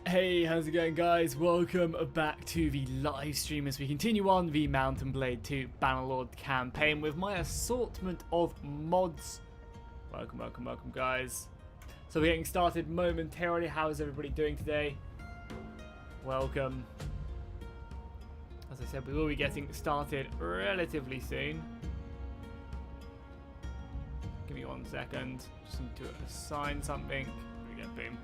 Hey, how's it going, guys? Welcome back to the live stream as we continue on the Mountain Blade 2 Bannerlord campaign with my assortment of mods. Welcome, guys. So we're getting started momentarily. How is everybody doing today? Welcome. As I said, we will be getting started relatively soon. Give me 1 second. Just need to assign something. There we go, boom.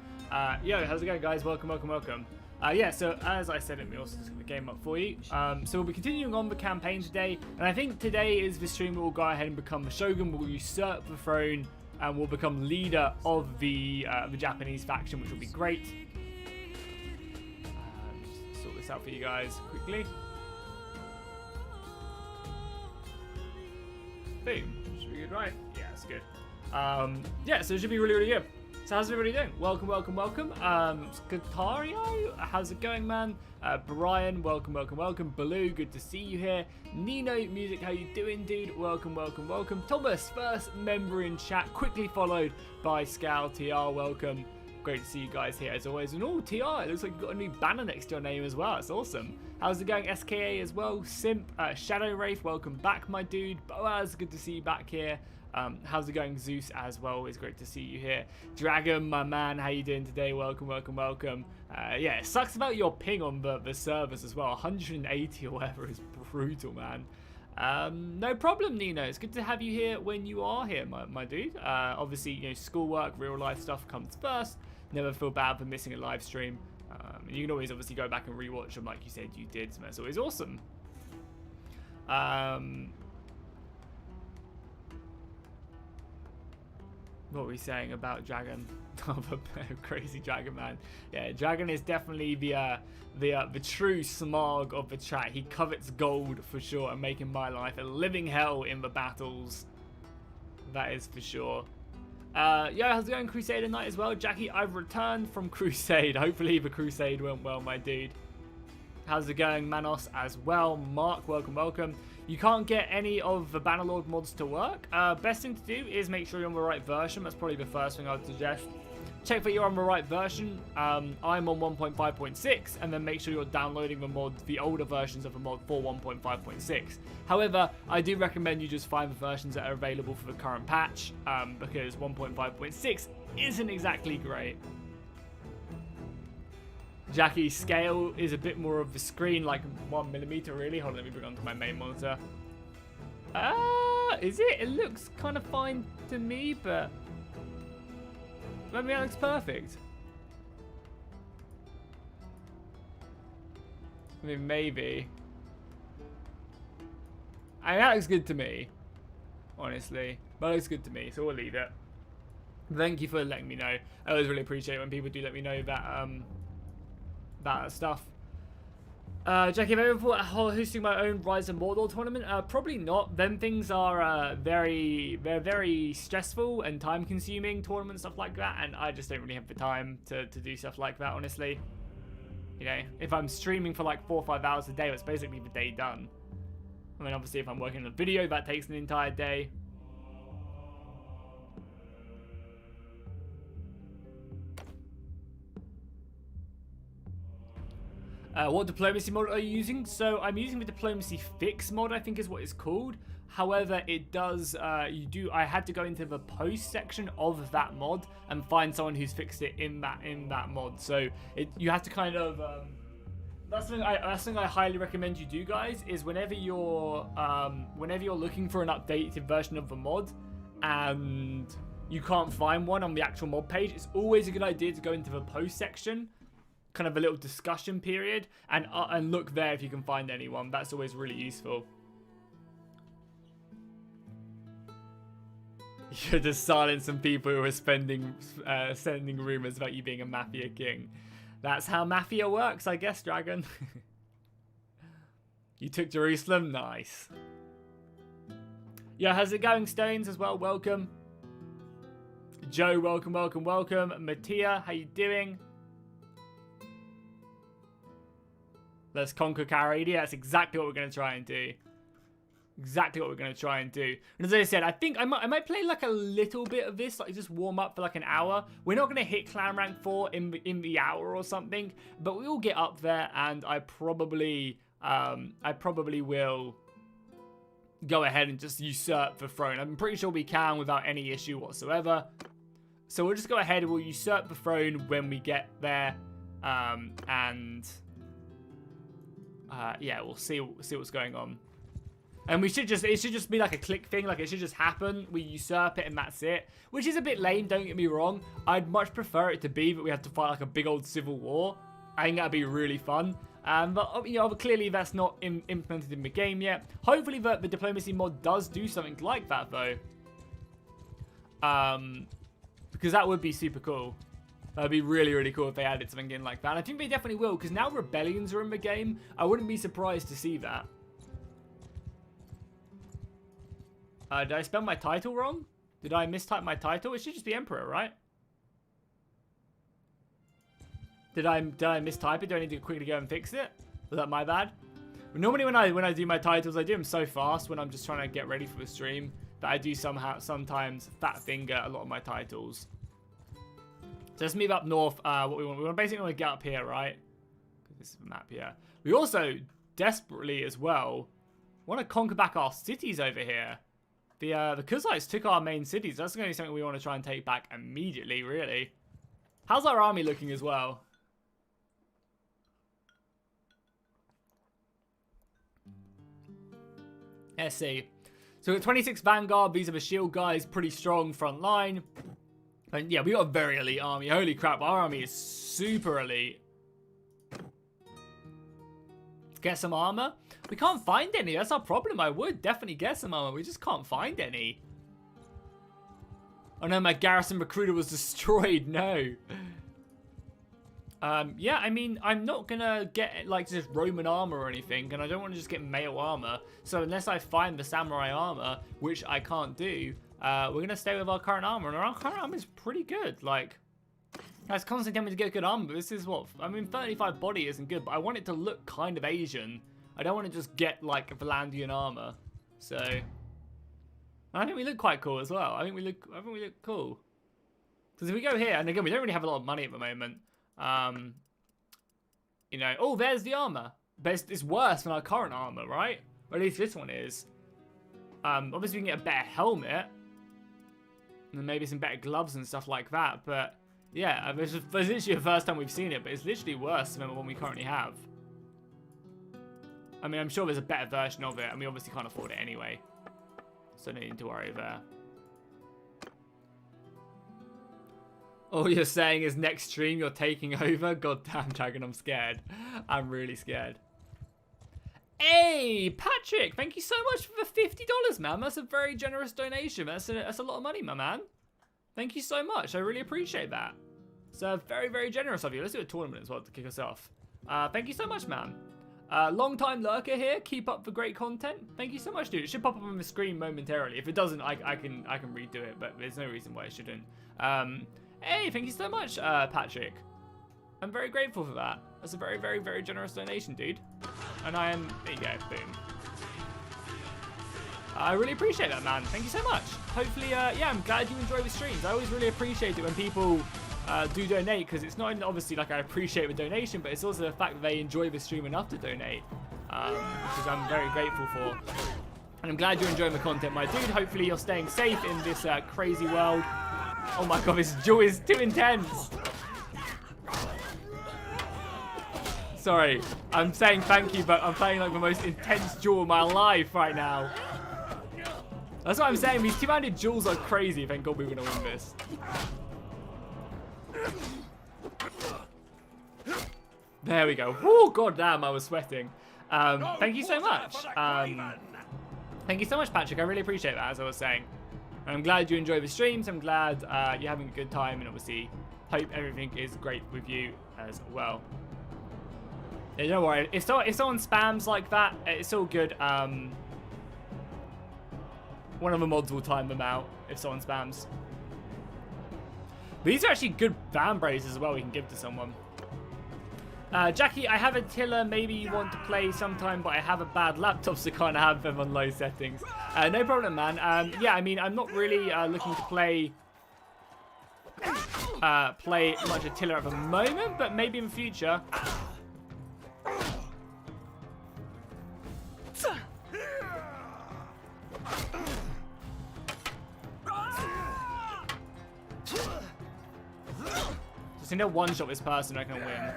Yo, how's it going, guys? Welcome. Yeah, so as I said, let me also just get the game up for you. So we'll be continuing on the campaign today, and I think today is the stream where we'll go ahead and become the Shogun. We'll usurp the throne, and we'll become leader of the Japanese faction, which will be great. Just sort this out for you guys quickly. Boom. Should be good, right? Yeah, it's good. Yeah, so it should be really good. So how's everybody doing? Welcome. Skatario, how's it going, man? Brian, welcome. Baloo, good to see you here. Nino Music, how you doing, dude? Welcome. Thomas, first member in chat, quickly followed by Scal TR, welcome. Great to see you guys here as always. And oh, TR, it looks like you've got a new banner next to your name as well. That's awesome. How's it going, SKA as well? Simp, Shadow Wraith, welcome back, my dude. Boaz, good to see you back here. How's it going, Zeus, as well? It's great to see you here. Dragon, my man, how you doing today? Welcome. Yeah, it sucks about your ping on the servers as well. 180 or whatever is brutal, man. No problem, Nino. It's good to have you here when you are here, my dude. Obviously, you know, schoolwork, real life stuff comes first. Never feel bad for missing a live stream. You can always obviously go back and rewatch them like you said you did, so that's always awesome. What were we saying about Dragon? Crazy Dragon, man. Yeah, Dragon is definitely the true smog of the chat. He covets gold for sure and making my life a living hell in the battles. That is for sure. Yeah, how's it going, Crusader Knight as well? Jackie, I've returned from Crusade. Hopefully the Crusade went well, my dude. How's it going, Manos, as well? Mark, welcome. You can't get any of the Bannerlord mods to work. Best thing to do is make sure you're on the right version. That's probably the first thing I'd suggest. Check that you're on the right version. I'm on 1.5.6, and then make sure you're downloading the older versions of the mod for 1.5.6. However, I do recommend you just find the versions that are available for the current patch, because 1.5.6 isn't exactly great. Jackie's scale is a bit more of the screen, like 1mm really. Hold on, let me bring it onto my main monitor. Is it? It looks kind of fine to me, but maybe that looks perfect. I mean, maybe. I mean, that looks good to me, honestly. That looks good to me, so we'll leave it. Thank you for letting me know. I always really appreciate it when people do let me know that that stuff. Jackie, have I ever thought of hosting my own Rise of Mordor tournament? Probably not. Them things are very stressful and time consuming, tournaments, stuff like that, and I just don't really have the time to do stuff like that, honestly. You know, if I'm streaming for like 4 or 5 hours a day, it's basically the day done. I mean, obviously if I'm working on a video, that takes an entire day. What diplomacy mod are you using? So I'm using the diplomacy fix mod, I think is what it's called. However, it does, I had to go into the post section of that mod and find someone who's fixed it in that mod. So you have to kind of, that's something I highly recommend you do, guys, is whenever you're looking for an updated version of the mod and you can't find one on the actual mod page, it's always a good idea to go into the post section, kind of a little discussion period, and look there if you can find anyone. That's always really useful. You're just silence some people who are sending rumors about you being a Mafia king. That's how Mafia works, I guess, Dragon. You took Jerusalem? Nice. Yeah, how's it going, Stones, as well? Welcome. Joe, welcome. Mattia, how you doing? Let's conquer Caradia. That's exactly what we're going to try and do. exactly what we're going to try and do. And as I said, I think I might play like a little bit of this, like just warm up for like an hour. We're not going to hit clan rank 4 in the hour or something, but we will get up there, and I probably will go ahead and just usurp the throne. I'm pretty sure we can without any issue whatsoever. So we'll just go ahead and we'll usurp the throne when we get there, yeah, we'll see what's going on. And it should just be like a click thing, like it should just happen. We usurp it and that's it, which is a bit lame, don't get me wrong. I'd much prefer it to be that we have to fight like a big old civil war. I think that'd be really fun. But you know, clearly that's not implemented in the game yet. Hopefully the diplomacy mod does do something like that though. Because that would be super cool. That'd be really, really cool if they added something in like that. And I think they definitely will, because now rebellions are in the game. I wouldn't be surprised to see that. Did I spell my title wrong? Did I mistype my title? It should just be Emperor, right? Did I mistype it? Do I need to quickly go and fix it? Was that my bad? But normally when I do my titles, I do them so fast when I'm just trying to get ready for the stream that I do sometimes fat finger a lot of my titles. So let's move up north. What we want basically want to get up here, right? This is the map here. We also desperately as well want to conquer back our cities over here. The Kuzites took our main cities. That's going to be something we want to try and take back immediately, really. How's our army looking as well? Let's see. So we've got 26 Vanguard. These are the shield guys. Pretty strong front line. And yeah, we got a very elite army. Holy crap, our army is super elite. Get some armor. We can't find any. That's our problem. I would definitely get some armor. We just can't find any. Oh no, my garrison recruiter was destroyed. No. Yeah, I mean, I'm not gonna get like just Roman armor or anything, and I don't want to just get male armor. So unless I find the samurai armor, which I can't do, we're gonna stay with our current armor, and our current armor is pretty good. Like, I was constantly telling me to get good armor, but this is what I mean. 35 body isn't good, but I want it to look kind of Asian. I don't want to just get like Valandian armor. So, and I think we look quite cool as well. I think we look cool. Because if we go here, and again, we don't really have a lot of money at the moment. You know, oh, there's the armor. But it's worse than our current armor, right? Or at least this one is. Obviously, we can get a better helmet. And maybe some better gloves and stuff like that. But, yeah, it's literally the first time we've seen it. But it's literally worse than the one we currently have. I mean, I'm sure there's a better version of it. And we obviously can't afford it anyway. So no need to worry there. All you're saying is next stream you're taking over? God damn, Dragon, I'm scared. I'm really scared. Hey, Patrick, thank you so much for the $50, man. That's a very generous donation. That's a lot of money, my man. Thank you so much. I really appreciate that. So very, very generous of you. Let's do a tournament as well to kick us off. Thank you so much, man. Long time lurker here. Keep up the great content. Thank you so much, dude. It should pop up on the screen momentarily. If it doesn't, I can redo it, but there's no reason why it shouldn't. Hey, thank you so much, Patrick. I'm very grateful for that. That's a very, very, very generous donation, dude. And I am... There you go. Boom. I really appreciate that, man. Thank you so much. Hopefully, yeah, I'm glad you enjoy the streams. I always really appreciate it when people do donate, because it's not obviously like I appreciate the donation, but it's also the fact that they enjoy the stream enough to donate, which I'm very grateful for. And I'm glad you're enjoying the content, my dude. Hopefully you're staying safe in this crazy world. Oh my god, this duel is too intense. Sorry, I'm saying thank you, but I'm playing like the most intense duel of my life right now. That's what I'm saying. These two-handed duels are crazy. Thank God we're going to win this. There we go. Oh, god damn, I was sweating. Thank you so much. Thank you so much, Patrick. I really appreciate that, as I was saying. And I'm glad you enjoy the streams. I'm glad you're having a good time, and obviously hope everything is great with you as well. Yeah, don't worry. If someone spams like that, it's all good. One of the mods will time them out if someone spams. These are actually good fan braids as well we can give to someone. Jackie, I have a tiller. Maybe you want to play sometime, but I have a bad laptop, so can't have them on low settings. No problem, man. Yeah, I mean, I'm not really looking to play much a tiller at the moment, but maybe in the future. Just need to one-shot this person, I can win.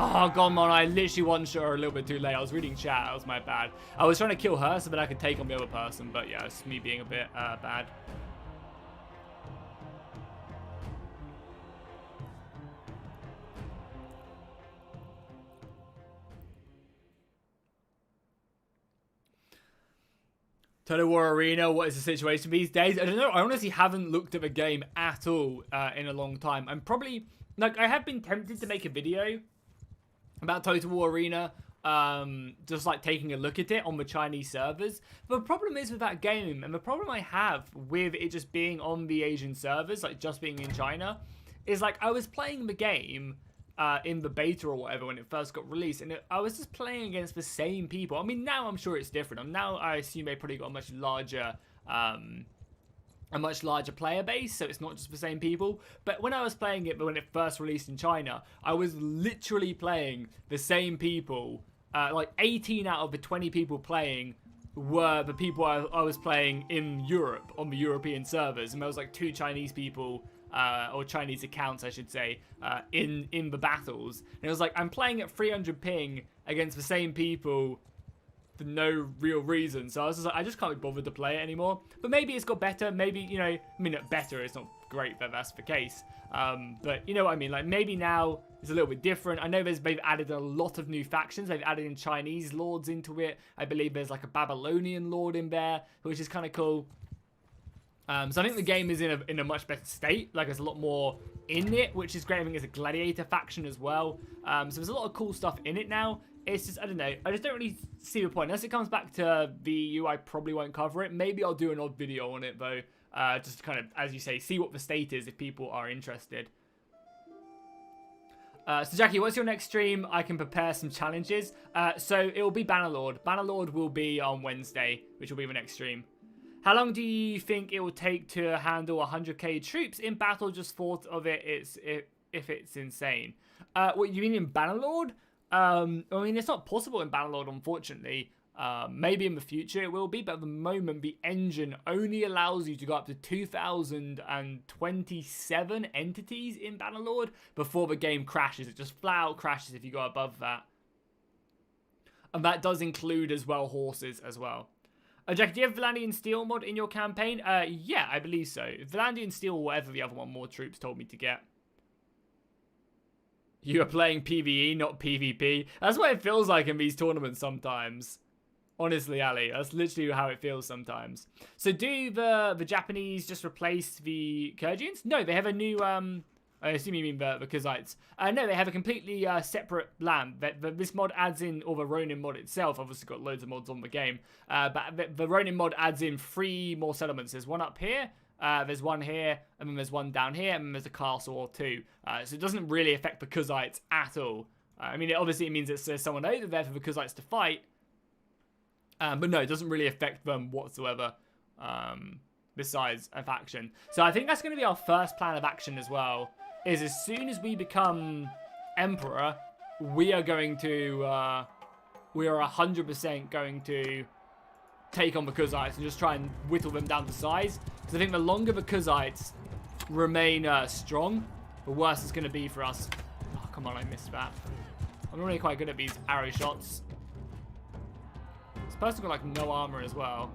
Oh, God, man, I literally one-shot her a little bit too late. I was reading chat. That was my bad. I was trying to kill her so that I could take on the other person, but yeah, it's me being a bit bad. Total War Arena, what is the situation these days? I don't know. I honestly haven't looked at the game at all in a long time. I'm probably, like, I have been tempted to make a video about Total War Arena, just like taking a look at it on the Chinese servers. But the problem is with that game, and the problem I have with it just being on the Asian servers, like just being in China, is like I was playing the game in the beta or whatever when it first got released, and I was just playing against the same people. I mean, now I'm sure it's different. Now I assume they probably got a much larger player base, so it's not just the same people. But when I was playing it, when it first released in China, I was literally playing the same people. Like 18 out of the 20 people playing were the people I was playing in Europe on the European servers, and there was like 2 Chinese people. Or Chinese accounts, I should say, in the battles. And it was like, I'm playing at 300 ping against the same people for no real reason. So I was just like, I just can't be bothered to play it anymore. But maybe it's got better. Maybe, you know, I mean, better, it's not great that that's the case. But you know what I mean? Like, maybe now it's a little bit different. I know they've added a lot of new factions. They've added in Chinese lords into it. I believe there's like a Babylonian lord in there, which is kind of cool. So I think the game is in a much better state. Like, there's a lot more in it, which is great. I think there's a gladiator faction as well. So there's a lot of cool stuff in it now. It's just, I don't know. I just don't really see the point. Unless it comes back to VU, I probably won't cover it. Maybe I'll do an odd video on it, though. Just to kind of, as you say, see what the state is if people are interested. So Jackie, what's your next stream? I can prepare some challenges. So it will be Bannerlord. Bannerlord will be on Wednesday, which will be the next stream. How long do you think it will take to handle 100k troops in battle? Just thought of it, if it's insane. What you mean in Bannerlord? I mean, it's not possible in Bannerlord, unfortunately. Maybe in the future it will be, but at the moment the engine only allows you to go up to 2,027 entities in Bannerlord before the game crashes. It just flat out crashes if you go above that. And that does include as well horses as well. Jack, do you have Valandian Steel mod in your campaign? Yeah, I believe so. Valandian Steel or whatever the other one more troops told me to get. You are playing PvE, not PvP. That's what it feels like in these tournaments sometimes. Honestly, Ali, that's literally how it feels sometimes. So do the Japanese just replace the Kyrgyzs? No, they have a new... I assume you mean the Kazites. No, they have a completely separate land. This mod adds in, or the Ronin mod itself, obviously got loads of mods on the game. But the Ronin mod adds in 3 more settlements. There's one up here, there's one here, and then there's one down here, and then there's a castle or 2. So it doesn't really affect the Kazites at all. I mean, obviously it means there's someone over there for the Kazites to fight. But no, it doesn't really affect them whatsoever. Besides a faction. So I think that's going to be our first plan of action as well. Is as soon as we become Emperor, we are going to, we are 100% going to take on the Kazites and just try and whittle them down to size. Because I think the longer the Kazites remain strong, the worse it's going to be for us. Oh, come on, I missed that. I'm really quite good at these arrow shots. This person got like no armor as well.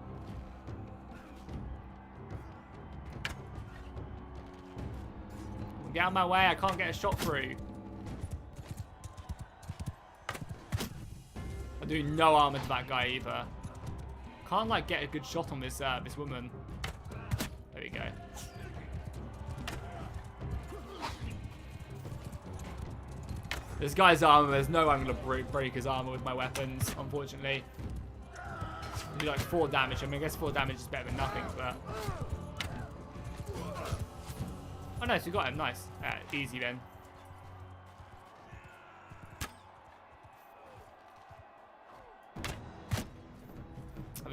Get out of my way, I can't get a shot through. I do no armor to that guy either. Can't like get a good shot on this this woman. There we go. This guy's armor, there's no way I'm gonna break his armor with my weapons, unfortunately. Do like 4 damage. I mean, I guess 4 damage is better than nothing, but. Oh, nice, we got him. Nice. Easy then.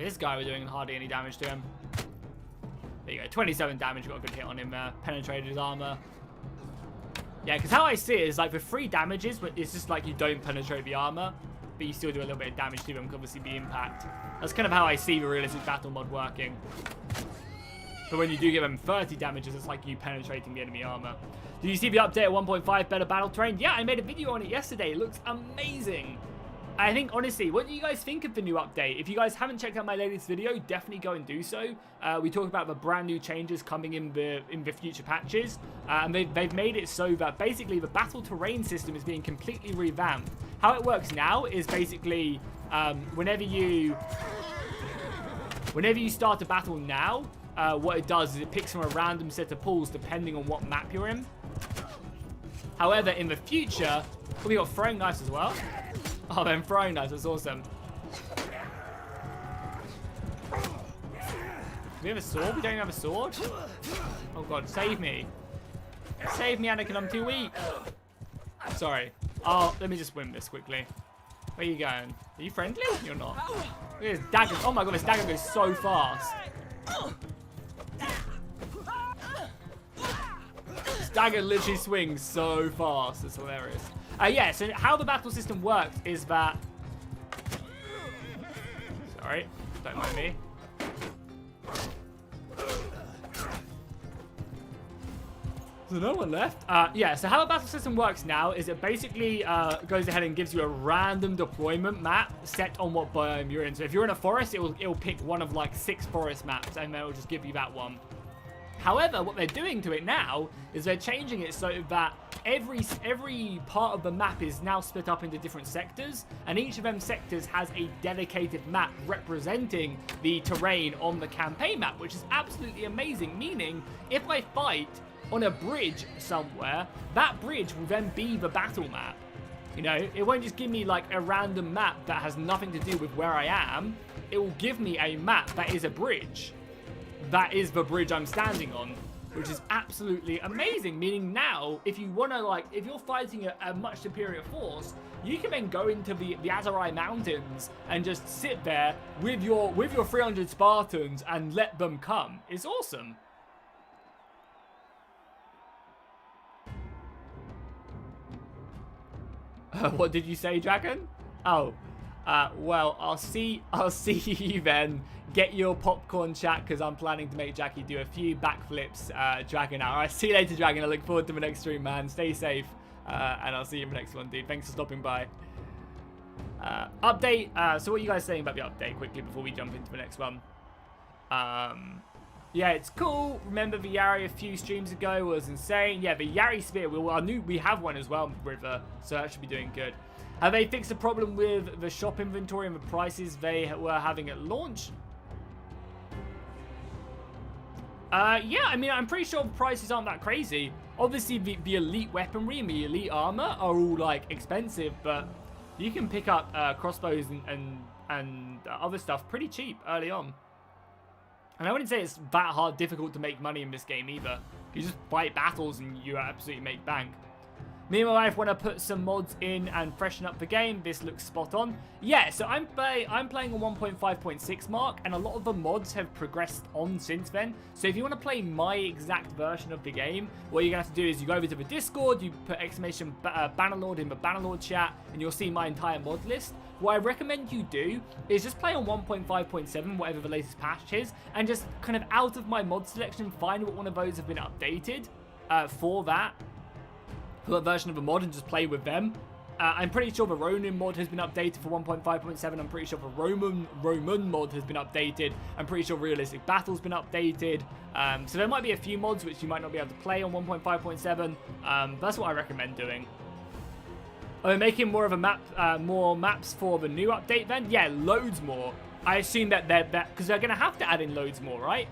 this guy, we're doing hardly any damage to him. There you go, 27 damage, got a good hit on him there. Penetrated his armor. Yeah, because how I see it is like for 3 damages, but it's just like you don't penetrate the armor, but you still do a little bit of damage to them, because obviously the impact. That's kind of how I see the realistic battle mod working. But when you do give them 30 damages, it's like you penetrating the enemy armor. Did you see the update at 1.5 better battle terrain? Yeah, I made a video on it yesterday. It looks amazing. I think, honestly, what do you guys think of the new update? If you guys haven't checked out my latest video, definitely go and do so. We talk about the brand new changes coming in the future patches. And they've made it so that basically the battle terrain system is being completely revamped. How it works now is basically whenever you start a battle now, what it does is it picks from a random set of pools depending on what map you're in. However, in the future, we got throwing knives as well. Oh, then throwing knives, that's awesome. Do we have a sword? We don't have a sword? Oh god, save me. Save me, Anakin, I'm too weak. Sorry. Oh, let me just win this quickly. Where are you going? Are you friendly? You're not. Look at this dagger. Oh my god, this dagger goes so fast. This dagger literally swings so fast. It's hilarious. Yeah, so how the battle system works is that... Sorry, don't mind me. So no one left? Yeah, so how the battle system works now is it basically goes ahead and gives you a random deployment map set on what biome you're in. So if you're in a forest, it'll pick one of like 6 forest maps, and then it'll just give you that one. However, what they're doing to it now is they're changing it so that every part of the map is now split up into different sectors, and each of them sectors has a dedicated map representing the terrain on the campaign map, which is absolutely amazing. Meaning, if I fight on a bridge somewhere, that bridge will then be the battle map. You know, it won't just give me like a random map that has nothing to do with where I am. It will give me a map that is a bridge. That is the bridge I'm standing on, which is absolutely amazing. Meaning now, if you want to, like, if you're fighting a much superior force, you can then go into the Azarai Mountains and just sit there with your 300 Spartans and let them come. It's awesome. What did you say, Dragon? Oh, well, I'll see you then. Get your popcorn, chat, because I'm planning to make Jackie do a few backflips, Dragon out. All right, see you later, Dragon. I look forward to the next stream, man. Stay safe, and I'll see you in the next one, dude. Thanks for stopping by. Update. So what are you guys saying about the update quickly before we jump into the next one? Yeah, it's cool. Remember the Yari a few streams ago was insane. Yeah, the Yari Spear, we have one as well, River, so that should be doing good. Have they fixed the problem with the shop inventory and the prices they were having at launch? Yeah, I mean, I'm pretty sure the prices aren't that crazy. Obviously, the elite weaponry and the elite armor are all, like, expensive, but you can pick up crossbows and other stuff pretty cheap early on. And I wouldn't say it's that difficult to make money in this game either. You just fight battles and you absolutely make bank. Me and my wife want to put some mods in and freshen up the game. This looks spot on. Yeah, so I'm playing on 1.5.6 mark, and a lot of the mods have progressed on since then. So if you want to play my exact version of the game, what you're going to have to do is you go over to the Discord, you put exclamation Bannerlord in the Bannerlord chat, and you'll see my entire mod list. What I recommend you do is just play on 1.5.7, whatever the latest patch is, and just kind of out of my mod selection, find what one of those have been updated for that version of the mod, and just play with them. I'm pretty sure the Ronin mod has been updated for 1.5.7. I'm pretty sure the Roman mod has been updated. I'm pretty sure Realistic Battle's been updated. So there might be a few mods which you might not be able to play on 1.5.7. That's what I recommend doing. Are they making more of a map, more maps for the new update then? Yeah, loads more. I assume that because they're going to have to add in loads more, right?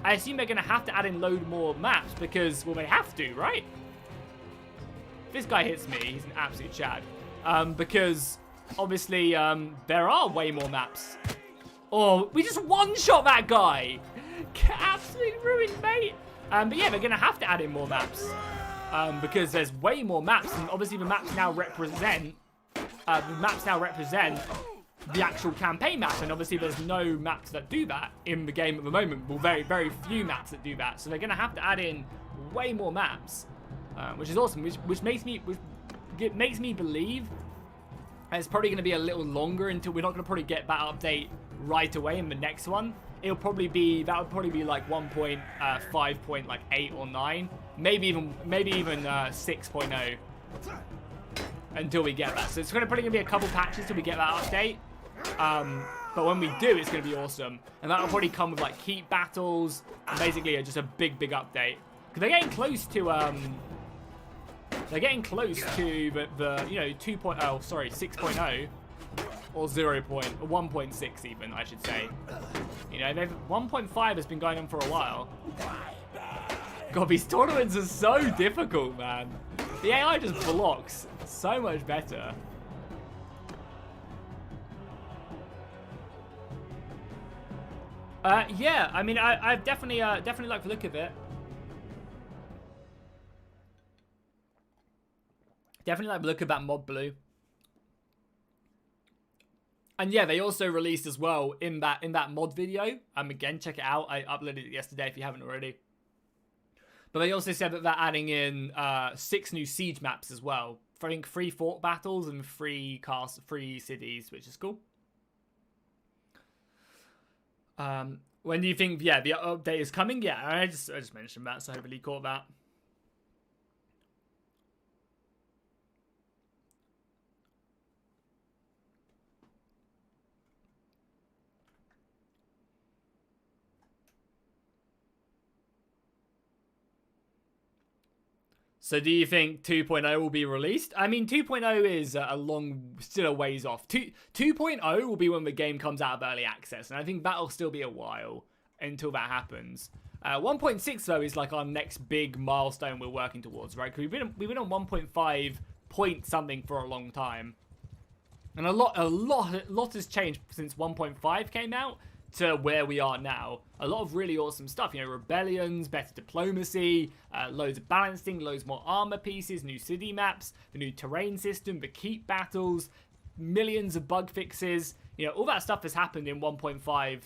I assume they're going to have to add in load more maps because, well, they have to, right? This guy hits me, he's an absolute chad. Because, obviously, there are way more maps. Oh, we just one-shot that guy! Absolutely ruined, mate! But yeah, they're going to have to add in more maps. Because there's way more maps, and obviously the maps now represent the actual campaign map, and obviously there's no maps that do that in the game at the moment. Well, very, very few maps that do that, so they're going to have to add in way more maps, which is awesome, which makes me believe it's probably going to be a little longer until we're not going to probably get that update right away in the next one. It'll probably be, that would probably be like 1.5.8 or 9, maybe even 6.0 until we get that. So it's probably going to be a couple patches till we get that update. But when we do, it's going to be awesome, and that will probably come with like keep battles and basically just a big update, because they're getting close to the you know 6.0 or 1.6 even, I should say. You know, 1.5 has been going on for a while. God, these tournaments are so difficult, man. The AI just blocks so much better. Yeah, I mean, I definitely like the look of it. Definitely like the look of that mod blue. And yeah, they also released as well in that mod video. Again, check it out. I uploaded it yesterday if you haven't already. But they also said that they're adding in 6 new siege maps as well. I think 3 fort battles and 3 cities, which is cool. When do you think, yeah, the update is coming? Yeah, I just mentioned that, so hopefully you caught that. So do you think 2.0 will be released? I mean, 2.0 is still a ways off. 2.0 will be when the game comes out of early access, and I think that'll still be a while until that happens. 1.6 though is like our next big milestone we're working towards, right? Because we've been on 1.5 point something for a long time, and a lot has changed since 1.5 came out to where we are now. A lot of really awesome stuff, you know, rebellions, better diplomacy, loads of balancing, loads more armor pieces, new city maps, the new terrain system, the keep battles, millions of bug fixes. You know, all that stuff has happened in 1.5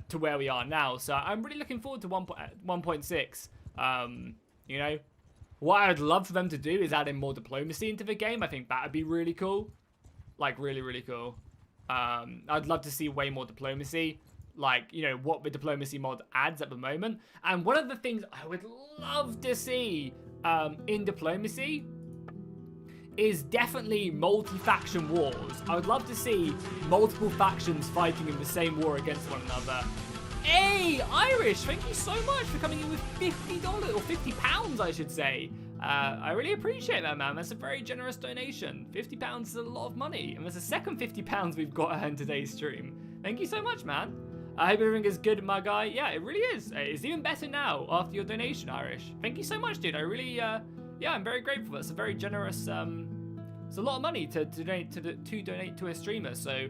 to where we are now. So I'm really looking forward to 1.6. You know, what I'd love for them to do is add in more diplomacy into the game. I think that would be really cool. Like, really, really cool. I'd love to see way more diplomacy, like, you know, what the diplomacy mod adds at the moment. And one of the things I would love to see in diplomacy is definitely multi-faction wars. I would love to see multiple factions fighting in the same war against one another. Hey, Irish, thank you so much for coming in with $50 or £50, I should say. I really appreciate that, man. That's a very generous donation. £50 is a lot of money, and that's the second £50 we've got in today's stream. Thank you so much, man. I hope everything is good, my guy. Yeah, it really is. It's even better now after your donation, Irish. Thank you so much, dude. I really, yeah, I'm very grateful. That's a very generous. It's a lot of money to donate to a streamer. So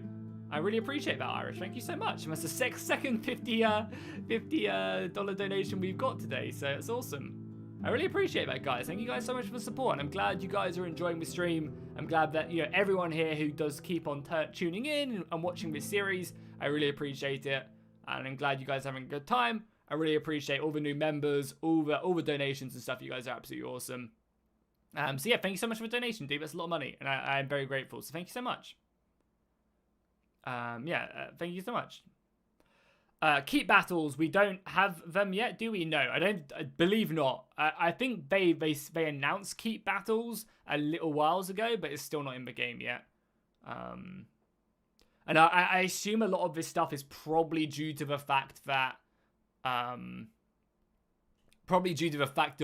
I really appreciate that, Irish. Thank you so much. And that's the second $50 donation we've got today. So it's awesome. I really appreciate that, guys. Thank you guys so much for the support. And I'm glad you guys are enjoying the stream. I'm glad that, you know, everyone here who does keep on tuning in and watching this series, I really appreciate it. And I'm glad you guys are having a good time. I really appreciate all the new members, all the donations and stuff. You guys are absolutely awesome. So yeah, thank you so much for the donation, dude. That's a lot of money, and I'm very grateful. So thank you so much. Thank you so much. Keep battles, we don't have them yet, do we? No, I believe not. I think they announced keep battles a little whiles ago, but it's still not in the game yet. And I assume a lot of this stuff is probably due to the fact that of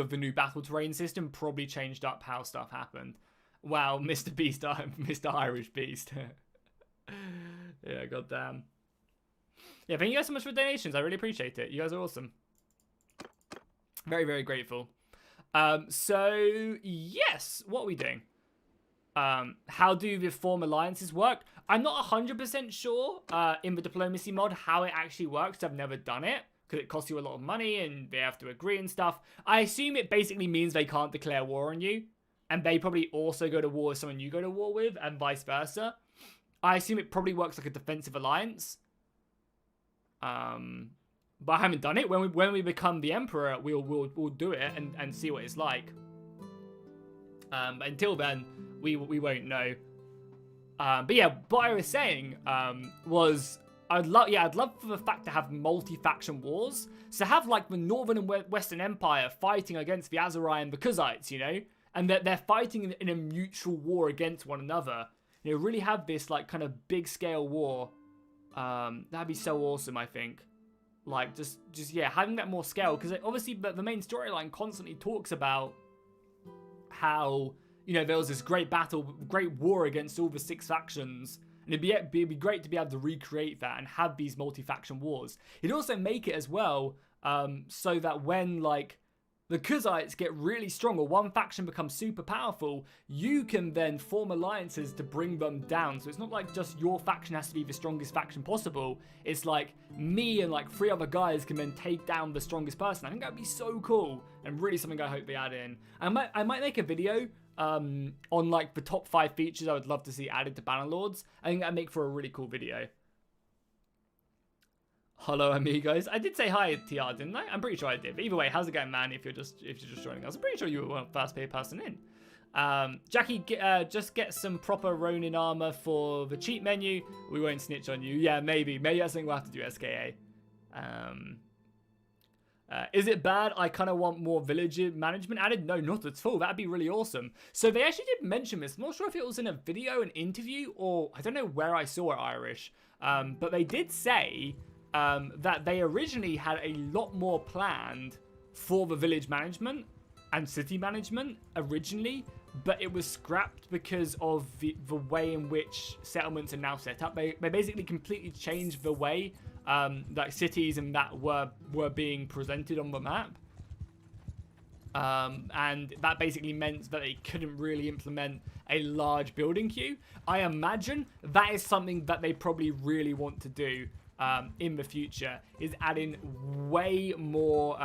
the new battle terrain system probably changed up how stuff happened. Wow, Mr. Beast, Mr. Irish Beast. Yeah, goddamn. Yeah, thank you guys so much for the donations. I really appreciate it. You guys are awesome. Very, very grateful. So, yes, what are we doing? How do the form alliances work? I'm not 100% sure in the diplomacy mod how it actually works. I've never done it because it costs you a lot of money and they have to agree and stuff. I assume it basically means they can't declare war on you, and they probably also go to war with someone you go to war with, and vice versa. I assume it probably works like a defensive alliance. But I haven't done it. When we become the Emperor, we'll do it and see what it's like. But until then, we won't know. But yeah, what I was saying was I'd love for the fact to have multi-faction wars. So have like the Northern and Western Empire fighting against the Azerai and the Kuzites, you know, and that they're fighting in a mutual war against one another. You know, really have this like kind of big scale war. That'd be so awesome, I think. Like just yeah, having that more scale, because obviously the main storyline constantly talks about how, you know, there was this great battle, great war against all the 6 factions. And it'd be great to be able to recreate that and have these multi-faction wars. It'd also make it as well so that when, like, the Kuzites get really strong or one faction becomes super powerful, you can then form alliances to bring them down. So it's not like just your faction has to be the strongest faction possible. It's like me and like 3 other guys can then take down the strongest person. I think that'd be so cool and really something I hope they add in. I might make a video on like the top 5 features I would love to see added to Bannerlords. I think that'd make for a really cool video. Hello, amigos. I did say hi, TR, didn't I? I'm pretty sure I did. But either way, how's it going, man? If you're just joining us, I'm pretty sure you were the first paid person in. Jackie, just get some proper Ronin armor for the cheat menu. We won't snitch on you. Yeah, maybe that's something we'll have to do. SKA. Is it bad? I kind of want more village management added. No, not at all. That'd be really awesome. So they actually did mention this. I'm not sure if it was in a video, an interview, or I don't know where I saw it, Irish. But they did say that they originally had a lot more planned for the village management and city management originally, but it was scrapped because of the way in which settlements are now set up. They basically completely changed the way like cities and that were being presented on the map. And that basically meant that they couldn't really implement a large building queue. I imagine that is something that they probably really want to do in the future, is adding way more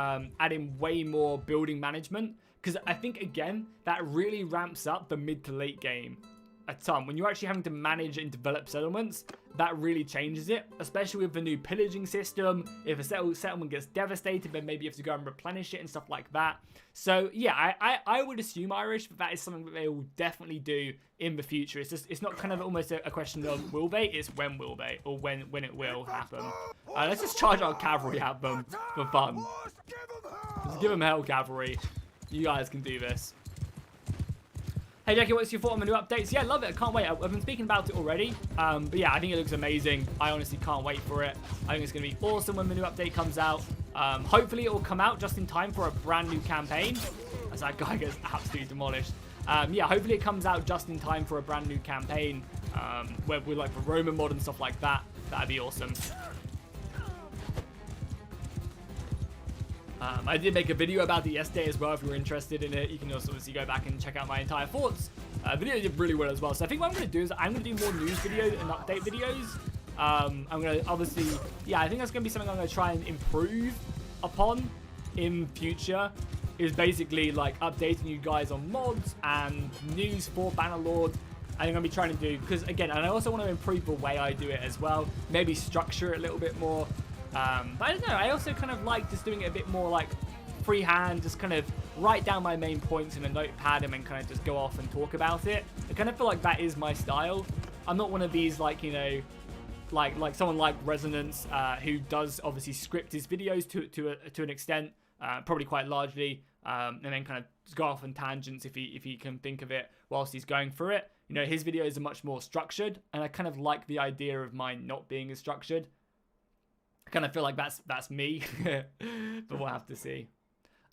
building management, because I think again that really ramps up the mid to late game a ton. When you're actually having to manage and develop settlements, that really changes it, especially with the new pillaging system. If a settlement gets devastated, then maybe you have to go and replenish it and stuff like that. So yeah, I would assume, Irish, that is something that they will definitely do in the future. It's not kind of almost a question of will they, it's when will they, or when it will happen. Let's just charge our cavalry at them for fun. Let's give them hell, cavalry. You guys can do this. Hey Jackie, what's your thought on the new updates? Yeah, I love it. I can't wait. I've been speaking about it already. But yeah, I think it looks amazing. I honestly can't wait for it. I think it's going to be awesome when the new update comes out. Hopefully it will come out just in time for a brand new campaign, as that guy gets absolutely demolished. Yeah, hopefully it comes out just in time for a brand new campaign with like the Roman mod and stuff like that. That'd be awesome. I did make a video about it yesterday as well. If you're interested in it, you can also obviously go back and check out my entire thoughts. The video did really well as well. So I think what I'm going to do is I'm going to do more news videos and update videos. I'm going to obviously, yeah, I think that's going to be something I'm going to try and improve upon in future. Is basically like updating you guys on mods and news for Bannerlord. I think I'm going to be trying to do, because again, and I also want to improve the way I do it as well. Maybe structure it a little bit more. But I don't know, I also kind of like just doing it a bit more like freehand, just kind of write down my main points in a notepad and then kind of just go off and talk about it. I kind of feel like that is my style. I'm not one of these, like, you know, like someone like Resonance, who does obviously script his videos to an extent, probably quite largely, and then kind of just go off on tangents if he can think of it whilst he's going through it. You know, his videos are much more structured, and I kind of like the idea of mine not being as structured. I kind of feel like that's me, but we'll have to see.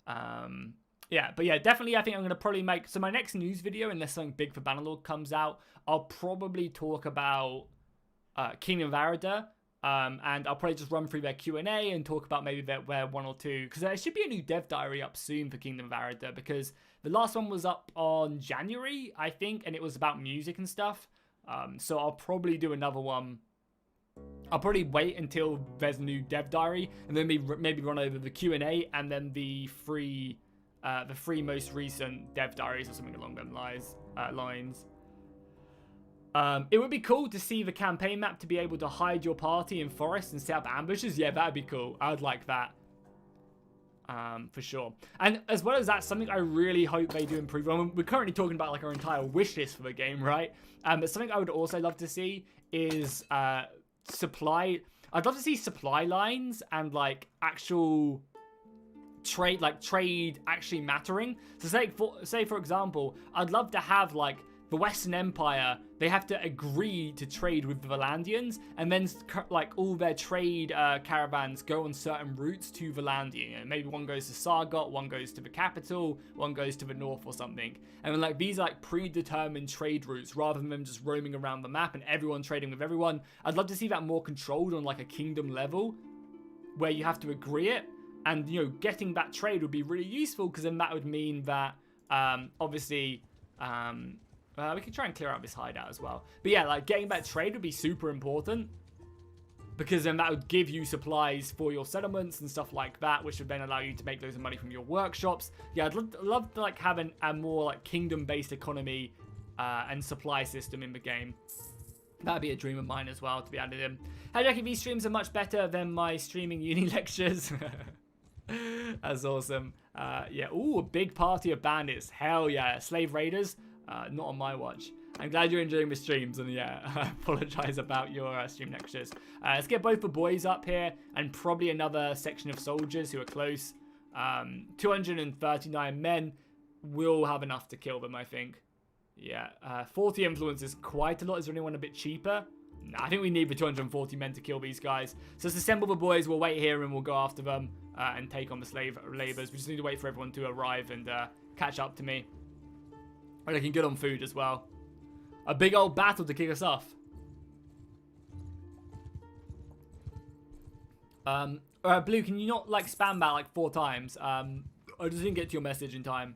Yeah, but yeah, definitely I think I'm going to probably make, so my next news video, unless something big for Bannerlord comes out, I'll probably talk about Kingdom of Arada, and I'll probably just run through their Q&A and talk about maybe their one or two, because there should be a new dev diary up soon for Kingdom of Arada, because the last one was up on January, I think, and it was about music and stuff. So I'll probably do another one. I'll probably wait until there's a new dev diary, and then maybe run over the Q&A and then the three most recent dev diaries or something along them lines. It would be cool to see the campaign map to be able to hide your party in forests and set up ambushes. Yeah, that'd be cool. I would like that. For sure. And as well as that, something I really hope they do improve. Well, we're currently talking about like our entire wish list for the game, right? But something I would also love to see is supply. I'd love to see supply lines and like actual trade actually mattering. So say for example, I'd love to have like the Western Empire, they have to agree to trade with the Valandians, and then like all their trade caravans go on certain routes to Valandia. You know, maybe one goes to Sargot, one goes to the capital, one goes to the north or something. And then, like these are like predetermined trade routes rather than them just roaming around the map and everyone trading with everyone. I'd love to see that more controlled on like a kingdom level where you have to agree it. And, you know, getting that trade would be really useful because then that would mean that obviously we can try and clear out this hideout as well. But yeah, like getting that trade would be super important because then that would give you supplies for your settlements and stuff like that, which would then allow you to make loads of money from your workshops. Yeah, I'd love to like have a more like kingdom-based economy and supply system in the game. That'd be a dream of mine as well to be added in. Hey Jackie, these streams are much better than my streaming uni lectures. That's awesome. Yeah, ooh, a big party of bandits. Hell yeah, slave raiders. Not on my watch. I'm glad you're enjoying the streams, and yeah, I apologize about your stream lectures. Let's get both the boys up here, and probably another section of soldiers who are close. 239 men will have enough to kill them, I think. Yeah, 40 influence is quite a lot. Is there anyone a bit cheaper? Nah, I think we need the 240 men to kill these guys. So let's assemble the boys. We'll wait here, and we'll go after them and take on the slave laborers. We just need to wait for everyone to arrive and catch up to me. We're looking good on food as well. A big old battle to kick us off. Blue, can you not like spam that like 4 times? I just didn't get to your message in time.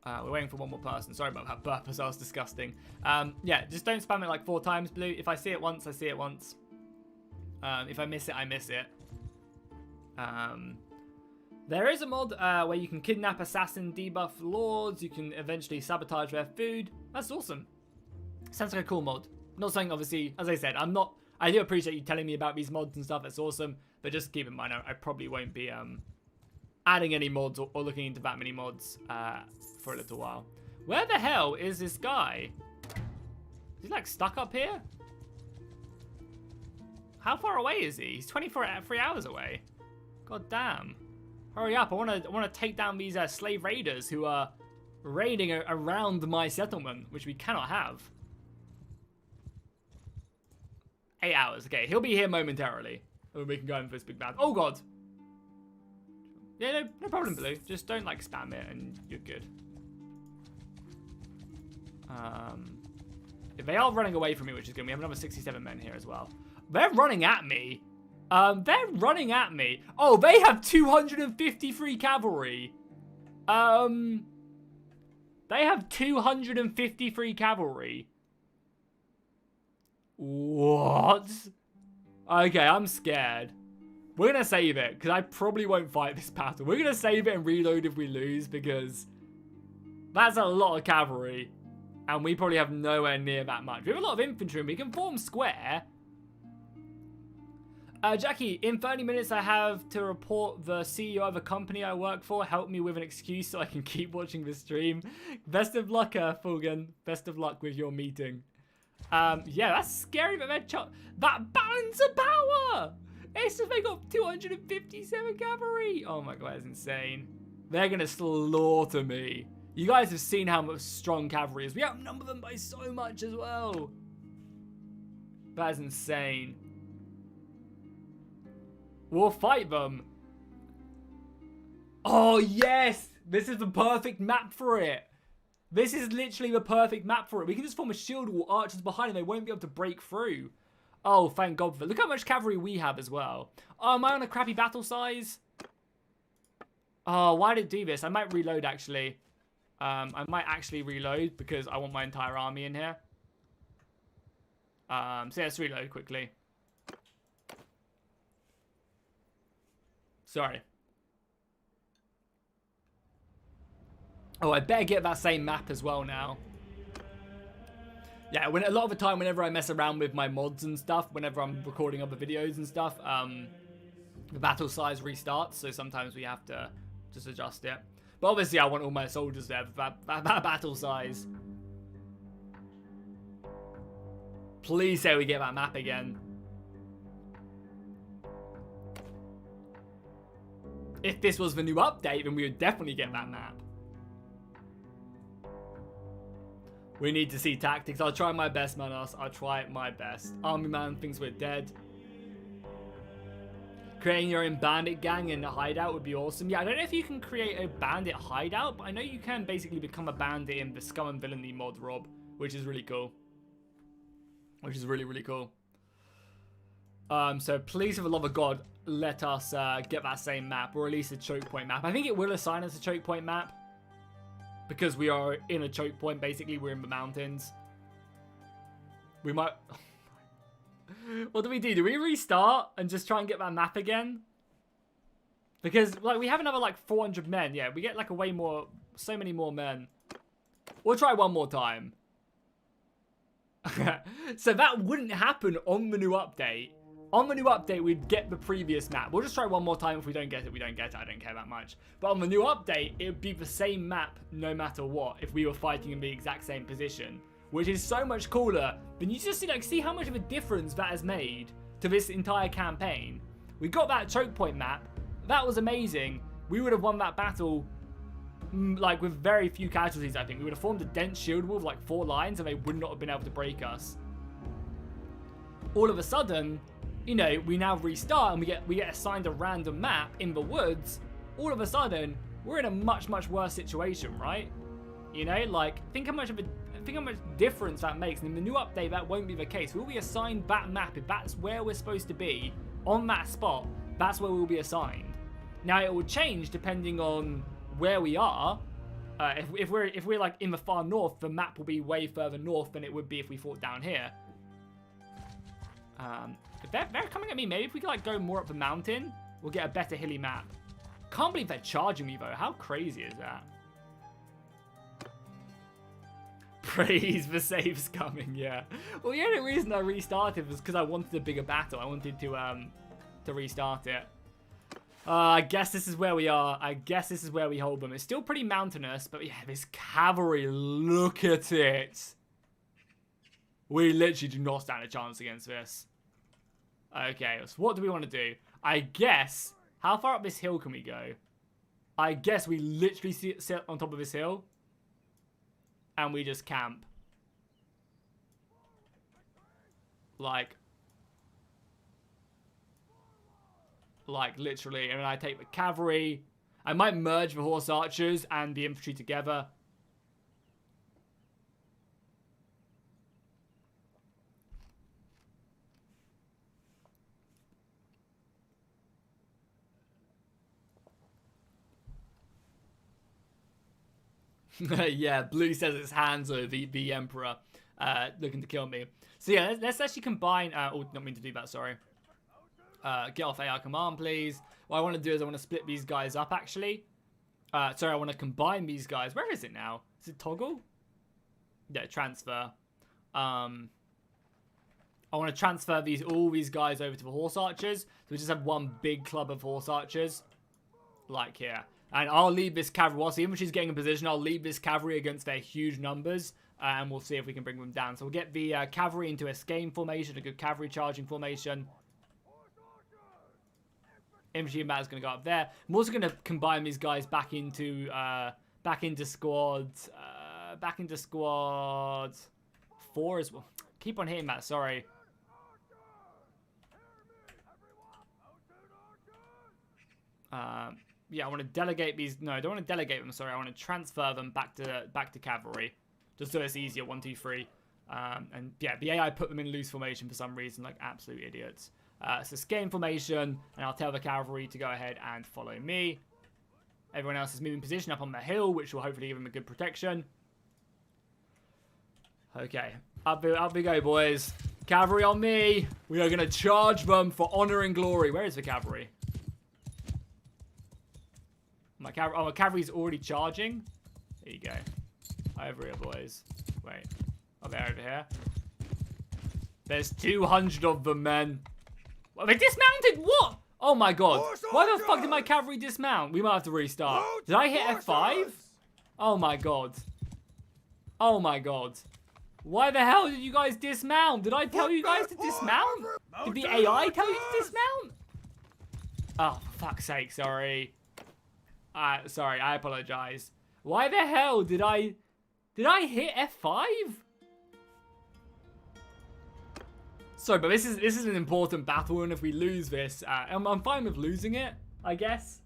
We're waiting for one more person. Sorry about that burp, as that was disgusting. Yeah, just don't spam it like 4 times, Blue. If I see it once, I see it once. If I miss it, I miss it. There is a mod where you can kidnap, assassin, debuff lords. You can eventually sabotage their food. That's awesome. Sounds like a cool mod. Not saying, obviously, as I said, I do appreciate you telling me about these mods and stuff. That's awesome. But just keep in mind, I probably won't be adding any mods or looking into that many mods for a little while. Where the hell is this guy? Is he like stuck up here? How far away is he? He's 3 hours away. God damn. Hurry up, I want to take down these slave raiders who are raiding around my settlement, which we cannot have. 8 hours, okay, he'll be here momentarily. And we can go in for this big battle. Oh god! Yeah, no problem, Blue. Just don't like spam it and you're good. If they are running away from me, which is good, we have another 67 men here as well. They're running at me. They're running at me. Oh, they have 253 cavalry. They have 253 cavalry. What? Okay, I'm scared. We're gonna save it, because I probably won't fight this battle. We're gonna save it and reload if we lose, because that's a lot of cavalry. And we probably have nowhere near that much. We have a lot of infantry, and we can form square. Jackie, in 30 minutes I have to report the CEO of a company I work for. Help me with an excuse so I can keep watching the stream. Best of luck, Fulgen. Best of luck with your meeting. Yeah, that's scary, but that balance of power! It's just they got 257 cavalry. Oh my god, that's insane. They're gonna slaughter me. You guys have seen how much strong cavalry is. We outnumber them by so much as well. That is insane. We'll fight them. Oh, yes. This is the perfect map for it. This is literally the perfect map for it. We can just form a shield wall, archers behind, and they won't be able to break through. Oh, thank God for it. Look how much cavalry we have as well. Oh, am I on a crappy battle size? Oh, why did it do this? I might reload, actually. I might actually reload because I want my entire army in here. So yeah, let's reload quickly. Sorry. Oh, I better get that same map as well now. Yeah, when a lot of the time, whenever I mess around with my mods and stuff, whenever I'm recording other videos and stuff, the battle size restarts, so sometimes we have to just adjust it. But obviously, I want all my soldiers there for that battle size. Please say we get that map again. If this was the new update, then we would definitely get that map. We need to see tactics. I'll try my best, Manos. I'll try my best. Army man thinks we're dead. Creating your own bandit gang in a hideout would be awesome. Yeah, I don't know if you can create a bandit hideout, but I know you can basically become a bandit in the Scum and Villainy mod, Rob, which is really cool. Which is really, really cool. So please, for the love of God, let us get that same map, or at least a choke point map. I think it will assign us a choke point map. Because we are in a choke point, basically. We're in the mountains. We might... What do we do? Do we restart and just try and get that map again? Because, like, we have another, like, 400 men. Yeah, we get, like, a way more... So many more men. We'll try one more time. So that wouldn't happen on the new update. On the new update, we'd get the previous map. We'll just try one more time. If we don't get it, we don't get it. I don't care that much. But on the new update, it would be the same map no matter what if we were fighting in the exact same position, which is so much cooler. Then you just see how much of a difference that has made to this entire campaign. We got that choke point map. That was amazing. We would have won that battle like with very few casualties, I think. We would have formed a dense shield wall of like 4 lines and they would not have been able to break us. All of a sudden, you know, we now restart and we get assigned a random map in the woods. All of a sudden, we're in a much, much worse situation, right? You know, like, think how much difference that makes. And in the new update, that won't be the case. We'll be assigned that map. If that's where we're supposed to be, on that spot, that's where we'll be assigned. Now, it will change depending on where we are. If we're like in the far north, the map will be way further north than it would be if we fought down here. If they're coming at me, maybe if we could like go more up the mountain, we'll get a better hilly map. Can't believe they're charging me though. How crazy is that? Praise the saves coming, yeah. Well, the only reason I restarted was because I wanted a bigger battle. I wanted to restart it. I guess this is where we are. I guess this is where we hold them. It's still pretty mountainous, but yeah, this cavalry, look at it. We literally do not stand a chance against this. Okay, so what do we want to do? I guess, how far up this hill can we go? I guess we literally sit on top of this hill. And we just camp. Like literally. And then I take the cavalry. I might merge the horse archers and the infantry together. Yeah, Blue says it's Hanzo, the Emperor, looking to kill me. So yeah, let's actually combine... oh, not mean to do that, sorry. Get off AR command, please. What I want to do is I want to split these guys up, actually. Sorry, I want to combine these guys. Where is it now? Is it toggle? Yeah, transfer. I want to transfer all these guys over to the horse archers. So we just have one big club of horse archers. Like here. And I'll leave this cavalry, whilst the infantry's getting in position, I'll leave this cavalry against their huge numbers, and we'll see if we can bring them down. So we'll get the cavalry into a skein formation, a good cavalry charging formation. Infantry and bat's going to go up there. I'm also going to combine these guys back into squads, back into squad 4 as well. Keep on hitting that, sorry. Yeah, I want to delegate these. No, I don't want to delegate them. Sorry, I want to transfer them back to cavalry, just so it's easier. 1, 2, 3, and yeah, the AI put them in loose formation for some reason, like absolute idiots. So skein formation, and I'll tell the cavalry to go ahead and follow me. Everyone else is moving position up on the hill, which will hopefully give them a good protection. Okay, up we go, boys. Cavalry on me. We are going to charge them for honor and glory. Where is the cavalry? My cavalry's already charging. There you go. Over here, boys. Wait. Oh, they're over here. There's 200 of them, men. Well, they dismounted? What? Oh my god. Why the fuck did my cavalry dismount? We might have to restart. Did I hit F5? Oh my god. Oh my god. Why the hell did you guys dismount? Did I tell you guys to dismount? Did the AI tell you to dismount? Oh, for fuck's sake, sorry. Sorry, I apologize. Why the hell did I hit F5? Sorry, but this is an important battle, and if we lose this, I'm fine with losing it, I guess.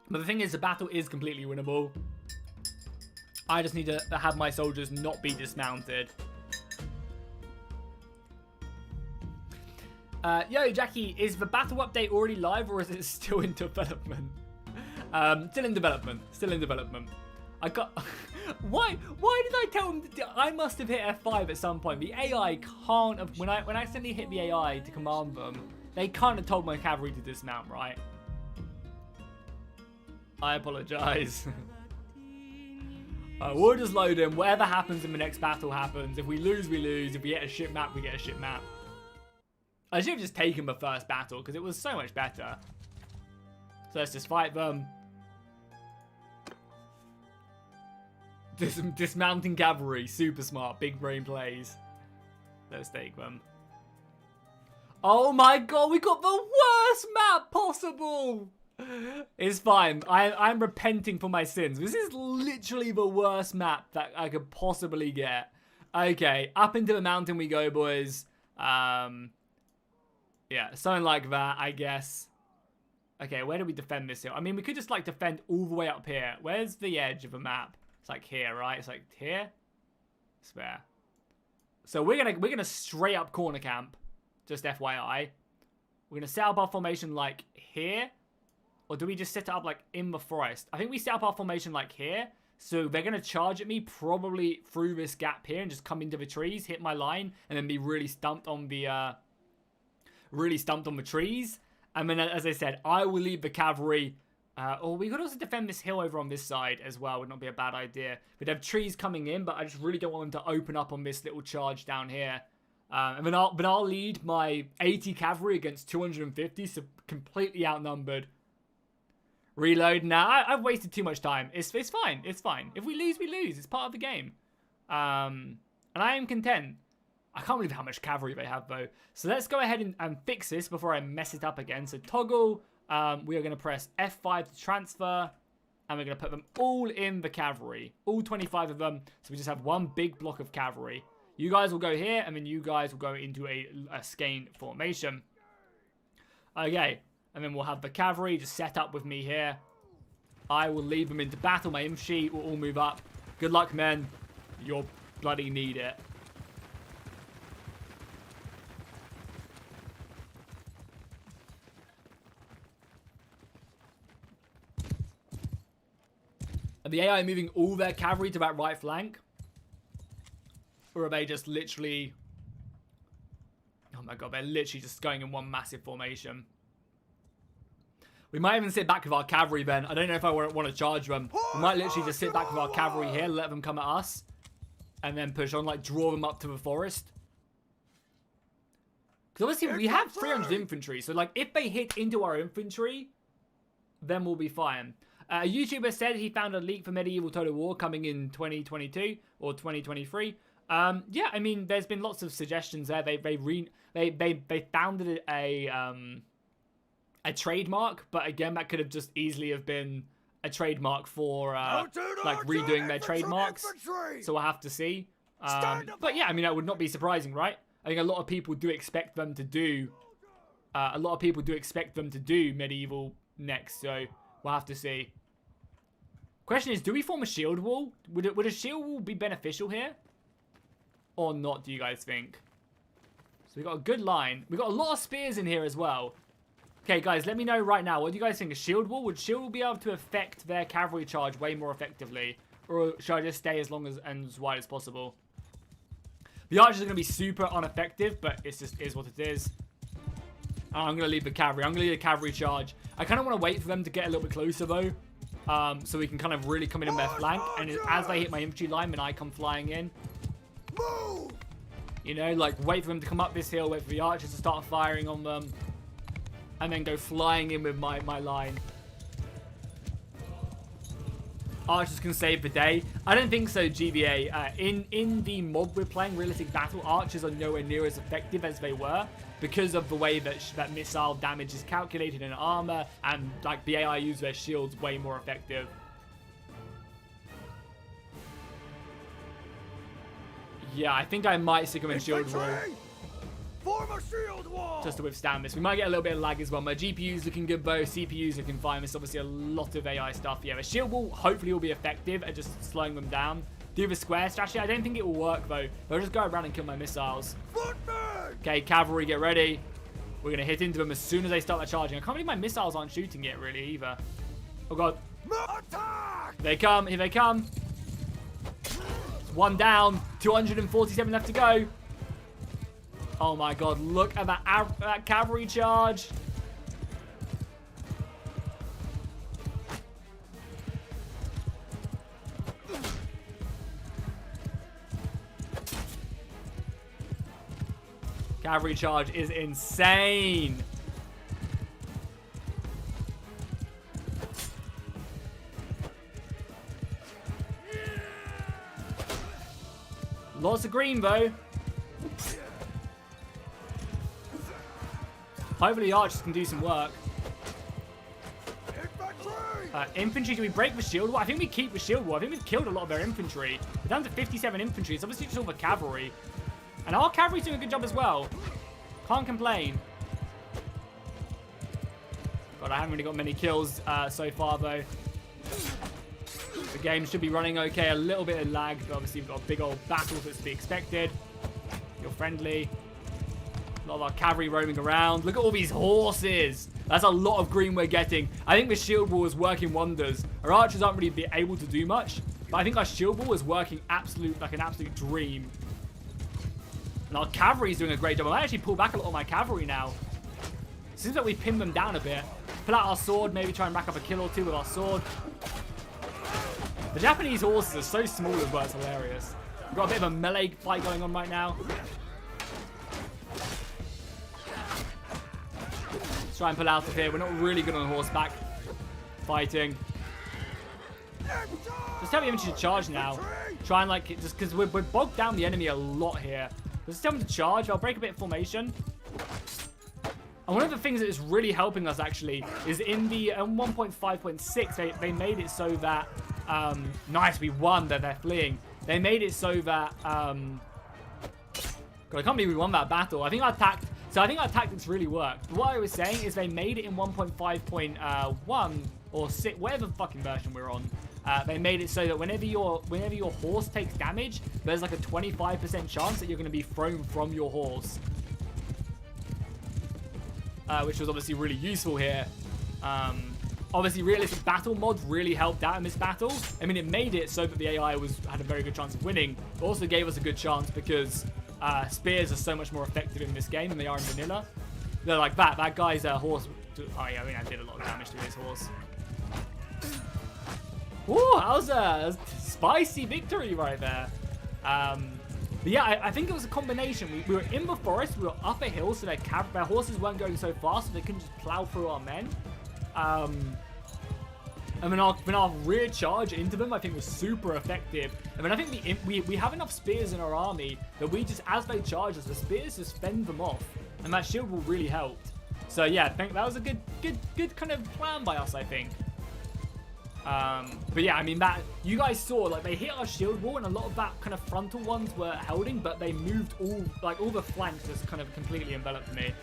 But the thing is, the battle is completely winnable. I just need to have my soldiers not be dismounted. Yo, Jackie, is the battle update already live, or is it still in development? Still in development. Still in development. I got... Why did I tell him... I must have hit F5 at some point. The AI can't have... When I accidentally hit the AI to command them, they can't have told my cavalry to dismount, right? I apologize. We'll just load in. Whatever happens in the next battle happens. If we lose, we lose. If we get a ship map, we get a ship map. I should have just taken the first battle because it was so much better. So let's just fight them. Dismounting cavalry. Super smart. Big brain plays. Let's take them. Oh my god, we got the worst map possible. It's fine. I'm repenting for my sins. This is literally the worst map that I could possibly get. Okay, up into the mountain we go, boys. Yeah, something like that, I guess. Okay, where do we defend this hill? I mean, we could just, like, defend all the way up here. Where's the edge of the map? It's like here, right? It's like here. It's there. So we're gonna straight up corner camp. Just FYI. We're gonna set up our formation like here. Or do we just set it up like in the forest? I think we set up our formation like here. So they're gonna charge at me probably through this gap here and just come into the trees, hit my line, and then be really stumped on the trees. And then, as I said, I will leave the cavalry. Or we could also defend this hill over on this side as well. Would not be a bad idea. We'd have trees coming in, but I just really don't want them to open up on this little charge down here. And then I'll lead my 80 cavalry against 250, so completely outnumbered. Reload now. I've wasted too much time. It's fine. It's fine. If we lose, we lose. It's part of the game. And I am content. I can't believe how much cavalry they have, though. So let's go ahead and fix this before I mess it up again. So toggle. We are going to press F5 to transfer. And we're going to put them all in the cavalry. All 25 of them. So we just have one big block of cavalry. You guys will go here. And then you guys will go into a skein formation. Okay. And then we'll have the cavalry just set up with me here. I will lead them into battle. My infantry will all move up. Good luck, men. You'll bloody need it. Are the AI moving all their cavalry to that right flank? Or are they just literally... Oh my god, they're literally just going in one massive formation. We might even sit back with our cavalry then. I don't know if I want to charge them. We might literally just sit back with our cavalry here, let them come at us. And then push on, like draw them up to the forest. Because obviously we have 300 infantry. So like if they hit into our infantry, then we'll be fine. A YouTuber said he found a leak for Medieval Total War coming in 2022 or 2023. Yeah, I mean, there's been lots of suggestions there. They founded a trademark, but again, that could have just easily have been a trademark for like redoing their trademarks. So we'll have to see. But yeah, I mean, that would not be surprising, right? I think a lot of people do expect them to do. Medieval next, so we'll have to see. Question is, do we form a shield wall? Would a shield wall be beneficial here? Or not, do you guys think? So we got a good line. We got a lot of spears in here as well. Okay, guys, let me know right now. What do you guys think? A shield wall? Would shield wall be able to affect their cavalry charge way more effectively? Or should I just stay as long as wide as possible? The archers are going to be super ineffective, but it just is what it is. I'm going to leave the cavalry. I'm going to leave the cavalry charge. I kind of want to wait for them to get a little bit closer, though. So we can kind of really come in their flank. And as they hit my infantry line, then I come flying in. You know, like wait for them to come up this hill, wait for the archers to start firing on them. And then go flying in with my line. Archers can save the day. I don't think so, GBA. In the mob we're playing, Realistic Battle, archers are nowhere near as effective as they were because of the way that missile damage is calculated in armor, and like the AI use their shields way more effective. Yeah, I think I might stick them in shield wall. Form a shield wall! Just to withstand this. We might get a little bit of lag as well. My GPU's looking good, though. CPU's looking fine. There's obviously a lot of AI stuff. Yeah, the shield wall hopefully will be effective at just slowing them down. Do the square strategy. I don't think it will work, though. I'll just go around and kill my missiles. Okay, cavalry, get ready. We're going to hit into them as soon as they start charging. I can't believe my missiles aren't shooting yet, really, either. Oh, God. Attack! Here they come. Here they come. One down. 247 left to go. Oh my God, look at that cavalry charge. Cavalry charge is insane. Lots of green though. Hopefully the archers can do some work. Infantry, do we break the shield wall? I think we keep the shield wall. I think we've killed a lot of their infantry. We're down to 57 infantry. It's obviously just all the cavalry. And our cavalry's doing a good job as well. Can't complain. God, I haven't really got many kills so far, though. The game should be running okay. A little bit of lag, but obviously we've got a big old battle that's to be expected. You're friendly. A lot of our cavalry roaming around. Look at all these horses. That's a lot of green we're getting. I think the shield wall is working wonders. Our archers aren't really able to do much, but I think our shield wall is working like an absolute dream. And our cavalry is doing a great job. I might actually pull back a lot of my cavalry now. It seems like we pinned them down a bit. Pull out our sword, maybe try and rack up a kill or two with our sword. The Japanese horses are so small as well, it's hilarious. We've got a bit of a melee fight going on right now. Let's try and pull out of here. We're not really good on horseback fighting. Just tell the infantry to charge now. Try and like, just because we're bogged down the enemy a lot here. Just tell them to charge. I'll break a bit of formation. And one of the things that is really helping us actually is in the 1.5.6, they made it so that, nice, we won, that they're fleeing. They made it so that, God, I can't believe we won that battle. I think our tactics really worked. But what I was saying is they made it in 1.5.1 or 6, whatever fucking version we're on. They made it so that whenever your horse takes damage, there's like a 25% chance that you're going to be thrown from your horse. Which was obviously really useful here. Obviously, realistic battle mods really helped out in this battle. I mean, it made it so that the AI had a very good chance of winning, but also gave us a good chance because spears are so much more effective in this game than they are in vanilla. They're like that. That guy's horse. Oh yeah, I mean, I did a lot of damage to his horse. Ooh, that was a spicy victory right there. But yeah, I think it was a combination. We were in the forest, we were up a hill, so their horses weren't going so fast, so they couldn't just plow through our men. And when our rear charge into them, I think was super effective. I mean, I think we have enough spears in our army that we just, as they charge us, the spears just fend them off, and that shield will really help. So yeah, I think that was a good kind of plan by us, I think. But yeah, I mean, that you guys saw, like, they hit our shield wall and a lot of that kind of frontal ones were holding, but they moved all the flanks just kind of completely enveloped me.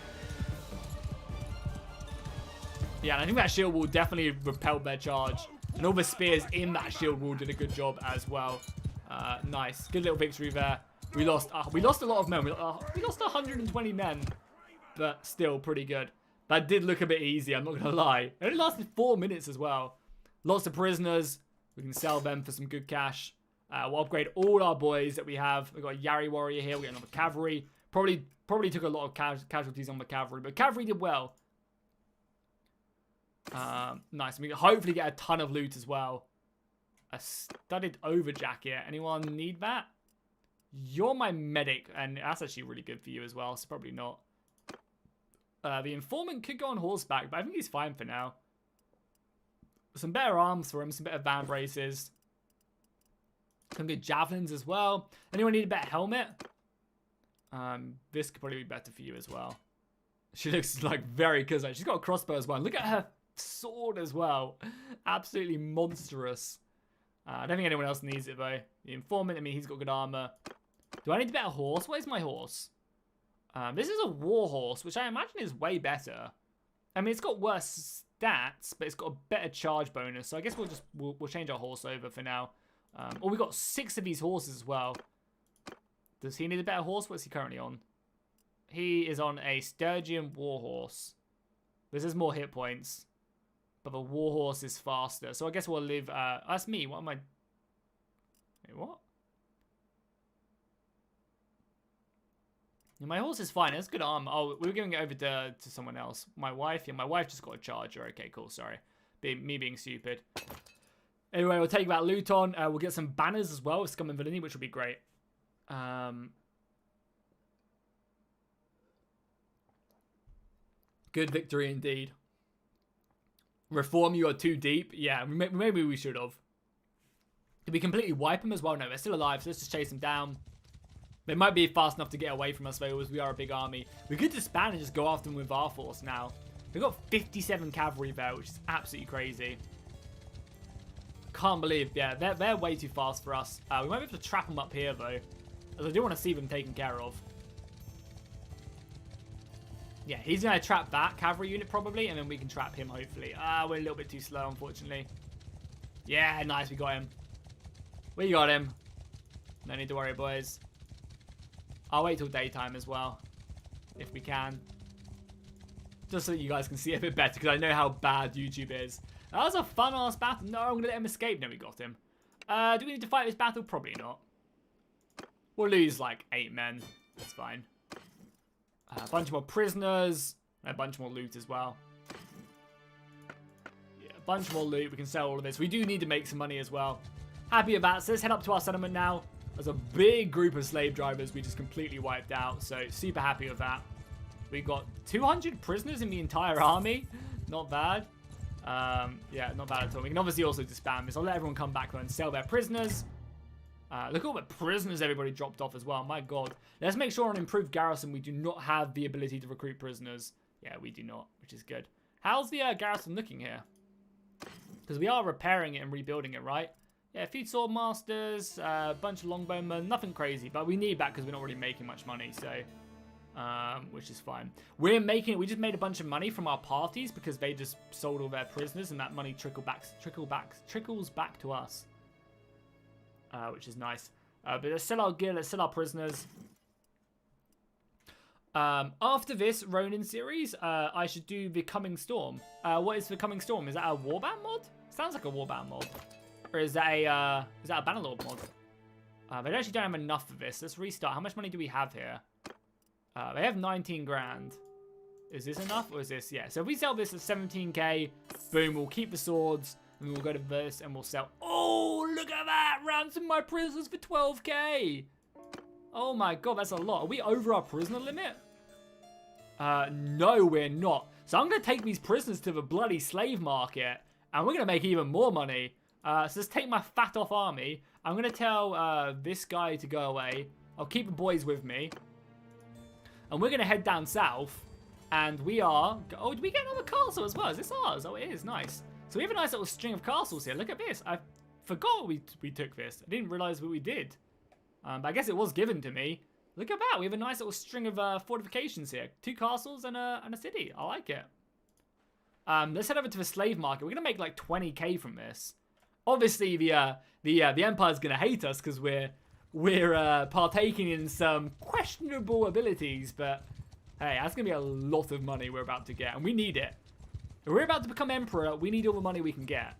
Yeah, and I think that shield wall definitely repelled their charge, and all the spears in that shield wall did a good job as well. Nice, good little victory there. We lost a lot of men. We lost 120 men, but still pretty good. That did look a bit easy, I'm not gonna lie. It only lasted 4 minutes as well. Lots of prisoners. We can sell them for some good cash. We'll upgrade all our boys that we have. We've got a Yari warrior here. We got another cavalry. Probably took a lot of casualties on the cavalry, but cavalry did well. Nice. We can hopefully get a ton of loot as well. A studded over jacket. Anyone need that? You're my medic, and that's actually really good for you as well, so probably not. The informant could go on horseback, but I think he's fine for now. Some better arms for him, some better van braces. Some good javelins as well. Anyone need a better helmet? This could probably be better for you as well. She looks like very good. She's got a crossbow as well. Look at her sword as well. Absolutely monstrous. I don't think anyone else needs it though. The informant, I mean, he's got good armor. Do I need a better horse? Where's my horse? This is a war horse, which I imagine is way better. I mean, it's got worse stats, but it's got a better charge bonus. So I guess we'll change our horse over for now. Oh, we've got 6 of these horses as well. Does he need a better horse? What's he currently on? He is on a Sturgian warhorse. This is more hit points. But the warhorse is faster. So I guess we'll leave... that's me. What am I... Wait, what? Yeah, my horse is fine. It's good armor. Oh, we were giving it over to someone else. My wife? Yeah, my wife just got a charger. Okay, cool. Sorry. Me being stupid. Anyway, we'll take that loot on. We'll get some banners as well with Scum and Villainy, which will be great. Good victory indeed. Reform, you are too deep. Yeah, maybe we should have. Did we completely wipe them as well? No, they're still alive, so let's just chase them down. They might be fast enough to get away from us, though, as we are a big army. We could disband and just go after them with our force now. We've got 57 cavalry there, which is absolutely crazy. Can't believe, yeah, they're way too fast for us. We might be able to trap them up here, though, as I do want to see them taken care of. Yeah, he's going to trap that cavalry unit, probably, and then we can trap him, hopefully. We're a little bit too slow, unfortunately. Yeah, nice, we got him. We got him. No need to worry, boys. I'll wait till daytime as well, if we can. Just so that you guys can see it a bit better, because I know how bad YouTube is. That was a fun-ass battle. No, I'm going to let him escape. No, we got him. Do we need to fight this battle? Probably not. We'll lose, like, 8 men. That's fine. A bunch more prisoners. And a bunch more loot as well. Yeah, a bunch more loot. We can sell all of this. We do need to make some money as well. Happy with that. So let's head up to our settlement now. There's a big group of slave drivers we just completely wiped out. So super happy with that. We got 200 prisoners in the entire army. Not bad. Yeah, not bad at all. We can obviously also disband this. I'll let everyone come back and sell their prisoners. Look at all the prisoners everybody dropped off as well. My god. Let's make sure on improved garrison we do not have the ability to recruit prisoners. Yeah, we do not, which is good. How's the garrison looking here? Because we are repairing it and rebuilding it, right? Yeah, a few sword masters, a bunch of longbowmen, nothing crazy. But we need that because we're not really making much money, so... which is fine. We just made a bunch of money from our parties because they just sold all their prisoners and that money trickles back to us. Which is nice. But let's sell our gear, let's sell our prisoners. After this Ronin series, I should do the Coming Storm. What is the Coming Storm? Is that a Warband mod? Sounds like a Warband mod. Or is that a Bannerlord mod? They actually don't have enough of this. Let's restart. How much money do we have here? They have 19 grand. Is this enough or is this? Yeah. So if we sell this at 17k, boom, we'll keep the swords and we'll go to this and we'll sell. Oh, look at that. Ransom my prisoners for 12k. Oh my god, that's a lot. Are we over our prisoner limit? No, we're not. So I'm going to take these prisoners to the bloody slave market and we're going to make even more money. So let's take my fat off army. I'm going to tell this guy to go away. I'll keep the boys with me. And we're going to head down south. And we are... Oh, did we get another castle as well? Is this ours? Oh, it is. Nice. So we have a nice little string of castles here. Look at this. I forgot we took this. I didn't realize what we did. But I guess it was given to me. Look at that. We have a nice little string of fortifications here. 2 castles and a city. I like it. Let's head over to the slave market. We're going to make like 20k from this. Obviously, the Empire's going to hate us because we're partaking in some questionable abilities, but hey, that's going to be a lot of money we're about to get, and we need it. If we're about to become Emperor, we need all the money we can get.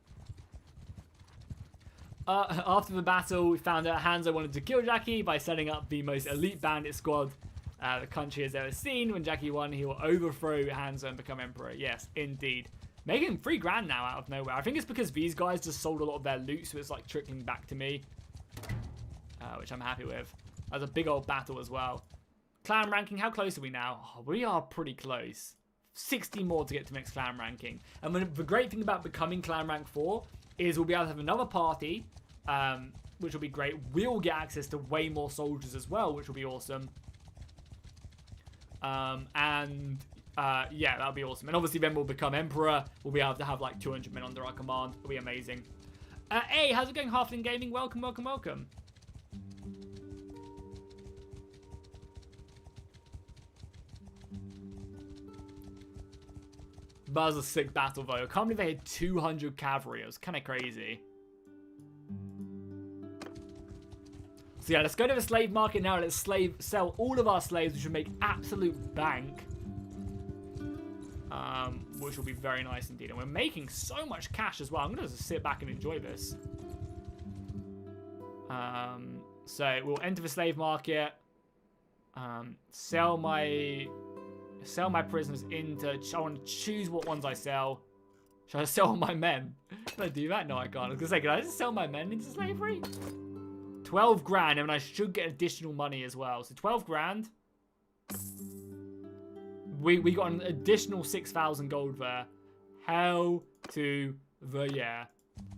After the battle, we found out Hanzo wanted to kill Jackie by setting up the most elite bandit squad the country has ever seen. When Jackie won, he will overthrow Hanzo and become Emperor. Yes, indeed. Making 3 grand now out of nowhere. I think it's because these guys just sold a lot of their loot, so it's like trickling back to me. Which I'm happy with. That's a big old battle as well. Clan ranking, how close are we now? Oh, we are pretty close. 60 more to get to next clan ranking. And the great thing about becoming clan rank 4 is we'll be able to have another party, which will be great. We'll get access to way more soldiers as well, which will be awesome. Yeah, that'll be awesome. And obviously then we'll become Emperor. We'll be able to have like 200 men under our command. It'll be amazing. Hey, how's it going, Halfling Gaming? Welcome, welcome, welcome. That was a sick battle though. I can't believe they had 200 cavalry. It was kind of crazy. So yeah, let's go to the slave market now. Let's sell all of our slaves, which will make absolute bank. Which will be very nice indeed. And we're making so much cash as well. I'm going to just sit back and enjoy this. So we'll enter the slave market. Sell my prisoners into... I want to choose what ones I sell. Should I sell my men? Can I do that? No, I can't. I was going to say, can I just sell my men into slavery? 12 grand, and I should get additional money as well. So 12 grand. We got an additional 6,000 gold there. Hell to the yeah.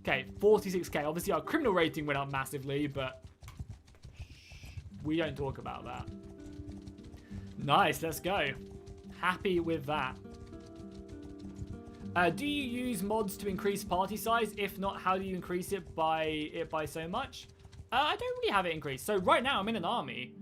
Okay, 46k. Obviously, our criminal rating went up massively, but we don't talk about that. Nice, let's go. Happy with that. Do you use mods to increase party size? If not, how do you increase it by so much? I don't really have it increased. So right now, I'm in an army.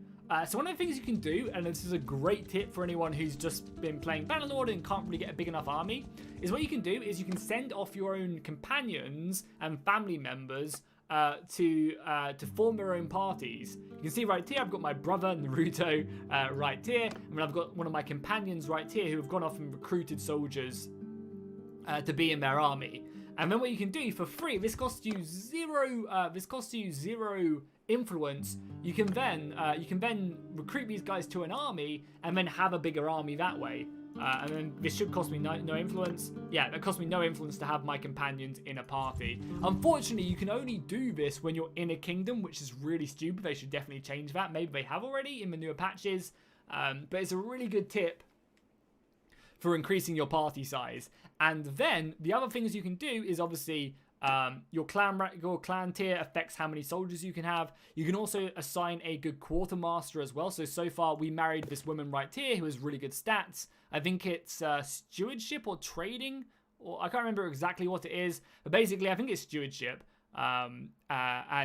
So one of the things you can do, and this is a great tip for anyone who's just been playing Bannerlord and can't really get a big enough army, is what you can do is you can send off your own companions and family members to form their own parties. You can see right here, I've got my brother Naruto right here, and then I've got one of my companions right here who have gone off and recruited soldiers to be in their army. And then what you can do for free, this costs you zero influence. You can then recruit these guys to an army and then have a bigger army that way. And then this should cost me no influence. Yeah, that cost me no influence to have my companions in a party. Unfortunately, you can only do this when you're in a kingdom, which is really stupid. They should definitely change that. Maybe they have already in the newer patches. But it's a really good tip for increasing your party size. And then the other things you can do is obviously your clan tier affects how many soldiers you can have. You can also assign a good quartermaster as well. So far we married this woman right here who has really good stats. I think it's stewardship or trading, or I can't remember exactly what it is, but basically I think it's stewardship. And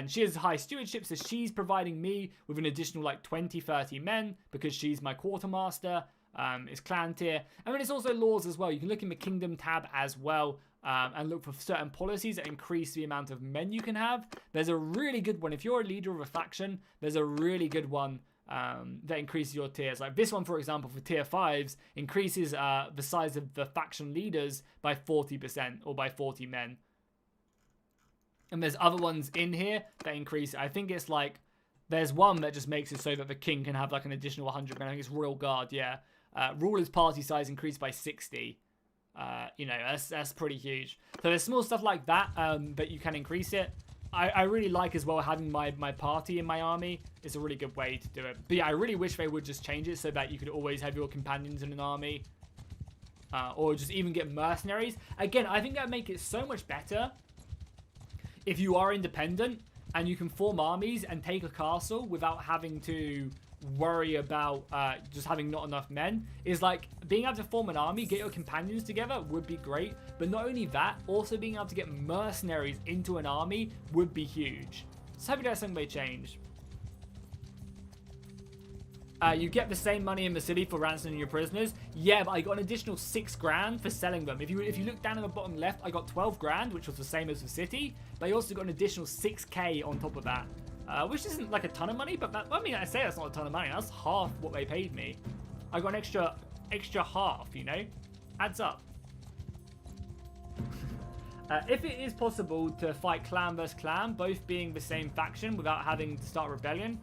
she has high stewardship, so she's providing me with an additional like 20-30 men because she's my quartermaster. It's clan tier, and then it's also laws as well. You can look in the kingdom tab as well, and look for certain policies that increase the amount of men you can have. There's a really good one if you're a leader of a faction. There's a really good one that increases your tiers. Like this one, for example, for tier 5s, increases the size of the faction leaders by 40% or by 40 men. And there's other ones in here that increase. I think it's like there's one that just makes it so that the king can have like an additional 100 men. I think it's Royal Guard, yeah. Ruler's party size increased by 60. You know, that's pretty huge. So there's small stuff like that that you can increase it. I really like as well having my party in my army. It's a really good way to do it. But yeah, I really wish they would just change it so that you could always have your companions in an army. Or just even get mercenaries. Again, I think that would make it so much better if you are independent and you can form armies and take a castle without having to worry about just having not enough men. Is like being able to form an army, get your companions together would be great, but not only that, also being able to get mercenaries into an army would be huge. So hopefully that's something they change. You get the same money in the city for ransoming your prisoners. Yeah, but I got an additional 6 grand for selling them. If you look down in the bottom left, I got 12 grand, which was the same as the city, but I also got an additional 6k on top of that. Which isn't like a ton of money, but that, I mean, I say that's not a ton of money. That's half what they paid me. I got an extra half, you know? Adds up. If it is possible to fight clan versus clan, both being the same faction without having to start a rebellion,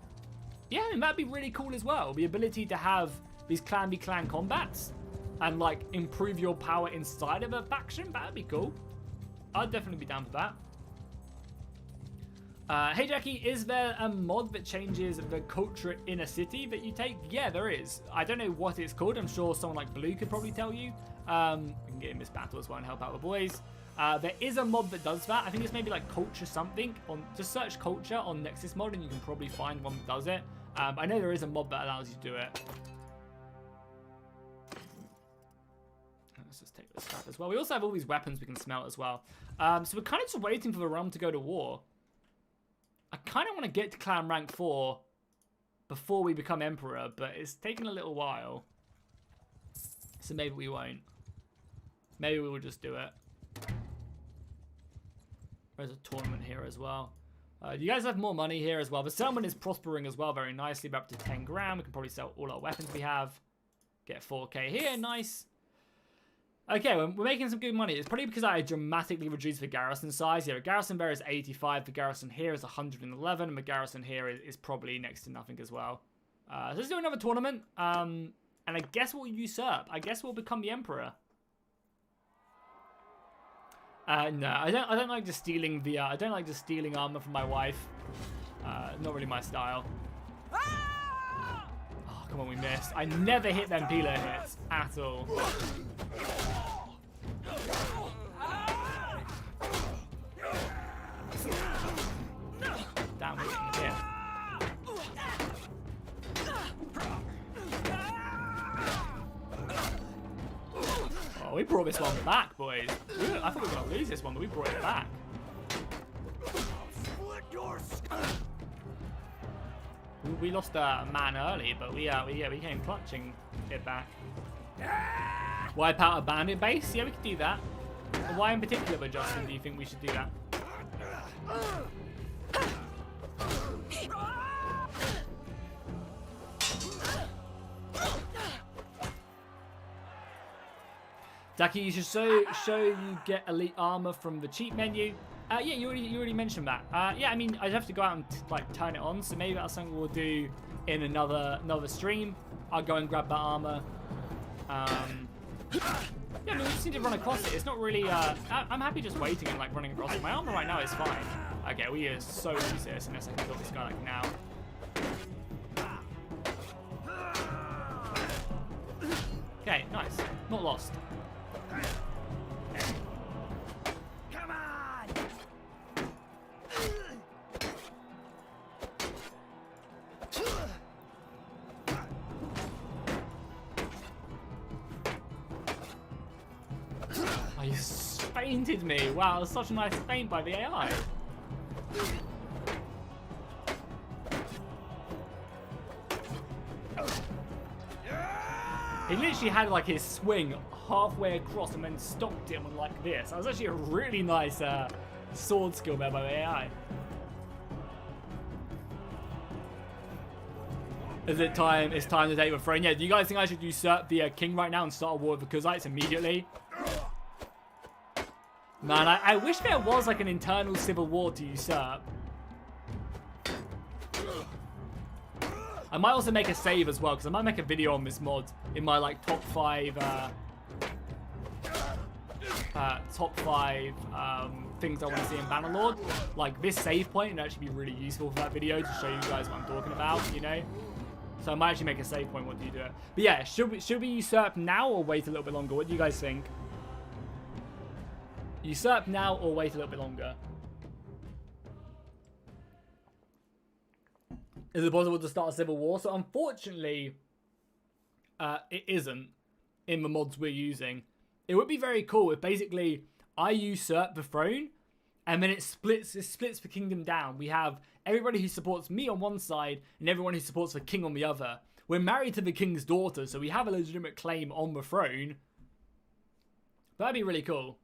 yeah, I mean, that'd be really cool as well. The ability to have these clan v clan combats. and like improve your power inside of a faction, that'd be cool. I'd definitely be down for that. Hey Jackie, is there a mod that changes the culture in a city that you take? Yeah, there is. I don't know what it's called. I'm sure someone like Blue could probably tell you. We can get in this battle as well and help out the boys. There is a mod that does that. I think it's maybe like culture something. Just search culture on Nexus mod and you can probably find one that does it. I know there is a mod that allows you to do it. Let's just take this stuff as well. We also have all these weapons we can smelt as well. So we're kind of just waiting for the realm to go to war. I kind of want to get to clan rank 4 before we become emperor, but it's taking a little while. So maybe we won't. Maybe we will just do it. There's a tournament here as well. You guys have more money here as well. The settlement is prospering as well very nicely. We're up to 10 grand. We can probably sell all our weapons we have. Get 4k here. Nice. Okay, we're making some good money. It's probably because I dramatically reduced the garrison size. Yeah, the garrison there is 85. The garrison here is 111. And the garrison here is probably next to nothing as well. So let's do another tournament. And I guess we'll usurp. I guess we'll become the emperor. No, I don't like just stealing the. I don't like just stealing armor from my wife. Not really my style. Oh, come on, we missed. I never hit them peeler hits at all. Damn, we're getting hit. Oh, we brought this one back, boys. I thought we were gonna lose this one, but we brought it back. We lost a man early, but we came clutching it back. Wipe out a bandit base? Yeah, we could do that. Why in particular, Justin, do you think we should do that? Ducky, you should show you get elite armor from the cheap menu. Yeah, you already mentioned that. Yeah, I mean, I'd have to go out and like turn it on, so maybe that's something we'll do in another stream. I'll go and grab that armor. Yeah, I mean, we just need to run across it. It's not really. I'm happy just waiting and like running across it. My armor right now is fine. Okay, we are so used to this unless I can kill this guy like now. Okay, nice. Not lost. Come on! Oh, you fainted me. Wow, it was such a nice feint by the AI. He literally had like his swing halfway across and then stopped him like this. That was actually a really nice sword skill there by the AI. Is it time? It's time to take the throne. Yeah, do you guys think I should usurp the king right now and start a war with the Kuzites immediately? Man, I wish there was like an internal civil war to usurp. I might also make a save as well, because I might make a video on this mod in my like top five things I want to see in Bannerlord. Like this save point would actually be really useful for that video to show you guys what I'm talking about, you know? So I might actually make a save point once you do it. But yeah, should we usurp now or wait a little bit longer? What do you guys think? Usurp now or wait a little bit longer? Is it possible to start a civil war? So unfortunately, it isn't in the mods we're using. It would be very cool if basically I usurp the throne and then it splits the kingdom down. We have everybody who supports me on one side and everyone who supports the king on the other. We're married to the king's daughter, so we have a legitimate claim on the throne. That'd be really cool.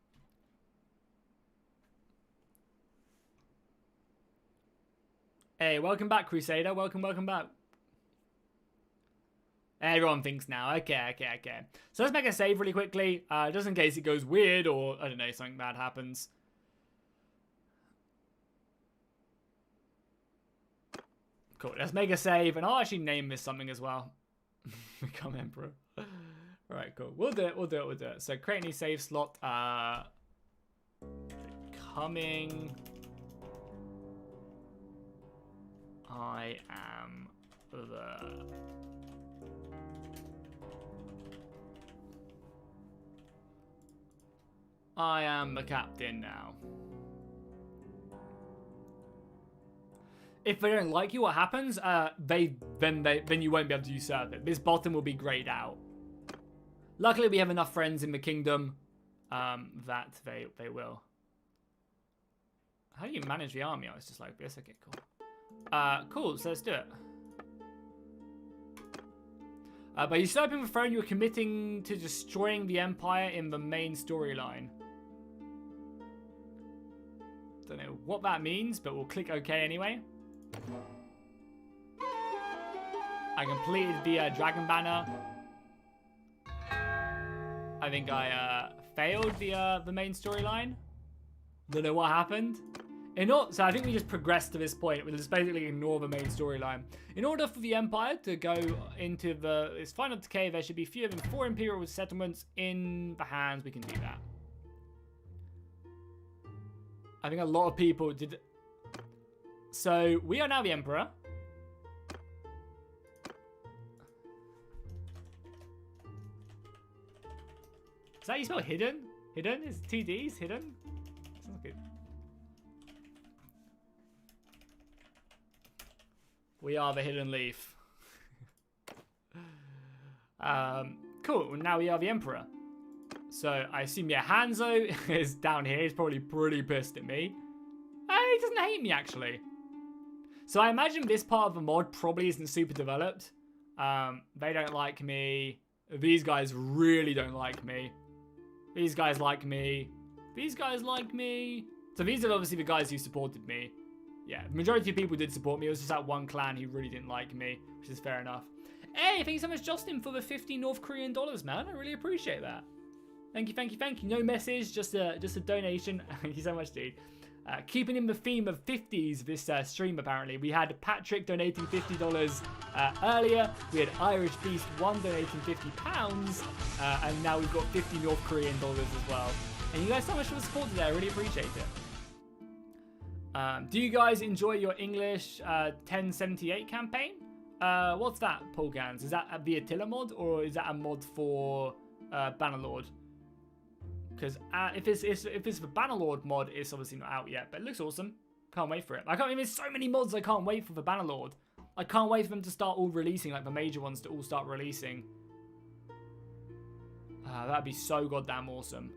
Hey, welcome back, Crusader. Welcome back. Everyone thinks now. Okay. So let's make a save really quickly, just in case it goes weird or, I don't know, something bad happens. Cool, let's make a save, and I'll actually name this something as well. Become Emperor. All right, cool. We'll do it. So create a new save slot. Coming. I am the... I am the captain now. If they don't like you, what happens? Then you won't be able to usurp it. This bottom will be grayed out. Luckily, we have enough friends in the kingdom that they will. How do you manage the army? Oh, it's just like this. Okay, cool. Cool. So let's do it. By usurping the throne, you're committing to destroying the empire in the main storyline. Don't know what that means, but we'll click OK anyway. I completed the Dragon Banner. I think I failed the main storyline. Don't know what happened. So I think we just progressed to this point. We'll just basically ignore the main storyline. In order for the Empire to go into its final decay, there should be fewer than 4 Imperial settlements in the hands. We can do that. I think a lot of people did. So we are now the Emperor. Is that how you spell hidden? Hidden is 2 Ds. Hidden. Sounds good. We are the Hidden Leaf. Cool. Now we are the Emperor. So I assume Hanzo is down here. He's probably pretty pissed at me. He doesn't hate me, actually. So I imagine this part of the mod probably isn't super developed. They don't like me. These guys really don't like me. These guys like me. These guys like me. So these are obviously the guys who supported me. Yeah, the majority of people did support me. It was just that one clan who really didn't like me, which is fair enough. Hey, thank you so much, Justin, for the 50 North Korean dollars, man. I really appreciate that. Thank you, thank you, thank you. No message, just a donation. Thank you so much, dude. Keeping in the theme of 50s this stream, apparently. We had Patrick donating $50 earlier. We had Irish Beast 1 donating £50. And now we've got 50 North Korean dollars as well. And you guys so much for the support today. I really appreciate it. Do you guys enjoy your English 1078 campaign? What's that, Paul Gans? Is that the Attila mod, or is that a mod for Bannerlord? Because if it's the Bannerlord mod, it's obviously not out yet, but it looks awesome. Can't wait for it. There's so many mods I can't wait for Bannerlord. I can't wait for them to start all releasing, like the major ones to all start releasing. That'd be so goddamn awesome.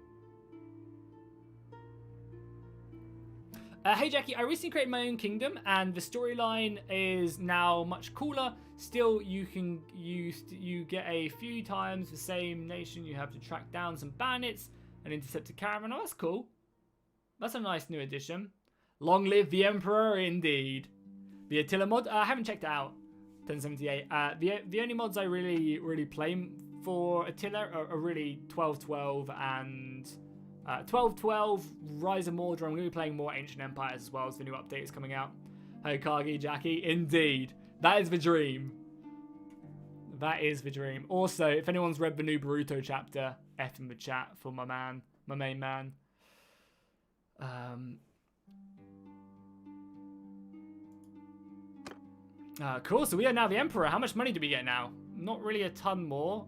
Hey Jackie, I recently created my own kingdom and the storyline is now much cooler. Still, you get a few times the same nation. You have to track down some bandits and intercept a caravan. Oh, that's cool. That's a nice new addition. Long live the Emperor, indeed. The Attila mod, I haven't checked it out. 1078. The only mods I really play for Attila are really 1212 and 1212, Rise of Mordor. I'm going to be playing more Ancient Empires as well as the new update is coming out. Hokage, Jackie, indeed. That is the dream. That is the dream. Also, if anyone's read the new Boruto chapter, F in the chat for my main man. Cool, so we are now the Emperor. How much money do we get now? Not really a ton more.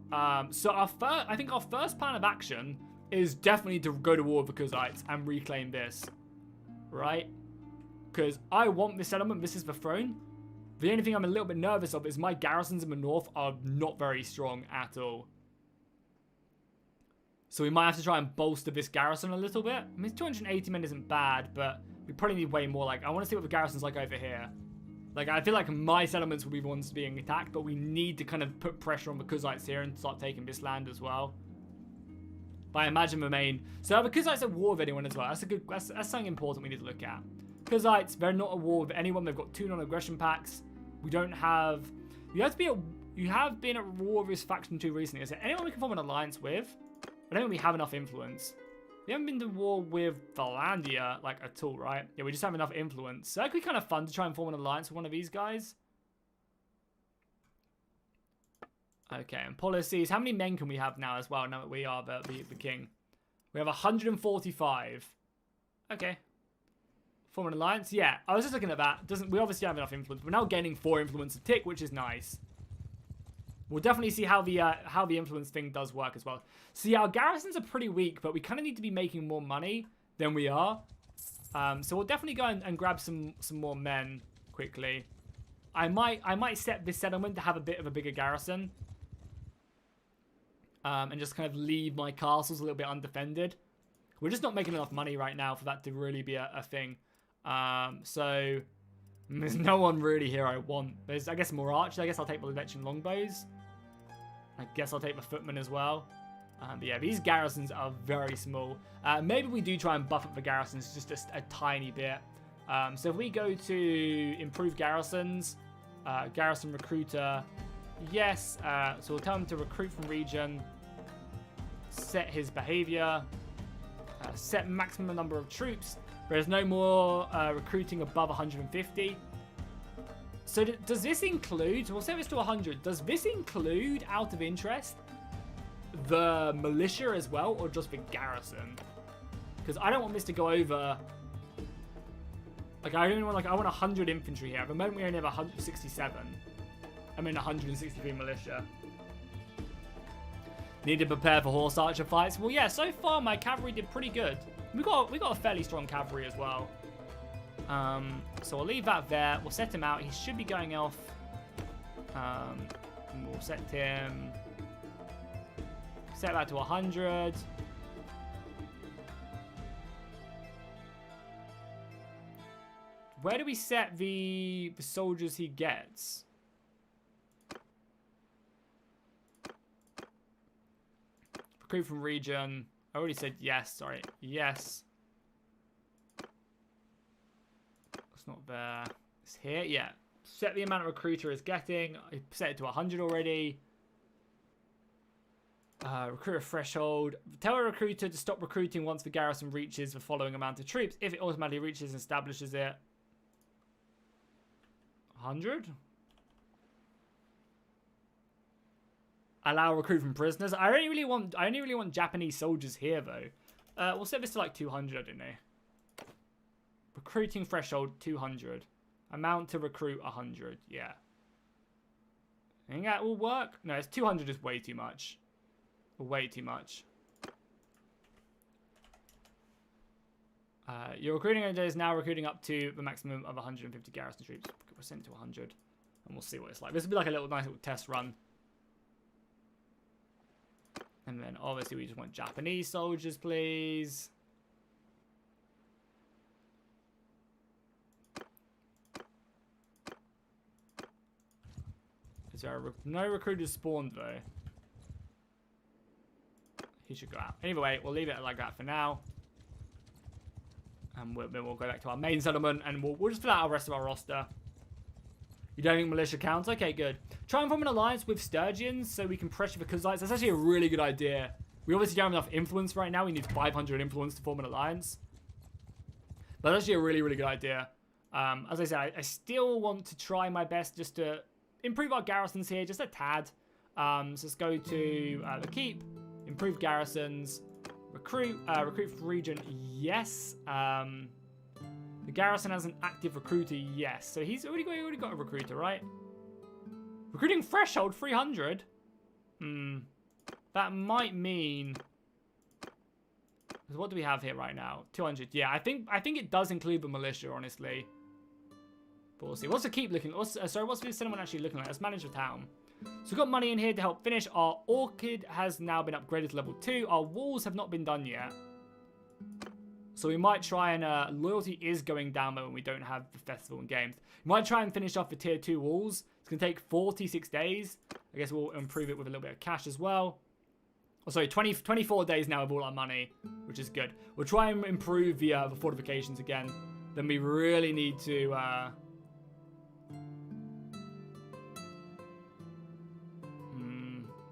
So I think our first plan of action is definitely to go to war with the Kuzites and reclaim this, right? Because I want this settlement. This is the throne. The only thing I'm a little bit nervous of is my garrisons in the north are not very strong at all. So we might have to try and bolster this garrison a little bit. I mean, 280 men isn't bad, but we probably need way more. Like, I want to see what the garrison's like over here. Like, I feel like my settlements will be the ones being attacked, but we need to kind of put pressure on the Kuzites here and start taking this land as well. But I imagine the main... So the Kuzites at war with anyone as well. That's something important we need to look at. Kuzites, they're not at war with anyone. They've got 2 non-aggression packs. We don't have... You have been at war with this faction too recently. Is there anyone we can form an alliance with? I don't think we have enough influence. We haven't been to war with Valandia, like, at all, right? Yeah, we just have enough influence. So that could be kind of fun to try and form an alliance with one of these guys. Okay, and policies. How many men can we have now as well, now that we are the king? We have 145. Okay. Form an alliance? Yeah, I was just looking at that. We obviously have enough influence. We're now gaining 4 influence a tick, which is nice. We'll definitely see how the influence thing does work as well. So yeah, our garrisons are pretty weak, but we kind of need to be making more money than we are. So we'll definitely go and grab some more men quickly. I might set this settlement to have a bit of a bigger garrison. And just kind of leave my castles a little bit undefended. We're just not making enough money right now for that to really be a thing. So there's no one really here I want. There's, I guess, more archers. I guess I'll take the Leviathan longbows. I guess I'll take the footmen as well. But yeah, these garrisons are very small. Maybe we do try and buff up the garrisons just a tiny bit. So if we go to improve garrisons, garrison recruiter, yes. So we'll tell him to recruit from region, set his behavior, set maximum number of troops. There's no more recruiting above 150. So does this include, we'll set this to 100, does this include, out of interest, the militia as well, or just the garrison? Because I don't want this to go over, like I want 100 infantry here. At the moment we only have 167. I mean 163 militia. Need to prepare for horse archer fights. Well, yeah, so far my cavalry did pretty good. We got a fairly strong cavalry as well. So we'll leave that there. We'll set him out. He should be going off. We'll set him. Set that to 100. Where do we set the soldiers he gets? Recruit from region. I already said yes. Sorry. Yes. It's not there. It's here. Yeah. Set the amount of recruiter is getting. I set it to 100 already. Recruiter threshold. Tell a recruiter to stop recruiting once the garrison reaches the following amount of troops. If it automatically reaches and establishes it. 100? Allow recruit from prisoners. I only really want Japanese soldiers here though. We'll set this to like 200, I don't know. Recruiting threshold 200. Amount to recruit 100. Yeah. Think that will work? No, it's 200 is way too much. Way too much. Your recruiting is now recruiting up to the maximum of 150 garrison troops. We'll send it to 100, and we'll see what it's like. This will be like a nice little test run. And then obviously we just want Japanese soldiers, please. Is there no recruiters spawned though? He should go out. Anyway, we'll leave it like that for now. And then we'll go back to our main settlement and we'll just fill out the rest of our roster. You don't think militia counts? Okay, good. Try and form an alliance with Sturgians so we can pressure the Kazaites. That's actually a really good idea. We obviously don't have enough influence right now. We need 500 influence to form an alliance. But that's actually a really, really good idea. As I said, I still want to try my best just to improve our garrisons here, just a tad. So let's go to the keep, improve garrisons, recruit for region, yes. The garrison has an active recruiter, yes. So he's already got a recruiter, right? Recruiting threshold 300. That might mean. What do we have here right now? 200. Yeah, I think it does include the militia, honestly. But we'll see. What's the keep looking? What's the settlement actually looking like? Let's manage the town. So we've got money in here to help finish. Our orchid has now been upgraded to level 2. Our walls have not been done yet. So we might try and... loyalty is going down though when we don't have the festival and games. We might try and finish off the tier 2 walls. It's going to take 46 days. I guess we'll improve it with a little bit of cash as well. Oh, sorry, 24 days now with all our money, which is good. We'll try and improve the fortifications again. Then we really need to...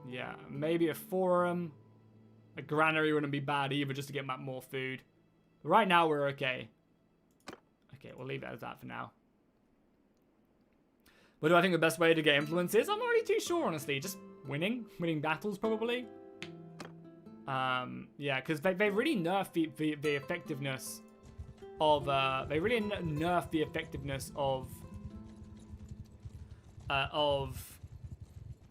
yeah, maybe a forum. A granary wouldn't be bad either, just to get more food. Right now, we're okay. Okay, we'll leave it as that for now. What do I think the best way to get influence is? I'm not really too sure, honestly. Just winning battles probably. Yeah, because they really nerfed the effectiveness of of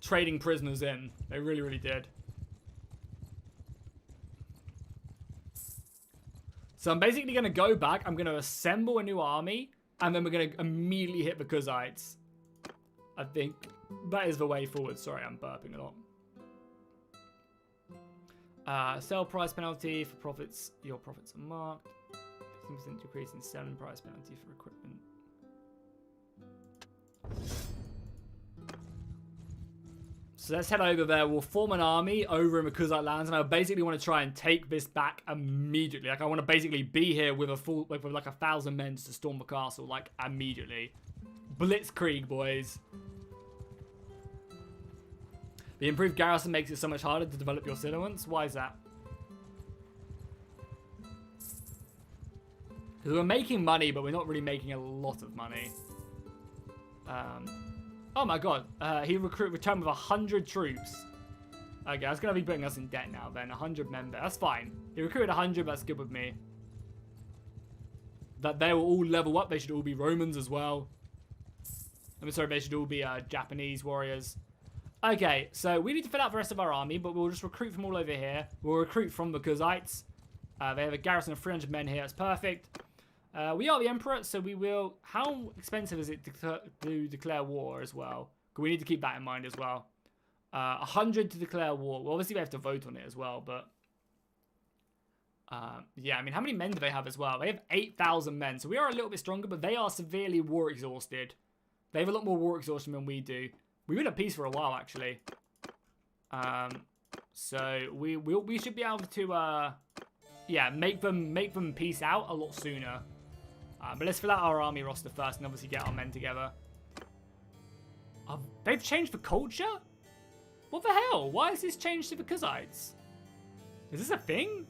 trading prisoners in. They really did. So I'm basically going to go back. I'm going to assemble a new army, and then we're going to immediately hit the Kuzites. I think that is the way forward. Sorry, I'm burping a lot. Sell price penalty for profits. Your profits are marked. 15% decrease in selling price penalty for equipment. So let's head over there. We'll form an army over in the Kuzite lands, and I basically want to try and take this back immediately. Like, I want to basically be here with a full, with like 1,000 men to storm the castle, like, immediately. Blitzkrieg, boys. The improved garrison makes it so much harder to develop your settlements. Why is that? Because we're making money, but we're not really making a lot of money. Oh my god, he returned with 100 troops. Okay, that's going to be putting us in debt now then. 100 members, that's fine. He recruited 100, that's good with me. That they will all level up, they should all be Romans as well. I'm sorry, they should all be Japanese warriors. Okay, so we need to fill out the rest of our army, but we'll just recruit from all over here. We'll recruit from the Kuzites. They have a garrison of 300 men here, that's perfect. We are the Emperor, so we will... How expensive is it to declare war as well? We need to keep that in mind as well. 100 to declare war. Well, obviously we have to vote on it as well, but... yeah, I mean, how many men do they have as well? They have 8,000 men, so we are a little bit stronger, but they are severely war exhausted. They have a lot more war exhaustion than we do. We've been at peace for a while, actually. So we should be able to... yeah, make them peace out a lot sooner. But let's fill out our army roster first and obviously get our men together. They've changed the culture? What the hell? Why is this changed to the Kuzites? Is this a thing?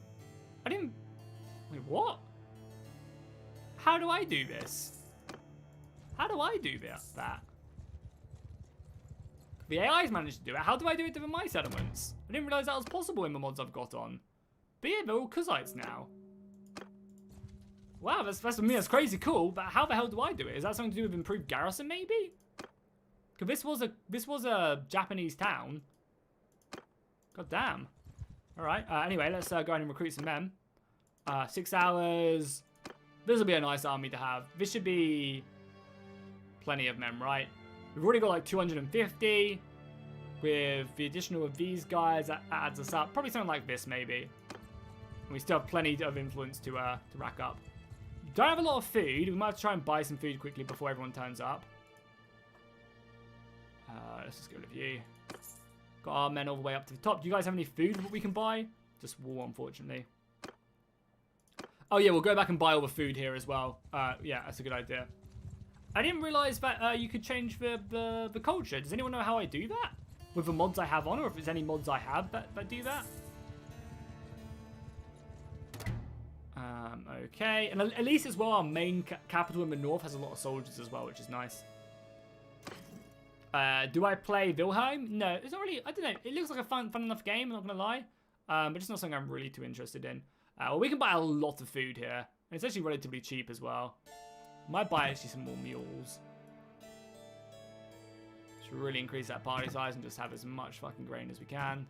I didn't... Wait, what? How do I do this? How do I do that? The AI's managed to do it. How do I do it to my settlements? I didn't realize that was possible in the mods I've got on. But yeah, they're all Kuzites now. Wow, that's for me, that's crazy cool, but how the hell do I do it? Is that something to do with improved garrison, maybe? Because this was a Japanese town. God damn. Alright, anyway, let's go ahead and recruit some men. 6 hours. This will be a nice army to have. This should be plenty of men, right? We've already got like 250. With the additional of these guys, that adds us up. Probably something like this, maybe. And we still have plenty of influence to rack up. Don't have a lot of food. We might have to try and buy some food quickly before everyone turns up. Let's just go with you. Got our men all the way up to the top. Do you guys have any food that we can buy? Just wool, unfortunately. Oh yeah, we'll go back and buy all the food here as well. Yeah, that's a good idea. I didn't realize that you could change the culture. Does anyone know how I do that? With the mods I have on, or if there's any mods I have that do that? Okay, and at least as well, our main capital in the north has a lot of soldiers as well, which is nice. Do I play Wilhelm? No, it's not really, I don't know. It looks like a fun enough game, I'm not going to lie. But it's not something I'm really too interested in. Well, we can buy a lot of food here. And it's actually relatively cheap as well. Might buy actually some more mules. Should really increase that party size and just have as much fucking grain as we can.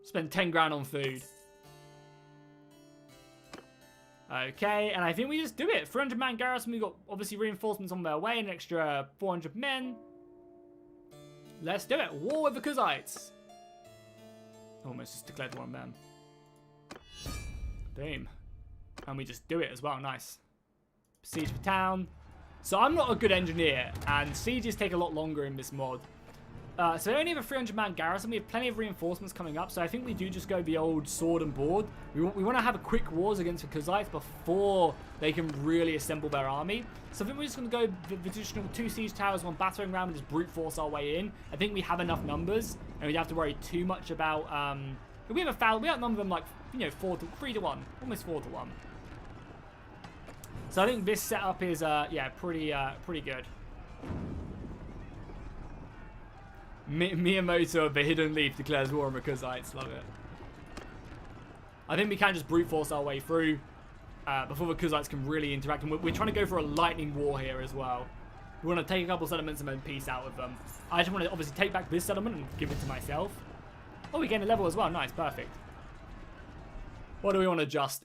Spend 10 grand on food. Okay, and I think we just do it. 300 man garrison. We've got obviously reinforcements on their way, an extra 400 men. Let's do it. War with the Kuzites. Almost just declared war on them. Boom. And we just do it as well. Nice. Siege the town. So I'm not a good engineer, and sieges take a lot longer in this mod. So we only have a 300-man garrison. We have plenty of reinforcements coming up, so I think we do just go the old sword and board. We want to have a quick wars against the Kuzites before they can really assemble their army. So I think we're just going to go the traditional 2 siege towers, 1 battering ram, and just brute force our way in. I think we have enough numbers, and we don't have to worry too much about... we have we outnumber them like, you know, 3 to 1, almost 4 to 1. So I think this setup is, yeah, pretty good. Miyamoto of the Hidden Leaf declares war on Makuzites. Love it. I think we can just brute force our way through before the Makuzites can really interact. And we're trying to go for a lightning war here as well. We want to take a couple settlements and then peace out with them. I just want to obviously take back this settlement and give it to myself. Oh, we gain a level as well. Nice, perfect. What do we want to adjust?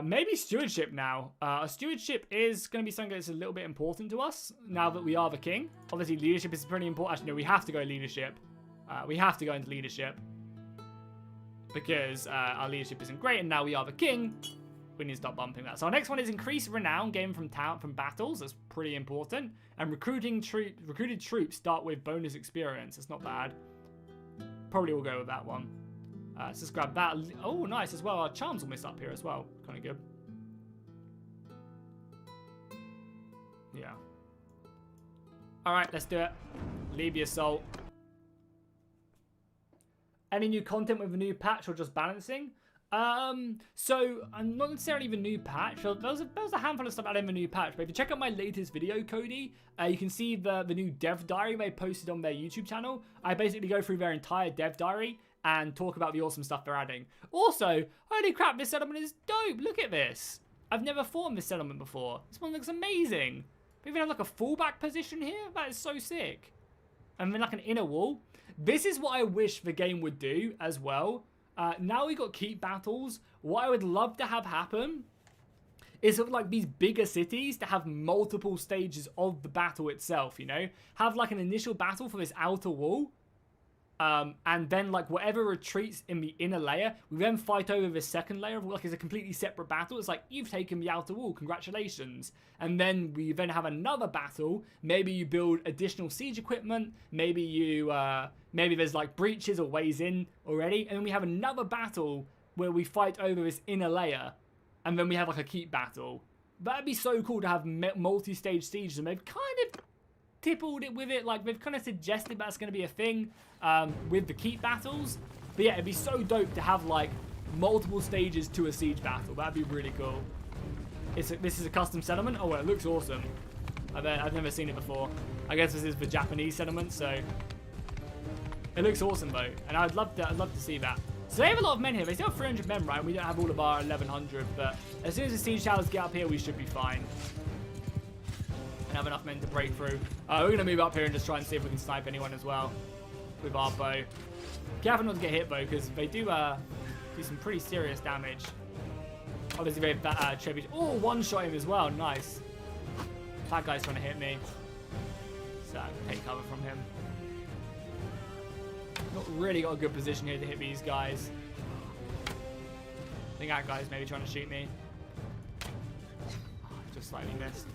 Maybe stewardship now. Stewardship is going to be something that's a little bit important to us now that we are the king. Obviously, leadership is pretty important. Actually, no, we have to go leadership. We have to go into leadership because our leadership isn't great, and now we are the king. We need to stop bumping that. So our next one is increase renown gained from battles. That's pretty important. And recruited troops start with bonus experience. That's not bad. Probably will go with that one. Let's just grab that. Oh, nice as well. Our charms almost up here as well. Kind of good. Yeah. All right, let's do it. Leave the assault. Any new content with a new patch or just balancing? So not necessarily the new patch. So there was a handful of stuff added in the new patch. But if you check out my latest video, Cody, you can see the new dev diary they posted on their YouTube channel. I basically go through their entire dev diary and talk about the awesome stuff they're adding. Also, holy crap, this settlement is dope. Look at this. I've never fought in this settlement before. This one looks amazing. We even have like a fallback position here. That is so sick. And then like an inner wall. This is what I wish the game would do as well. Now we got keep battles. What I would love to have happen is sort of like these bigger cities to have multiple stages of the battle itself, you know? Have like an initial battle for this outer wall. And then like whatever retreats in the inner layer, we then fight over the second layer of like it's a completely separate battle. It's like, you've taken the outer wall, congratulations. And then we then have another battle. Maybe you build additional siege equipment. Maybe you, maybe there's like breaches or ways in already. And then we have another battle where we fight over this inner layer. And then we have like a keep battle. That'd be so cool to have multi-stage sieges. And they've kind of tippled it with it, like they've kind of suggested that's going to be a thing with the keep battles. But yeah, it'd be so dope to have like multiple stages to a siege battle. That'd be really cool. This is a custom settlement. Oh, it looks awesome. I've never seen it before. I guess this is the Japanese settlement, so it looks awesome though, and I'd love to see that. So they have a lot of men here. They still have 300 men, right? And we don't have all of our 1100, but as soon as the siege towers get up here, we should be fine. And have enough men to break through. We're going to move up here and just try and see if we can snipe anyone as well with our bow. Careful not to get hit though, because they do some pretty serious damage. Obviously they have Chevy. Oh, one-shot him as well. Nice. That guy's trying to hit me. So I can take cover from him. Not really got a good position here to hit these guys. I think that guy's maybe trying to shoot me. Oh, just slightly missed.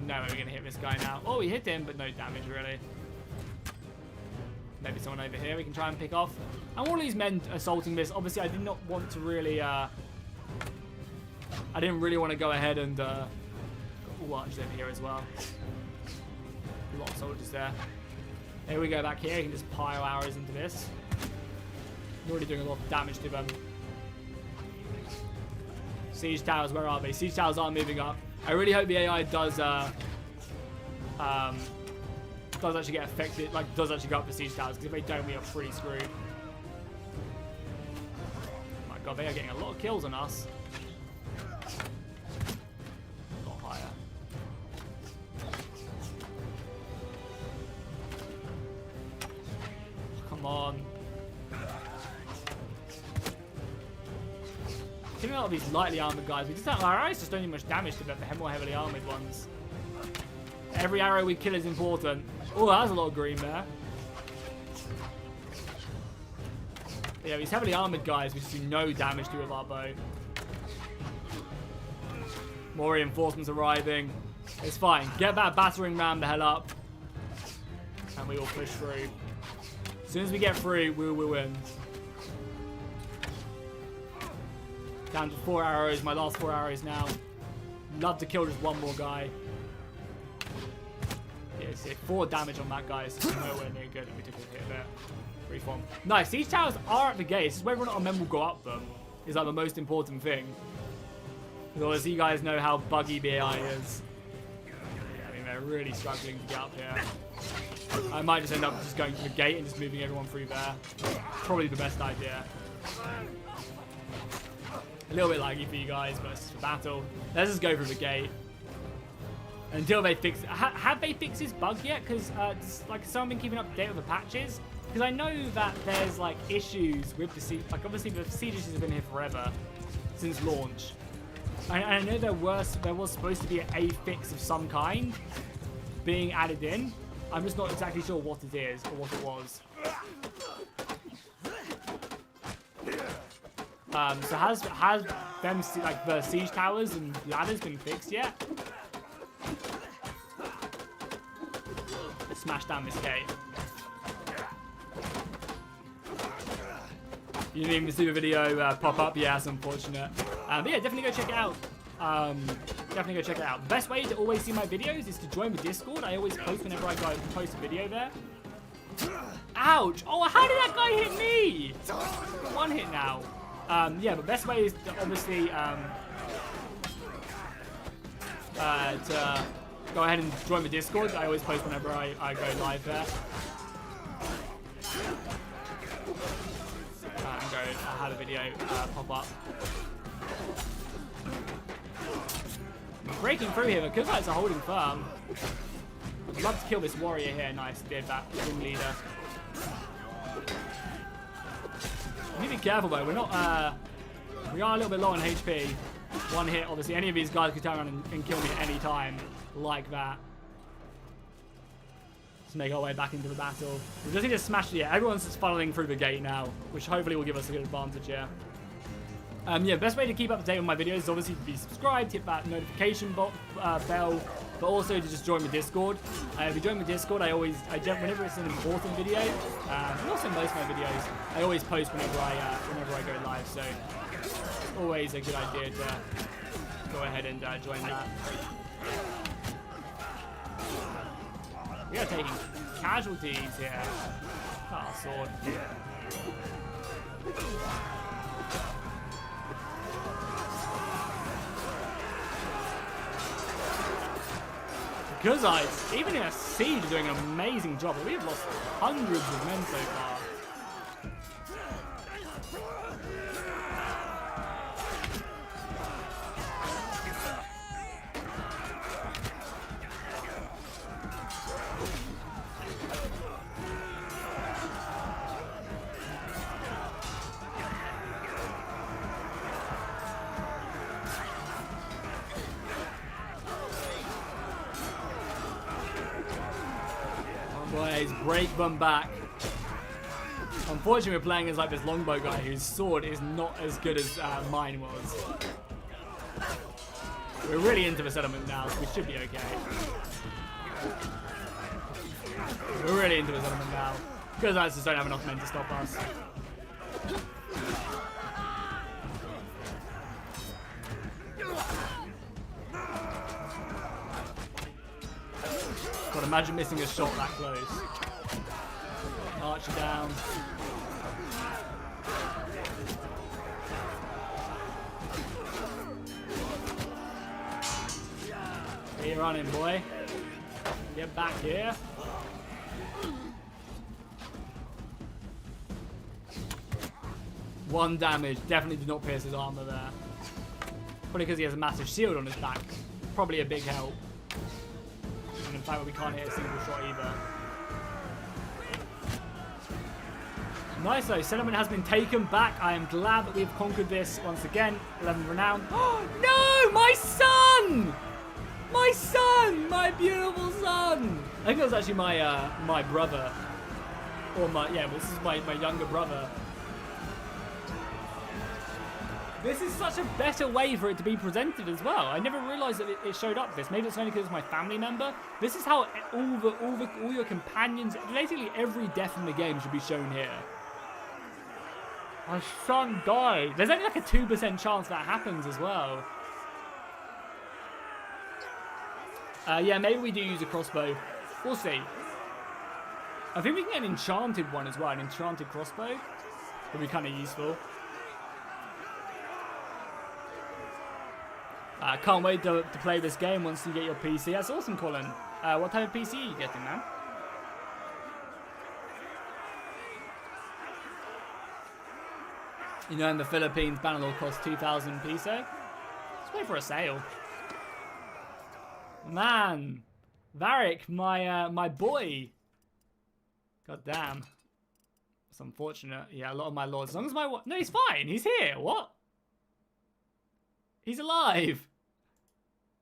No way we're going to hit this guy now. Oh, we hit him, but no damage, really. Maybe someone over here we can try and pick off. And all these men assaulting this. Obviously, I did not want to really... I didn't really want to go ahead and... got all archers over here as well. A lot of soldiers there. Here we go back here. You can just pile arrows into this. I'm already doing a lot of damage to them. Siege towers, where are they? Siege towers are moving up. I really hope the AI does actually get affected, like does actually go up the siege towers, because if they don't, we are pretty screwed. Oh my god, they are getting a lot of kills on us. A lot higher. Come on. A lot of these lightly armored guys, our arrows just don't do much damage to the more heavily armored ones. Every arrow we kill is important. Oh, that's a lot of green there. But yeah, these heavily armored guys we just do no damage to with our bow. More reinforcements arriving. It's fine. Get that battering ram the hell up. And we will push through. As soon as we get through, we will win. Down to 4 arrows, my last 4 arrows now. Love to kill just one more guy. Yeah, see, 4 damage on that guy, so nowhere near good, and we took a hit there. Reform. Nice, these towers are at the gates. Whether or not our men will go up them is like the most important thing. Because you guys know how buggy the AI is. Yeah, I mean, they're really struggling to get up here. I might just end up just going to the gate and just moving everyone through there. Probably the best idea. A little bit laggy for you guys, but it's a battle. Let's just go through the gate. Until they fix it. Have they fixed this bug yet? Because, like, someone been keeping up to date with the patches? Because I know that there's, like, issues with the siege. Like, obviously, the siege issues have been here forever. Since launch. And I know there was supposed to be a fix of some kind being added in. I'm just not exactly sure what it is or what it was. So has them, like, the siege towers and ladders been fixed yet? Let's smash down this gate. You didn't even see the video pop up. Yeah, that's unfortunate. But yeah, definitely go check it out. Definitely go check it out. The best way to always see my videos is to join the Discord. I always post whenever I go post a video there. Ouch! Oh, how did that guy hit me? One hit now. Yeah, but best way is to obviously to go ahead and join the Discord. I always post whenever I go live there. I had a video pop up. Breaking through here, but Kukai are holding firm. I'd love to kill this warrior here. Nice, did that ringleader. We need to be careful though. We're not. We are a little bit low on HP. One hit, obviously. Any of these guys could turn around and kill me at any time, like that. Let's make our way back into the battle. We just need to smash it. Yeah, everyone's just funneling through the gate now, which hopefully will give us a good advantage here. Yeah, best way to keep up to date with my videos is obviously to be subscribed, hit that notification bell, but also to just join the Discord. If you join the Discord, whenever it's an important video, and also most of my videos, I always post whenever I go live. So it's always a good idea to go ahead and join that. We are taking casualties here. Oh, sword. Guzites, even in a siege, are doing an amazing job. We have lost hundreds of men so far. Boys, break them back. Unfortunately, we're playing as like this longbow guy whose sword is not as good as mine was. We're really into the settlement now, so we should be okay. We're really into the settlement now. Because I just don't have enough men to stop us. God, imagine missing a shot that close. Archer down. Where you running, boy? Get back here. One damage. Definitely did not pierce his armor there. Probably because he has a massive shield on his back. Probably a big help. And in fact, we can't hit a single shot either. Nice though, settlement has been taken back. I am glad that we've conquered this once again. 11 renown. Oh no, my son! My son! My beautiful son! I think that was actually my my brother. Or this is my younger brother. This is such a better way for it to be presented as well. I never realised that it showed up this. Maybe it's only because it's my family member. This is how all your companions, basically every death in the game should be shown here. My son died. There's only like a 2% chance that happens as well. Yeah, maybe we do use a crossbow. We'll see. I think we can get an enchanted one as well. An enchanted crossbow would be kind of useful. Can't wait to play this game once you get your PC. That's awesome, Colin. What type of PC are you getting, man? You know, in the Philippines, Bannerlord costs 2,000 piso. Let's wait for a sale. Man, Varric, my boy. God damn. It's unfortunate. Yeah, a lot of my lords. As long as my... No, he's fine. He's here. What? He's alive.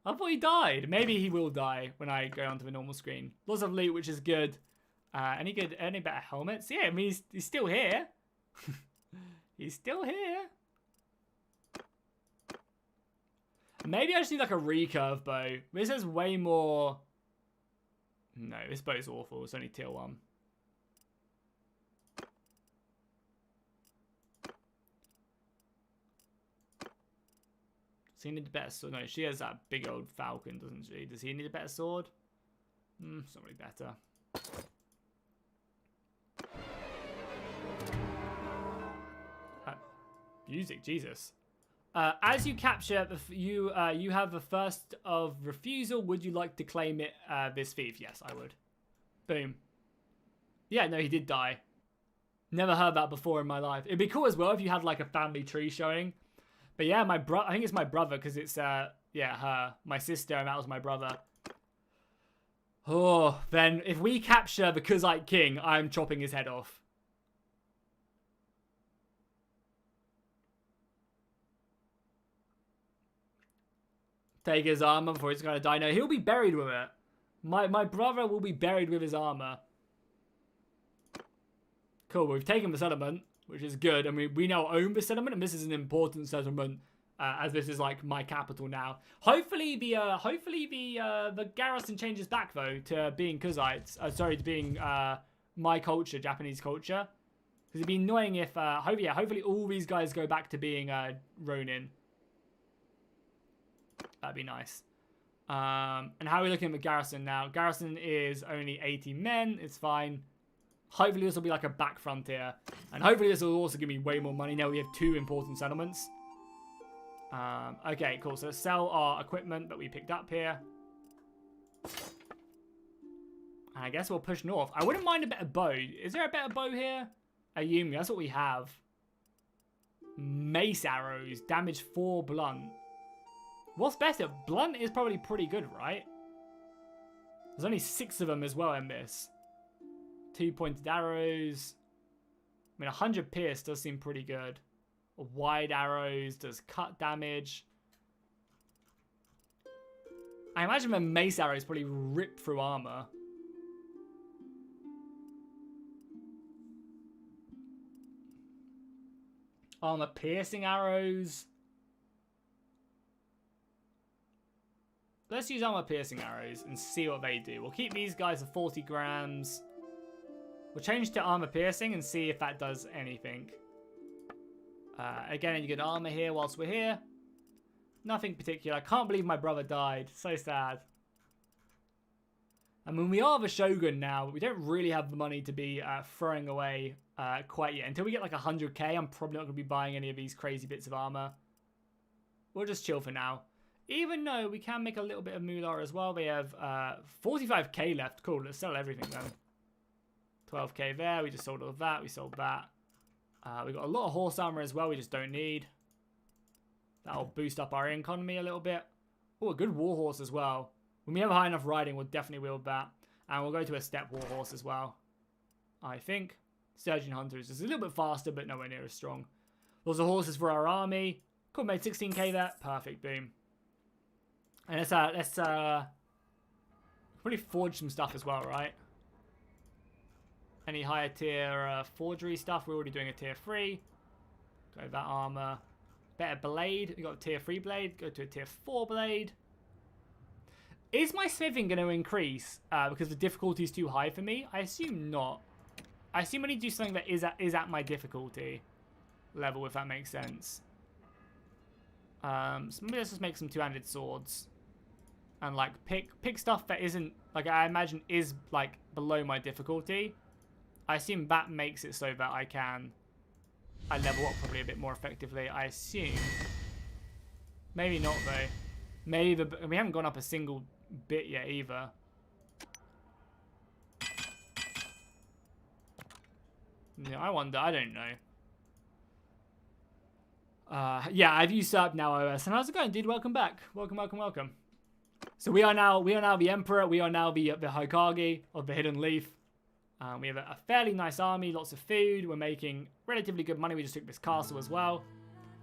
I thought he died. Maybe he will die when I go onto the normal screen. Lots of loot, which is good. Any better helmets? Yeah, I mean, he's still here. He's still here. Maybe I just need like a recurve bow. This has way more... No, this bow's awful. It's only tier 1. Does he need a better sword? No, she has that big old falcon, doesn't she? Does he need a better sword? It's not really better. Music, Jesus. As you capture, you have the first of refusal. Would you like to claim it, this thief? Yes, I would. Boom. Yeah, no, he did die. Never heard that before in my life. It'd be cool as well if you had like a family tree showing. But yeah, I think it's my brother because it's, yeah, her. My sister, and that was my brother. Oh, then if we capture the Kuzite king, I'm chopping his head off. Take his armor before he's going to die. No, he'll be buried with it. My brother will be buried with his armor. Cool, we've taken the settlement, which is good. I mean, we now own the settlement, and this is an important settlement, as this is like my capital now. Hopefully the garrison changes back though to being Kuzites. Sorry, to being my culture, Japanese culture. Because it'd be annoying if hopefully all these guys go back to being Ronin. That'd be nice. And how are we looking at the garrison now? Garrison is only 80 men. It's fine. Hopefully this will be like a back frontier. And hopefully this will also give me way more money. Now we have 2 important settlements. Okay, cool. So let's sell our equipment that we picked up here. And I guess we'll push north. I wouldn't mind a better bow. Is there a better bow here? Ayumi, that's what we have. Mace arrows. Damage 4 blunt. What's better? Blunt is probably pretty good, right? There's only 6 of them as well in this. 2 pointed arrows. I mean, 100 pierce does seem pretty good. Wide arrows does cut damage. I imagine the mace arrows probably rip through armor. Armor piercing arrows. Let's use armor piercing arrows and see what they do. We'll keep these guys at 40 grams. We'll change to armor piercing and see if that does anything. Again, you get armor here whilst we're here. Nothing particular. I can't believe my brother died. So sad. I mean, we are the Shogun now, but we don't really have the money to be throwing away quite yet. Until we get like 100k, I'm probably not going to be buying any of these crazy bits of armor. We'll just chill for now. Even though we can make a little bit of moolah as well. We have 45k left. Cool, let's sell everything then. 12k there. We just sold all of that. We sold that. We got a lot of horse armor as well. We just don't need. That'll boost up our economy a little bit. Oh, a good war horse as well. When we have high enough riding, we'll definitely wield that. And we'll go to a steppe war horse as well. I think. Sturgeon Hunters is a little bit faster, but nowhere near as strong. Lots of horses for our army. Cool, made 16k there. Perfect, boom. And let's probably forge some stuff as well, right? Any higher tier forgery stuff? We're already doing a tier 3. Go that armor. Better blade. We got a tier 3 blade. Go to a tier 4 blade. Is my smithing going to increase because the difficulty is too high for me? I assume not. I assume I need to do something that is at my difficulty level, if that makes sense. So maybe let's just make some 2-handed swords. And like pick stuff that isn't, like, I imagine is like below my difficulty. I assume that makes it so that I level up probably a bit more effectively. I assume. Maybe not though. Maybe we haven't gone up a single bit yet either. Yeah, I wonder. I don't know. Yeah, I've used up now OS. And how's it going, dude? Welcome back. Welcome, welcome, welcome. So we are now the Emperor. We are now the Hokage of the Hidden Leaf. We have a fairly nice army, lots of food. We're making relatively good money. We just took this castle as well.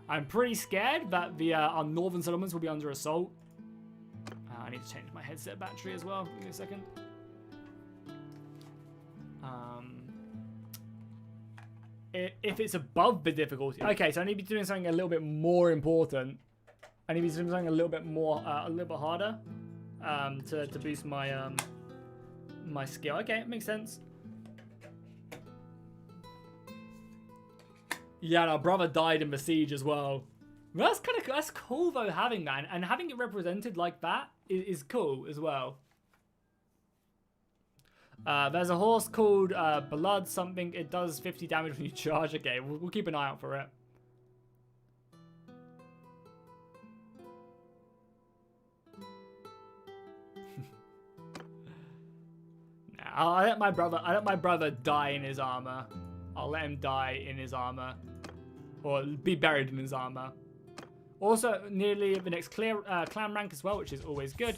I'm pretty scared that our northern settlements will be under assault. I need to change my headset battery as well. Give me a second. If it's above the difficulty. Okay, so I need to be doing something a little bit more important. I need to be doing something a little bit more, a little bit harder, to boost my my skill. Okay, makes sense. Yeah, and our brother died in the siege as well. That's cool though, having that, and having it represented like that is cool as well. There's a horse called Blood something. It does 50 damage when you charge. Okay, we'll keep an eye out for it. Nah, I let my brother die in his armor. I'll let him die in his armor, or be buried in his armor. Also, nearly the next clan rank as well, which is always good.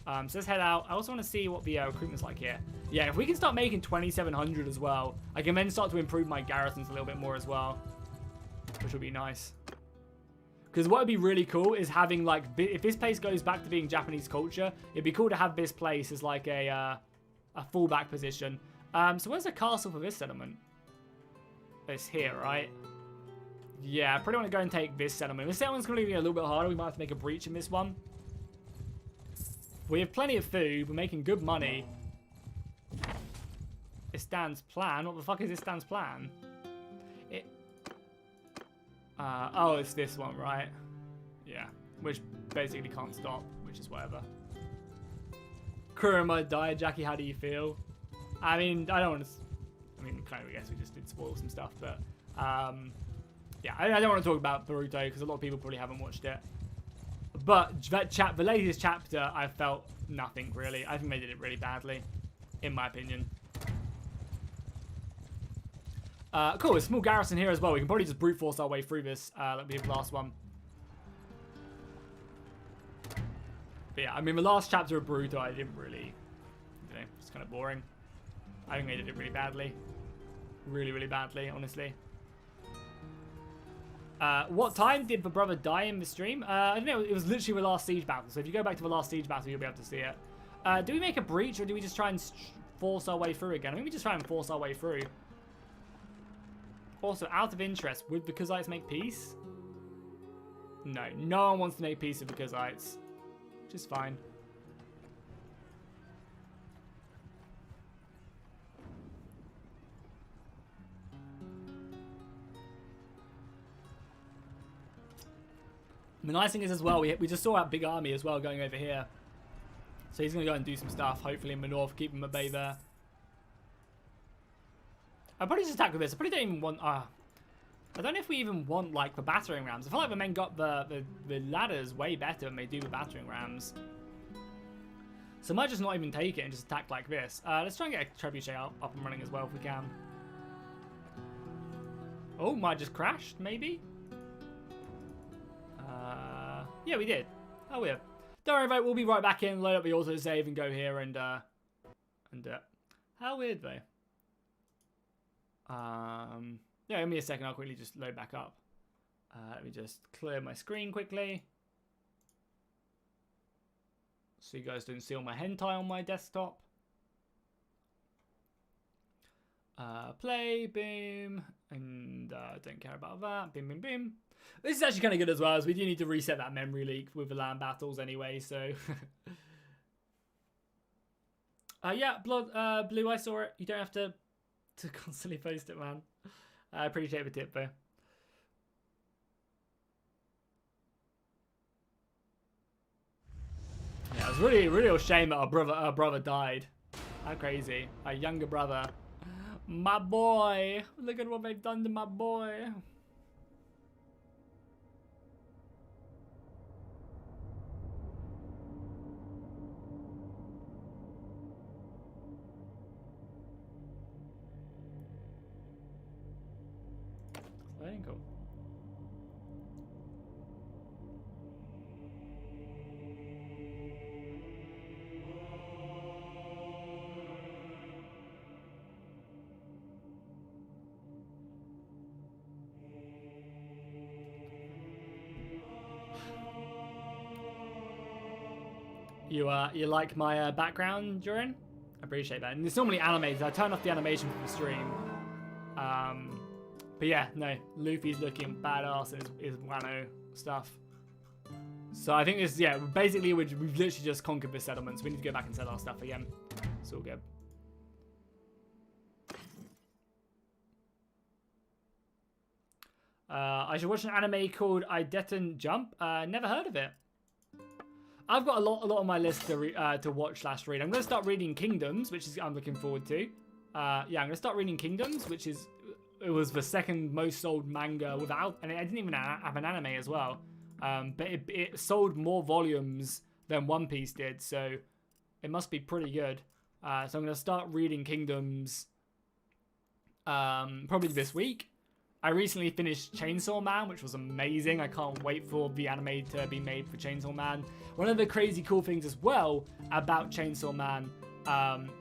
So let's head out. I also want to see what the recruitment's like here. Yeah, if we can start making 2,700 as well, I can then start to improve my garrisons a little bit more as well, which will be nice. Because what would be really cool is having, like, if this place goes back to being Japanese culture, it'd be cool to have this place as like a fallback position. So where's the castle for this settlement? It's here, right? Yeah, I probably want to go and take this settlement. This settlement's going to be a little bit harder. We might have to make a breach in this one. We have plenty of food. We're making good money. Istan's plan? What the fuck is Istan's plan? Oh, it's this one, right? Yeah, which basically can't stop, which is whatever. Kurama died. Jackie, how do you feel? I mean, I don't want to... I mean, kind of, I guess we just did spoil some stuff, but... yeah, I don't want to talk about Boruto, because a lot of people probably haven't watched it. But the latest chapter, I felt nothing, really. I think they did it really badly, in my opinion. Cool, a small garrison here as well. We can probably just brute force our way through this, like we did the last one. But yeah, I mean, the last chapter of Boruto, I didn't really... You know, it's kind of boring. I think they did it really badly. Really, really badly, honestly. What time did the brother die in the stream? I don't know, it was literally the last siege battle. So if you go back to the last siege battle, you'll be able to see it. Do we make a breach, or do we just try and force our way through again? I think we just try and force our way through. Also, out of interest, would the Kuzites make peace? No, no one wants to make peace with the Kuzites. Which is fine. The nice thing is as well, we just saw that big army as well going over here. So he's going to go and do some stuff, hopefully in the north, keep him at bay there. I'll probably just attack with this. I probably don't even want... I don't know if we even want, like, the battering rams. I feel like the men got the ladders way better than they do the battering rams. So I might just not even take it and just attack like this. Let's try and get a trebuchet up and running as well if we can. Oh, might just crashed, maybe? Yeah, we did. How weird. Don't worry about it, we'll be right back in, load up the autosave and go here and how weird though. Yeah, give me a second, I'll quickly just load back up. Let me just clear my screen quickly. So you guys don't see all my hentai on my desktop. Play, boom, and don't care about that, boom, boom, boom. This is actually kind of good as well, as we do need to reset that memory leak with the land battles anyway, so... yeah, Blue, I saw it. You don't have to constantly post it, man. I appreciate the tip, though. Yeah, it was really a shame that our brother died. How crazy. Our younger brother. My boy. Look at what they've done to my boy. You like my background, Durin? I appreciate that. And it's normally animated. I turn off the animation from the stream. But yeah, no, Luffy's looking badass in his Wano stuff. So I think this, yeah, basically we've literally just conquered this settlement, so we need to go back and sell our stuff again. It's all good. I should watch an anime called Ideton Jump. Never heard of it. I've got a lot on my list to watch / read. I'm going to start reading Kingdoms, which is I'm looking forward to. Yeah, I'm going to start reading Kingdoms, which is it was the second most sold manga without, and it didn't even have an anime as well. But it sold more volumes than One Piece did, so it must be pretty good. So I'm going to start reading Kingdoms probably this week. I recently finished Chainsaw Man, which was amazing. I can't wait for the anime to be made for Chainsaw Man. One of the crazy cool things as well about Chainsaw Man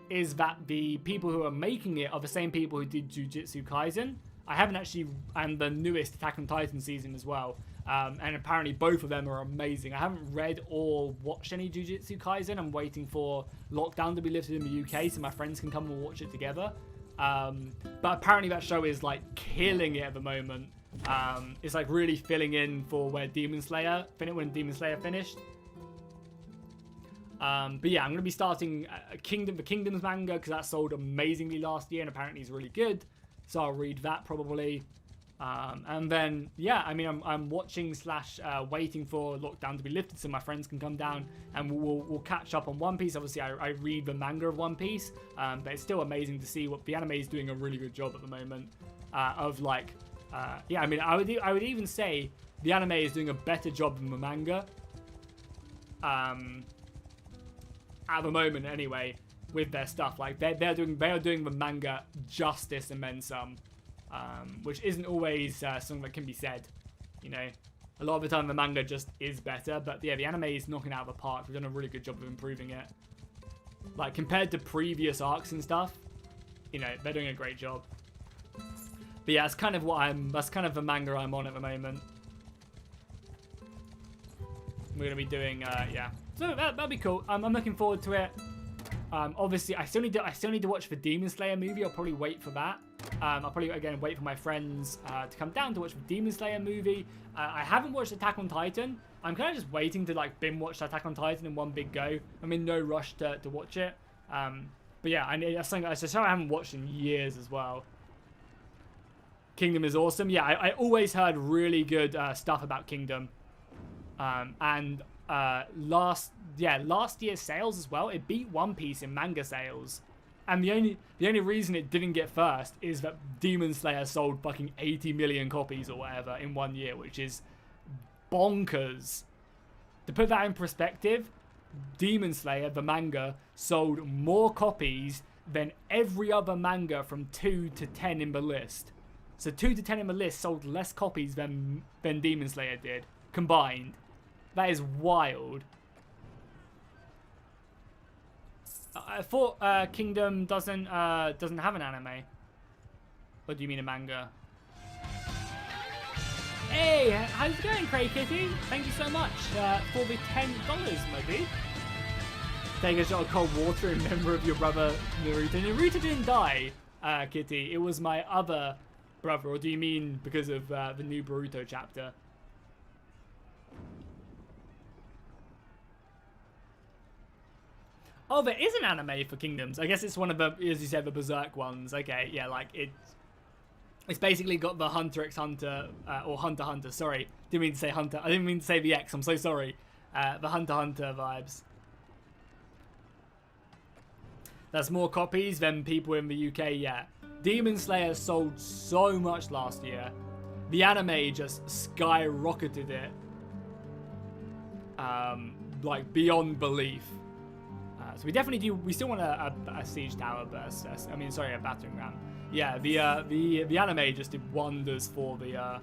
is that the people who are making it are the same people who did Jujutsu Kaisen. I haven't actually, and the newest Attack on Titan season as well. And apparently both of them are amazing. I haven't read or watched any Jujutsu Kaisen. I'm waiting for lockdown to be lifted in the UK so my friends can come and watch it together. But apparently that show is like killing it at the moment. It's like really filling in for where when Demon Slayer finished. But yeah, I'm going to be starting the Kingdoms manga because that sold amazingly last year and apparently is really good. So I'll read that probably. And then, yeah, I mean, I'm watching / waiting for lockdown to be lifted so my friends can come down and we'll catch up on One Piece. Obviously, I read the manga of One Piece, but it's still amazing to see what the anime is doing a really good job at the moment of like, yeah, I mean, I would even say the anime is doing a better job than the manga at the moment anyway with their stuff. Like they are doing the manga justice and then some. Which isn't always something that can be said, you know. A lot of the time the manga just is better, but yeah, the anime is knocking it out of the park. We've done a really good job of improving it. Like, compared to previous arcs and stuff, you know, they're doing a great job. But yeah, that's kind of the manga I'm on at the moment. We're going to be doing, yeah. So that'll be cool. I'm looking forward to it. Obviously, I still need to watch the Demon Slayer movie. I'll probably wait for that. I'll probably, again, wait for my friends to come down to watch the Demon Slayer movie. I haven't watched Attack on Titan. I'm kind of just waiting to, like, binge watch Attack on Titan in one big go. I'm in no rush to watch it. But yeah, it's a show I haven't watched in years as well. Kingdom is awesome. Yeah, I always heard really good stuff about Kingdom. And last year's sales as well, it beat One Piece in manga sales. And the only reason it didn't get first is that Demon Slayer sold fucking 80 million copies or whatever in 1 year, which is bonkers. To put that in perspective, Demon Slayer, the manga, sold more copies than every other manga from 2 to 10 in the list. So 2 to 10 in the list sold less copies than Demon Slayer did, combined. That is wild. I thought Kingdom doesn't have an anime. Or do you mean a manga? Hey, how's it going, Cray Kitty? Thank you so much for the $10, my dude. Take a shot of cold water in memory of your brother Naruto. Naruto didn't die, Kitty. It was my other brother. Or do you mean because of the new Boruto chapter? Oh, there is an anime for Kingdoms. I guess it's one of the, as you said, the Berserk ones. Okay, yeah, like it's basically got the Hunter x Hunter, or Hunter x Hunter, sorry. Didn't mean to say Hunter. I didn't mean to say the X, I'm so sorry. The Hunter x Hunter vibes. That's more copies than people in the UK, yeah. Demon Slayer sold so much last year. The anime just skyrocketed it. Like, beyond belief. So we definitely do. We still want a siege tower, but a battering ram. Yeah, the anime just did wonders for the.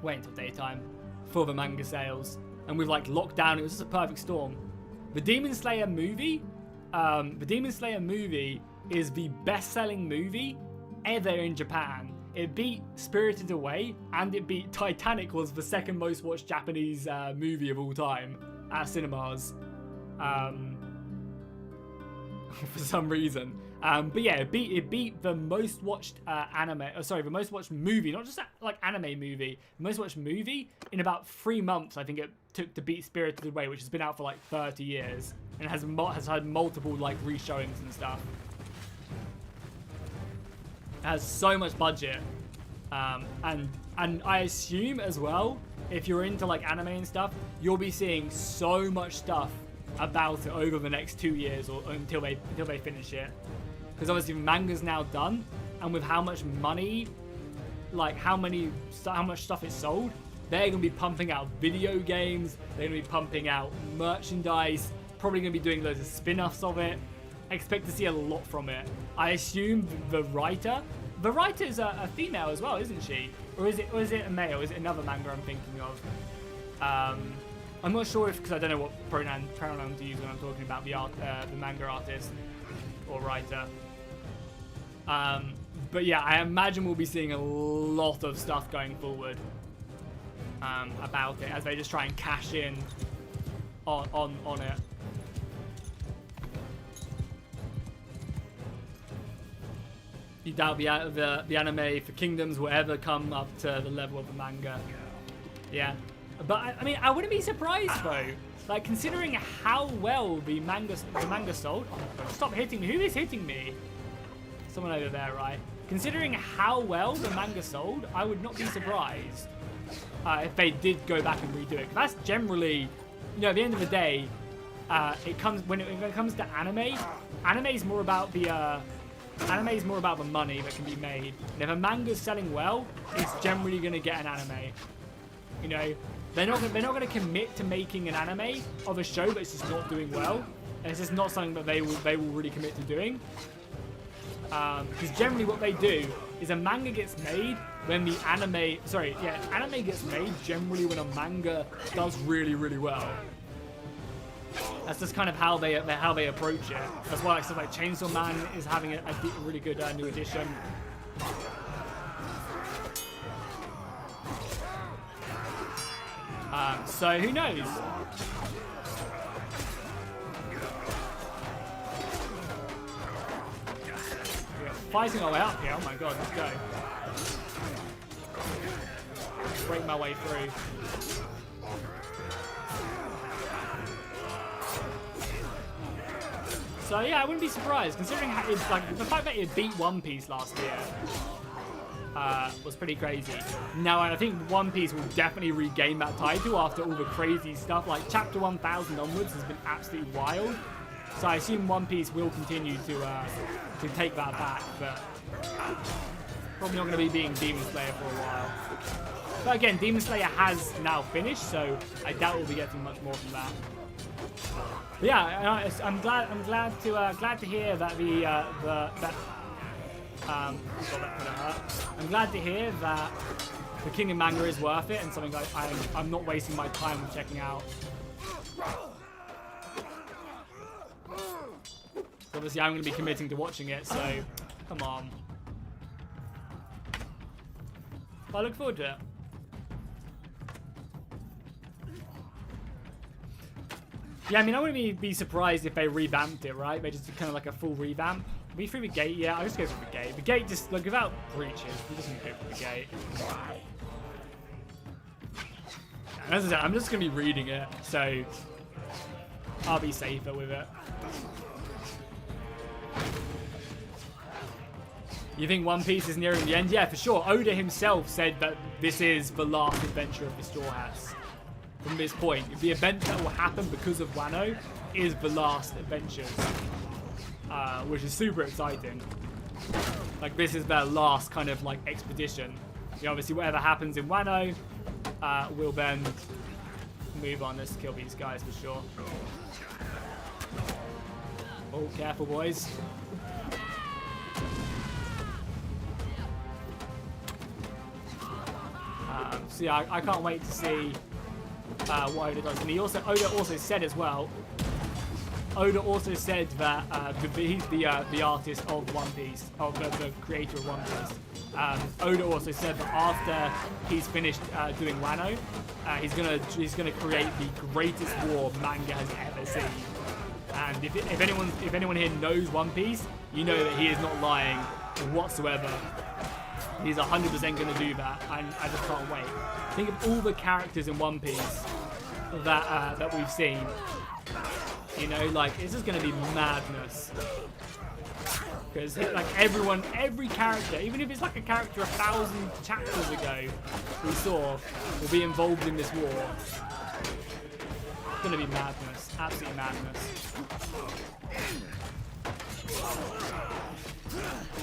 Wait until daytime for the manga sales, and with like lockdown, it was just a perfect storm. The Demon Slayer movie, is the best-selling movie ever in Japan. It beat Spirited Away, and it beat Titanic was the second most watched Japanese movie of all time at cinemas. For some reason. But yeah, it beat the most watched the most watched movie, not just like anime movie, the most watched movie in about 3 months. I think it took to beat Spirited Away, which has been out for like 30 years and has had multiple like re-showings and stuff. It has so much budget, and I assume as well, if you're into like anime and stuff, you'll be seeing so much stuff about it over the next 2 years or until they finish it. Because obviously the manga's now done, and with how much money, like how much stuff it sold, they're going to be pumping out video games, they're going to be pumping out merchandise, probably going to be doing loads of spin-offs of it. I expect to see a lot from it. I assume the writer's a female as well, isn't she? Or is it a male? Is it another manga I'm thinking of? I'm not sure because I don't know what pronoun to use when I'm talking about the manga artist or writer. But yeah, I imagine we'll be seeing a lot of stuff going forward about it as they just try and cash in on it. You doubt the anime for Kingdoms will ever come up to the level of the manga. Yeah. But I mean, I wouldn't be surprised though. Like considering how well the manga sold. Oh my God, stop hitting me! Who is hitting me? Someone over there, right? Considering how well the manga sold, I would not be surprised if they did go back and redo it. That's generally, you know, at the end of the day, when it comes to anime, anime is more about the money that can be made. And if a manga's selling well, it's generally going to get an anime. You know. They're not going to commit to making an anime of a show that's just not doing well. And it's just not something that they will really commit to doing. Because generally what they do is a manga gets made when anime gets made generally when a manga does really, really well. That's just kind of how they approach it. That's why like stuff like Chainsaw Man is having a really good new edition. So who knows? We're fighting our way up here. Oh my God, let's go. Break my way through. So yeah, I wouldn't be surprised considering how it's like the fact that it beat One Piece last year. Was pretty crazy. Now I think One Piece will definitely regain that title after all the crazy stuff. Like chapter 1000 onwards has been absolutely wild. So I assume One Piece will continue to take that back, but probably not going to be being Demon Slayer for a while. But again, Demon Slayer has now finished, so I doubt we'll be getting much more from that. But yeah, I'm glad to hear that I'm glad to hear that the Kingdom manga is worth it and something like I'm not wasting my time checking out. Obviously, I'm going to be committing to watching it, so come on. But I look forward to it. Yeah, I mean, I wouldn't be surprised if they revamped it, right? They just did kind of like a full revamp. We through the gate, yeah, I'll just go through the gate. The gate just, like, without breaches, we're just gonna go through the gate. And as I said, I'm just gonna be reading it, so I'll be safer with it. You think One Piece is nearing the end? Yeah, for sure. Oda himself said that this is the last adventure of the Straw Hats. From this point, the event that will happen because of Wano is the last adventure. Which is super exciting. Like, this is their last kind of like expedition. You know, obviously whatever happens in Wano will then move on. Let's kill these guys for sure. Oh, careful boys. So yeah, I can't wait to see what Oda does. And Oda also said as well, Oda also said that he's the artist of One Piece, of the creator of One Piece. Oda also said that after he's finished doing Wano, he's gonna create the greatest war manga has ever seen. And if anyone here knows One Piece, you know that he is not lying whatsoever. He's 100% going to do that, and I just can't wait. Think of all the characters in One Piece that we've seen. You know, like, it's just going to be madness. Because, like, every character, even if it's like a character 1,000 chapters ago we saw, will be involved in this war. It's going to be madness. Absolutely madness.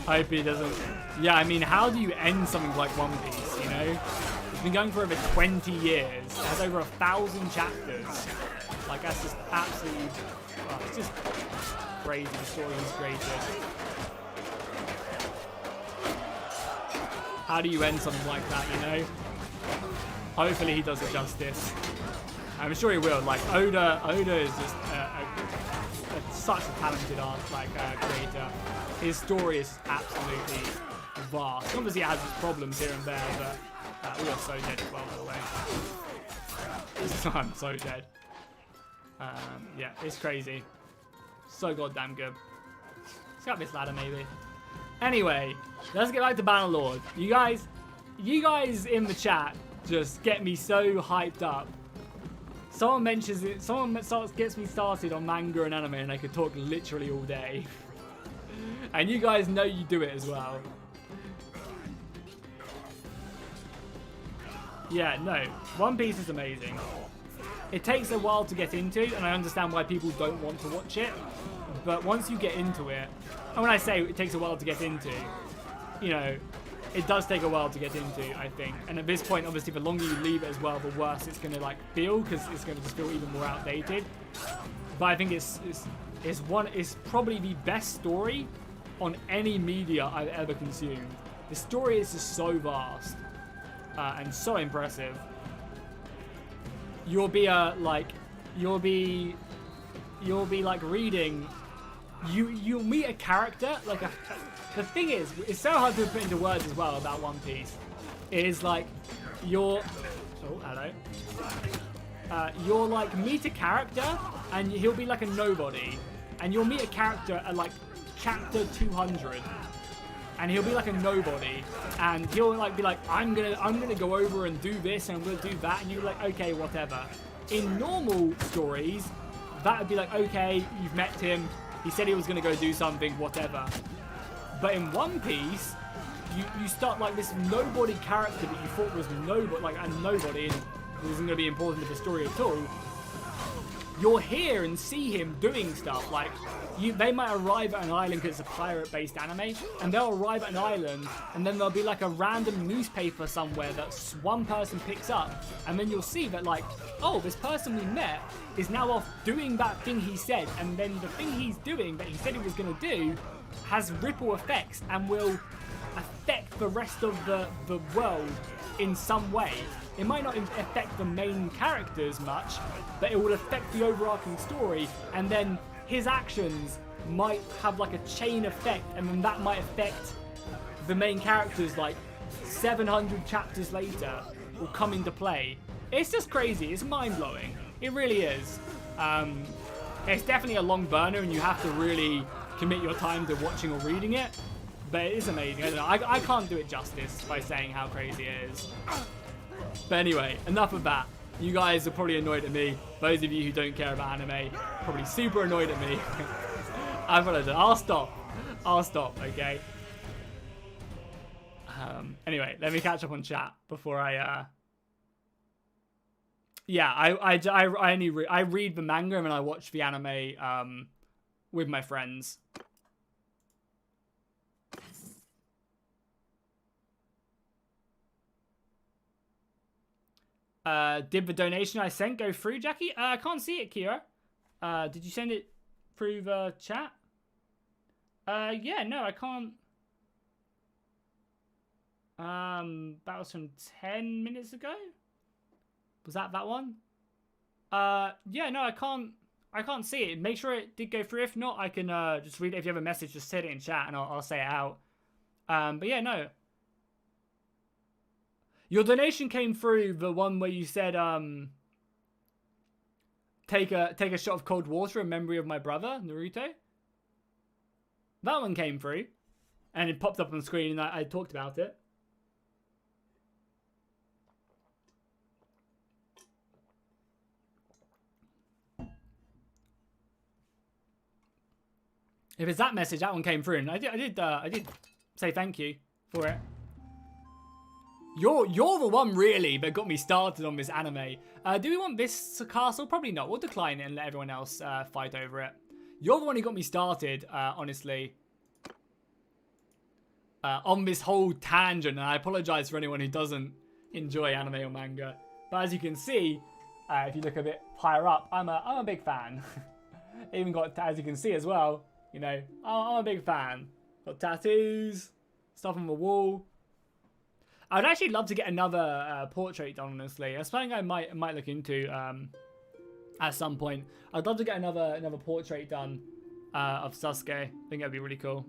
Hope he doesn't... Yeah, I mean, how do you end something like One Piece, you know? It's been going for over 20 years. It has over 1,000 chapters. Like, that's just absolutely... Well, it's just crazy. The story is created. How do you end something like that, you know? Hopefully he does it justice. I'm sure he will. Like, Oda is just such a talented creator. His story is absolutely vast. Obviously, it has its problems here and there, but we are so dead as well, by the way. I'm so dead. Yeah, it's crazy. So goddamn good. Let's get this ladder, maybe. Anyway, let's get back to Bannerlord. You guys in the chat just get me so hyped up. Someone mentions it. Someone gets me started on manga and anime, and I could talk literally all day. And you guys know you do it as well. Yeah, no. One Piece is amazing. It takes a while to get into, and I understand why people don't want to watch it. But once you get into it, and when I say it takes a while to get into, you know, it does take a while to get into, I think. And at this point, obviously, the longer you leave it as well, the worse it's going to, like, feel, because it's going to just feel even more outdated. But I think it's probably the best story on any media I've ever consumed. The story is just so vast and so impressive. You'll be like reading. You'll meet a character like the thing is, it's so hard to put into words as well about One Piece. Is like you'll like meet a character and he'll be like a nobody, and you'll meet a character at like chapter 200, and he'll be like a nobody, and he'll like be like, I'm gonna go over and do this and I'm gonna do that, and you're like, okay, whatever. In normal stories, that would be like, okay, you've met him, he said he was gonna go do something, whatever. But in One Piece, you start like this nobody character that you thought was nobody, and wasn't gonna be important to the story at all. You'll hear and see him doing stuff. Like, they might arrive at an island because it's a pirate-based anime, and they'll arrive at an island, and then there'll be like a random newspaper somewhere that one person picks up, and then you'll see that, like, oh, this person we met is now off doing that thing he said, and then the thing he's doing that he said he was going to do has ripple effects and will affect the rest of the world in some way. It might not affect the main characters much, but it will affect the overarching story, and then his actions might have like a chain effect, and then that might affect the main characters like 700 chapters later will come into play. It's just crazy. It's mind-blowing. It really is. It's definitely a long burner, and you have to really commit your time to watching or reading it, but it is amazing. I don't know. I can't do it justice by saying how crazy it is. But anyway, enough of that. You guys are probably annoyed at me. Those of you who don't care about anime, probably super annoyed at me. I'll stop, okay? Anyway, let me catch up on chat before I... Yeah, I read the manga and then I watch the anime with my friends. Did the donation I sent go through, Jackie? I can't see it, Kira. Did you send it through the chat? Yeah, no, I can't. That was from 10 minutes ago? Was that one? Yeah, no, I can't see it. Make sure it did go through. If not, I can just read it. If you have a message, just send it in chat and I'll say it out. But yeah, no. Your donation came through the one where you said, take a shot of cold water in memory of my brother, Naruto. That one came through. And it popped up on the screen and I talked about it. If it's that message, that one came through, and I did say thank you for it. You're the one really that got me started on this anime. Do we want this castle? Probably not. We'll decline it and let everyone else fight over it. You're the one who got me started, honestly, on this whole tangent. And I apologize for anyone who doesn't enjoy anime or manga. But as you can see, if you look a bit higher up, I'm a big fan. Even got, as you can see as well, you know, I'm a big fan. Got tattoos, stuff on the wall. I'd actually love to get another portrait done, honestly. That's something I might look into at some point. I'd love to get another portrait done of Sasuke. I think that'd be really cool.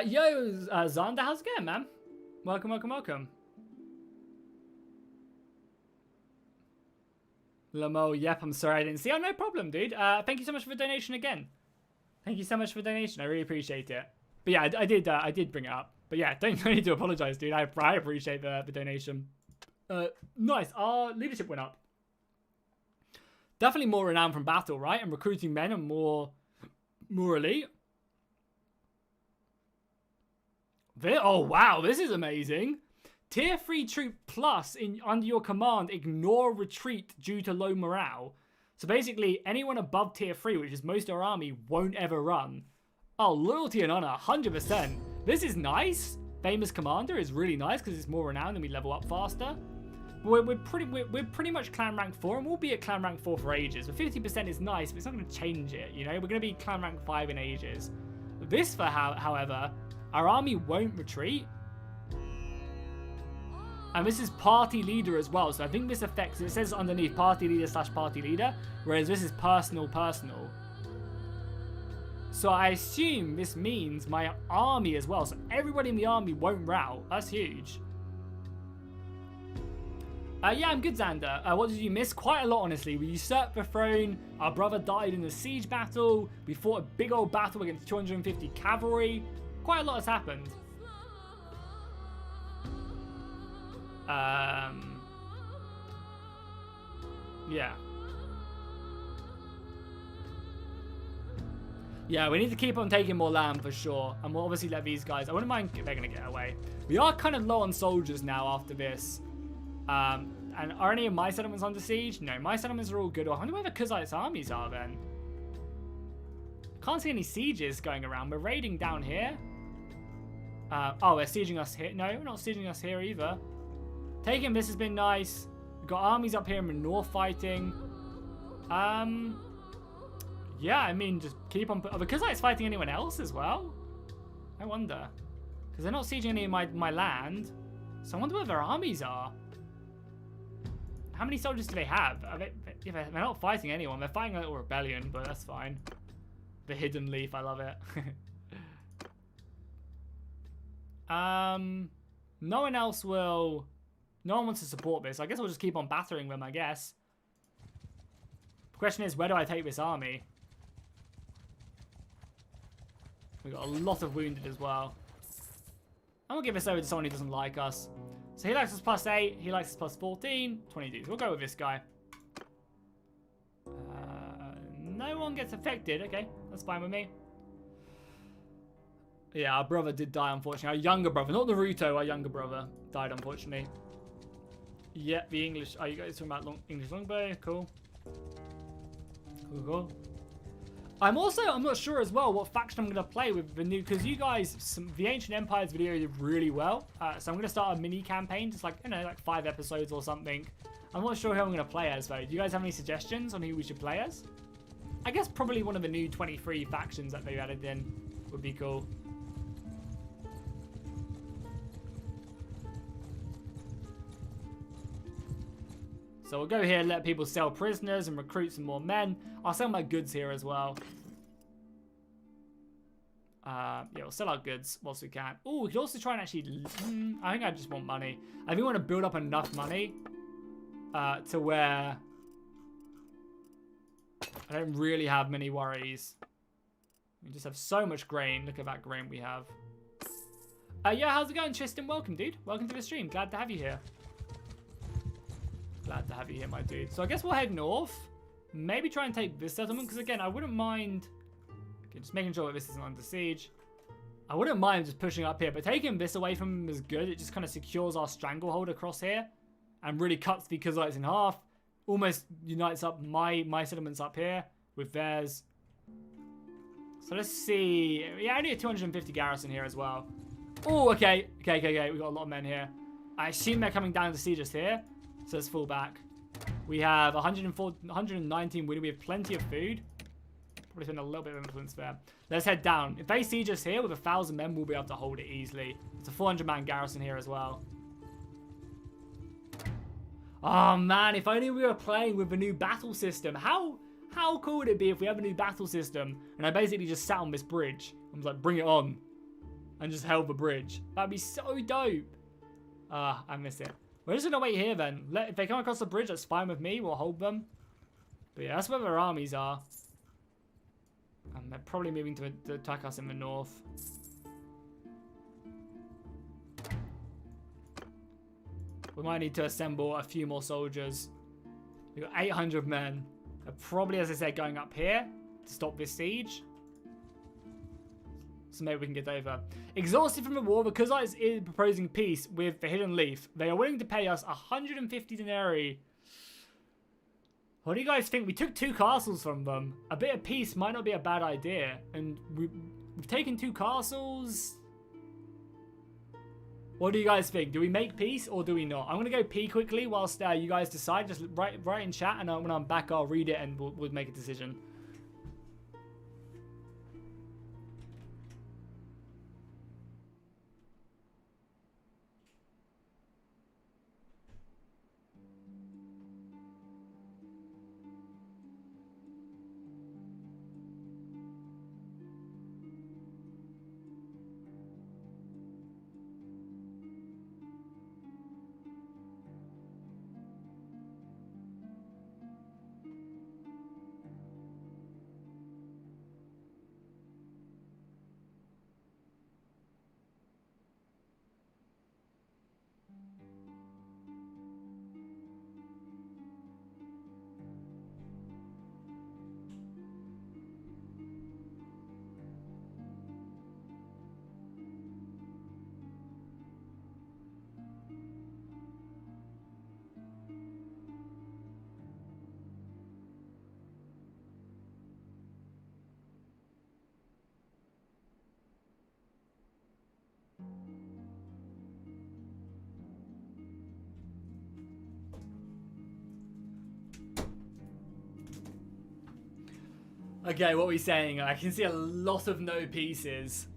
Yo, Xander, how's it going, man? Welcome, welcome, welcome. Lamo, yep, I'm sorry I didn't see. Oh, no problem, dude. Thank you so much for the donation again. Thank you so much for the donation. I really appreciate it. But yeah, I did bring it up. But yeah, don't need to apologize, dude. I appreciate the donation. Nice. Our leadership went up. Definitely more renowned from battle, right? And recruiting men and more elite. Oh wow, this is amazing. Tier 3 troop plus under your command ignore retreat due to low morale. So basically anyone above tier 3, which is most of our army, won't ever run. Oh, loyalty and honor, 100%. This is nice. Famous commander is really nice because it's more renowned and we level up faster. We're pretty much clan rank 4 and we'll be at clan rank 4 for ages. But 50% is nice, but it's not going to change it, you know? We're going to be clan rank 5 in ages. This, however, our army won't retreat. And this is party leader as well. So I think this affects, it says underneath party leader / party leader. Whereas this is personal. So I assume this means my army as well. So everybody in the army won't rout. That's huge. Yeah, I'm good, Xander. What did you miss? Quite a lot, honestly. We usurped the throne. Our brother died in the siege battle. We fought a big old battle against 250 cavalry. Quite a lot has happened. Yeah. Yeah, we need to keep on taking more land for sure. And we'll obviously let these guys... I wouldn't mind if they're going to get away. We are kind of low on soldiers now after this. And are any of my settlements under siege? No, my settlements are all good. I wonder where the Kazite's armies are then. Can't see any sieges going around. We're raiding down here. Oh, they're sieging us here. No, we're not sieging us here either. Taking this has been nice. We've got armies up here in the north fighting. Yeah, I mean, just keep on... Because it's fighting anyone else as well? I wonder. Because they're not sieging any of my land. So I wonder where their armies are. How many soldiers do they have? They're not fighting anyone. They're fighting a little rebellion, but that's fine. The hidden leaf, I love it. No one else will... No one wants to support this. I guess we'll just keep on battering them, I guess. The question is, where do I take this army? We've got a lot of wounded as well. I'm going to give this over to someone who doesn't like us. So he likes us +8. He likes us +14. 22. So we'll go with this guy. No one gets affected. Okay, that's fine with me. Yeah, our brother did die, unfortunately. Our younger brother, not Naruto, our younger brother died, unfortunately. Yeah, the English... Oh, you guys talking about English longbow? Cool. Cool. I'm not sure as well what faction I'm going to play with the new... Because you guys, the Ancient Empires video did really well. So I'm going to start a mini campaign, just like, you know, like 5 episodes or something. I'm not sure who I'm going to play as, though. Do you guys have any suggestions on who we should play as? I guess probably one of the new 23 factions that they've added in would be cool. So we'll go here, let people sell prisoners and recruit some more men. I'll sell my goods here as well. Yeah, we'll sell our goods whilst we can. Oh, we could also try and actually... I think I just want money. I think we want to build up enough money to where I don't really have many worries. We just have so much grain. Look at that grain we have. Yeah, how's it going, Tristan? Welcome, dude. Welcome to the stream. Glad to have you here. Glad to have you here, my dude. So I guess we'll head north. Maybe try and take this settlement, because again, I wouldn't mind... Okay, just making sure that this isn't under siege. I wouldn't mind just pushing up here, but taking this away from him is good. It just kind of secures our stranglehold across here and really cuts the Kuzites in half. Almost unites up my settlements up here with theirs. So let's see. Yeah, only a 250 garrison here as well. Oh, okay. Okay. We've got a lot of men here. I assume they're coming down to siege us here. So let's fall back. We have 119 winning. We have plenty of food. Probably spend a little bit of influence there. Let's head down. If they siege us here with 1,000 men, we'll be able to hold it easily. It's a 400-man garrison here as well. Oh, man. If only we were playing with a new battle system. How cool would it be if we have a new battle system and I basically just sat on this bridge and was like, bring it on. And just held the bridge. That'd be so dope. I miss it. We're just going to wait here then. If they come across the bridge, that's fine with me. We'll hold them. But yeah, that's where their armies are. And they're probably moving to attack us in the north. We might need to assemble a few more soldiers. We've got 800 men. They're probably, as I said, going up here to stop this siege. So maybe we can get over. Exhausted from the war, because I is proposing peace with the Hidden Leaf. They are willing to pay us 150 denarii. What do you guys think? We took 2 castles from them. A bit of peace might not be a bad idea. And we've taken 2 castles. What do you guys think? Do we make peace or do we not? I'm going to go pee quickly whilst you guys decide. Just write in chat, and when I'm back, I'll read it and we'll make a decision. Okay, what are we saying? I can see a lot of no pieces.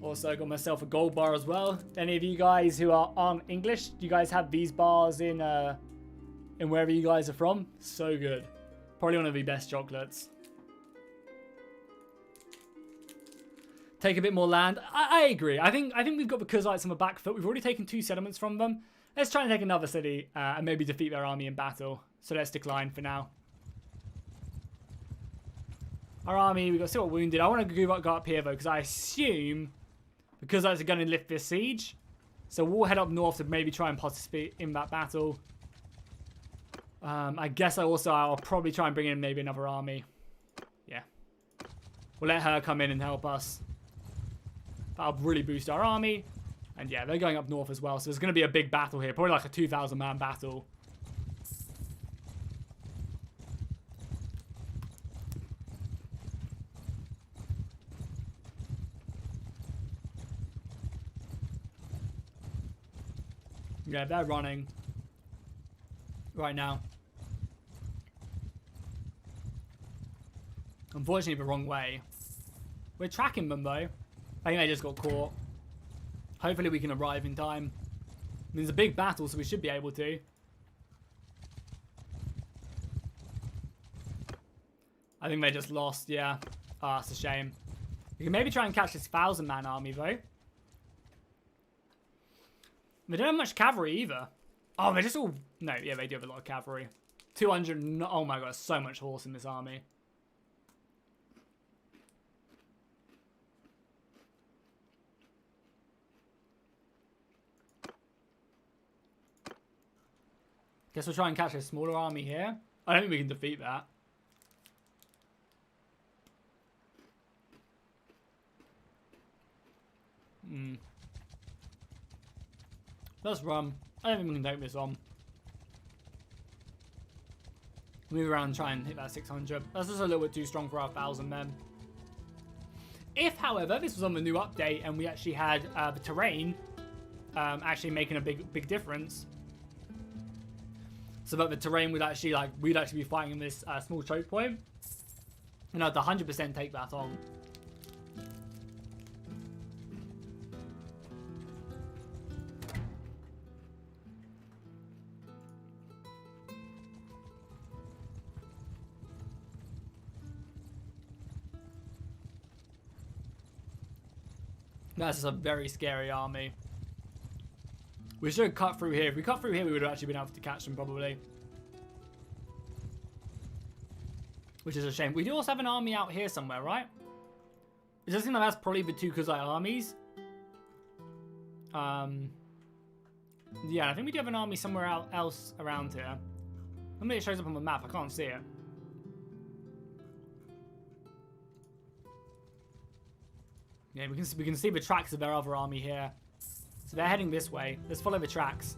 Also, I got myself a gold bar as well. Any of you guys who aren't English, do you guys have these bars in wherever you guys are from? So good. Probably one of the best chocolates. Take a bit more land. I agree. I think we've got the Kuzites on the back foot. We've already taken 2 settlements from them. Let's try and take another city and maybe defeat their army in battle. So let's decline for now. Our army, we've got still wounded. I want to go up here though, because I assume the Kuzites are going to lift this siege. So we'll head up north to maybe try and participate in that battle. I guess I'll probably try and bring in maybe another army. Yeah. We'll let her come in and help us. That'll really boost our army. And yeah, they're going up north as well. So there's going to be a big battle here. Probably like a 2,000 man battle. Yeah, they're running right now. Unfortunately, the wrong way. We're tracking them, though. I think they just got caught. Hopefully, we can arrive in time. mean, it's a big battle, so we should be able to. I think they just lost, yeah. Ah, it's a shame. We can maybe try and catch this 1,000-man army, though. They don't have much cavalry either. Oh, they're just all... No, yeah, they do have a lot of cavalry. 200... Oh my god, so much horse in this army. Guess we'll try and catch a smaller army here. I don't think we can defeat that. Let's run. I don't think we can take this on. Move around and try and hit that 600. That's just a little bit too strong for our 1,000 men. If, however, this was on the new update and we actually had the terrain actually making a big difference, so that the terrain would actually, like, we'd actually be fighting in this small choke point, and I'd 100% take that on. That's just a very scary army. We should have cut through here. If we cut through here, we would have actually been able to catch them, probably. Which is a shame. We do also have an army out here somewhere, right? It does seem like that's probably the two Kuzai armies. Yeah, I think we do have an army somewhere else around here. Let me it shows up on the map. I can't see it. Yeah, we can see the tracks of their other army here. So they're heading this way. Let's follow the tracks.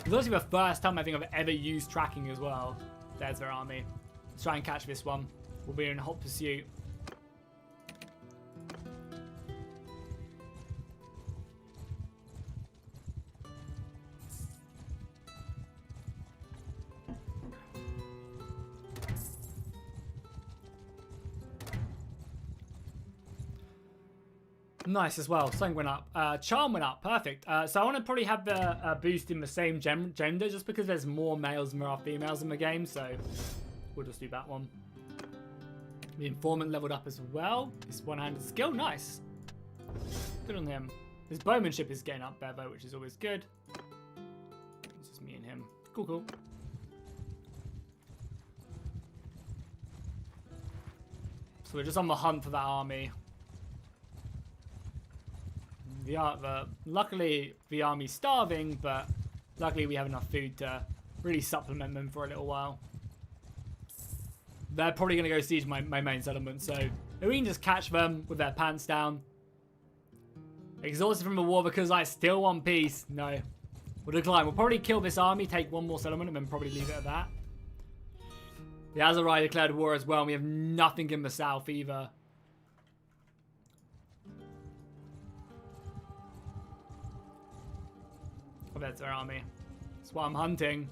It's also the first time I think I've ever used tracking as well. There's their army. Let's try and catch this one. We'll be in hot pursuit. Nice as well. Something went up. Charm went up. Perfect. So I want to probably have the boost in the same gender just because there's more males than there are females in the game. So we'll just do that one. The informant leveled up as well. His one-handed skill. Nice. Good on him. His bowmanship is getting up there though, which is always good. It's just me and him. Cool, cool. So we're just on the hunt for that army. Luckily, the army's starving, but luckily we have enough food to really supplement them for a little while. They're probably going to go siege my main settlement, so if we can just catch them with their pants down. Exhausted from the war because I still want peace. No. We'll decline. We'll probably kill this army, take one more settlement, and then probably leave it at that. The Azerai declared war as well, and we have nothing in the south either. Oh, that's their army. That's what I'm hunting.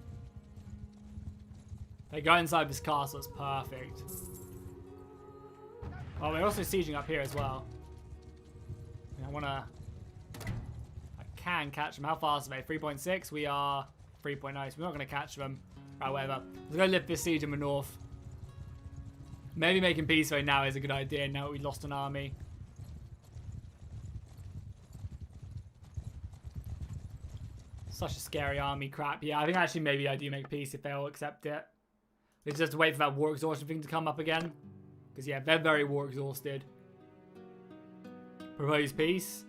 They go inside this castle. It's perfect. Oh, we're also sieging up here as well. I can catch them. How fast are they? 3.6. We are 3.0. So we're not going to catch them. Right, whatever. Let's go lift this siege in the north. Maybe making peace right now is a good idea now that we lost an army. Such a scary army crap. Yeah, I think actually maybe I do make peace if they'll accept it. They just have to wait for that war exhaustion thing to come up again. Because yeah, they're very war exhausted. Propose peace.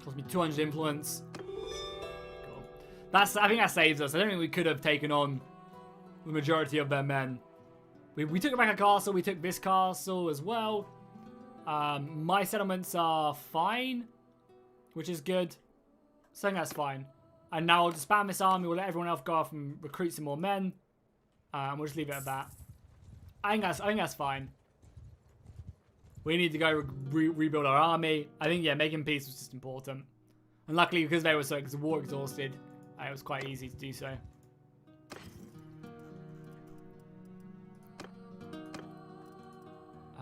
Cost me 200 influence. Cool. I think that saves us. I don't think we could have taken on the majority of their men. We took back a castle. We took this castle as well. My settlements are fine, which is good. So I think that's fine. And now I'll just spam this army. We'll let everyone else go off and recruit some more men. And we'll just leave it at that. I think that's fine. We need to go rebuild our army. I think, yeah, making peace was just important. And luckily, because they were so war exhausted, it was quite easy to do so.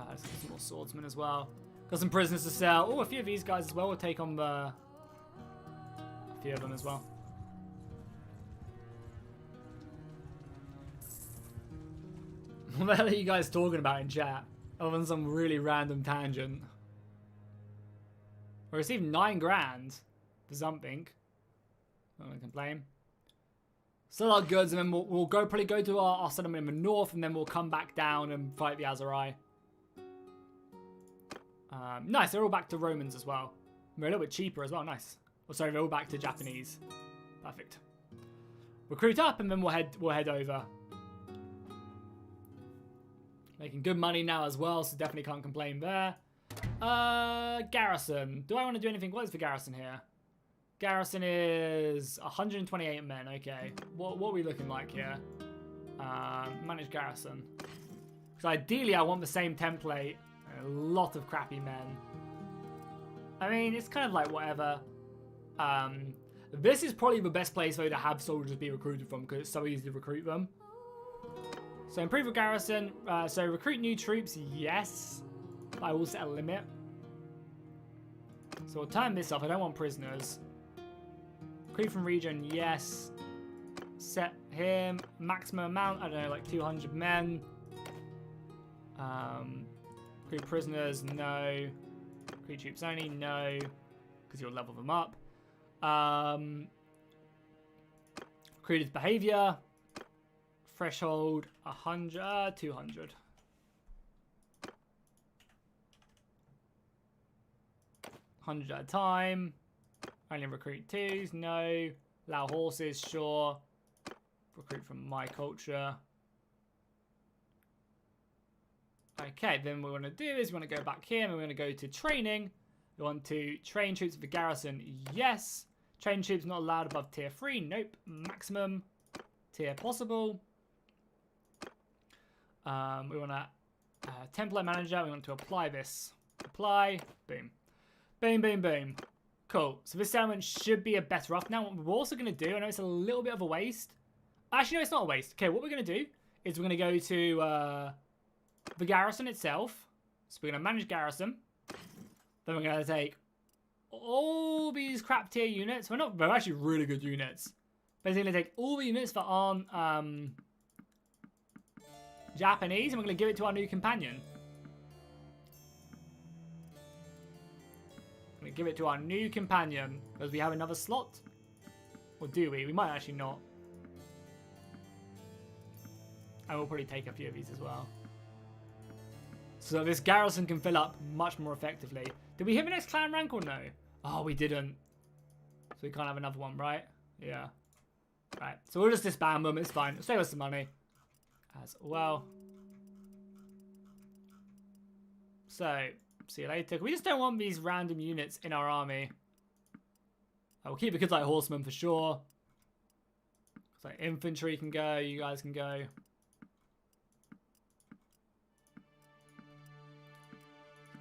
Let's get some more swordsmen as well. Got some prisoners to sell. Oh, a few of these guys as well. We'll take on a few of them as well. What the hell are you guys talking about in chat? Other than some really random tangent. We received 9 grand for something. I'm gonna complain. Sell our goods, and then we'll probably go to our settlement in the north, and then we'll come back down and fight the Aserai. Nice, they're all back to Romans as well. We're a little bit cheaper as well, nice. Oh, sorry, they're all back to Japanese. Perfect. Recruit up, and then we'll head over. Making good money now as well, so definitely can't complain there. Garrison. Do I want to do anything? What is the garrison here? Garrison is 128 men. Okay. What are we looking like here? Manage garrison. Because ideally I want the same template. A lot of crappy men. I mean, it's kind of like whatever. This is probably the best place though to have soldiers be recruited from because it's so easy to recruit them. So improve the garrison. So recruit new troops, yes. I will set a limit. So we'll turn this off. I don't want prisoners. Recruit from region, yes. Set him. Maximum amount, I don't know, like 200 men. Recruit prisoners, no. Recruit troops only, no. Because you'll level them up. Recruited behavior. Threshold 100, 200. $100 at a time. Only recruit 2s, no. Allow horses, sure. Recruit from my culture. Okay, then what we want to do is we want to go back here and we're going to go to training. We want to train troops of the garrison, yes. Train troops not allowed above tier 3, nope. Maximum tier possible. We want to template manager. We want to apply this. Apply. Boom. Boom, boom, boom. Cool. So this settlement should be a better off. Now, what we're also going to do, I know it's a little bit of a waste. Actually, no, it's not a waste. Okay, what we're going to do is we're going to go to the garrison itself. So we're going to manage garrison. Then we're going to take all these crap tier units. They're actually really good units. Basically, going to take all the units that aren't Japanese, and we're going to give it to our new companion. We're going to give it to our new companion. Because we have another slot. Or do we? We might actually not. And we'll probably take a few of these as well. So this garrison can fill up much more effectively. Did we hit the next clan rank or no? Oh, we didn't. So we can't have another one, right? Yeah. Right. So we'll just disband them. It's fine. Save us some money. As well. So, see you later. We just don't want these random units in our army. We'll keep the kids like horsemen for sure. So infantry can go. You guys can go.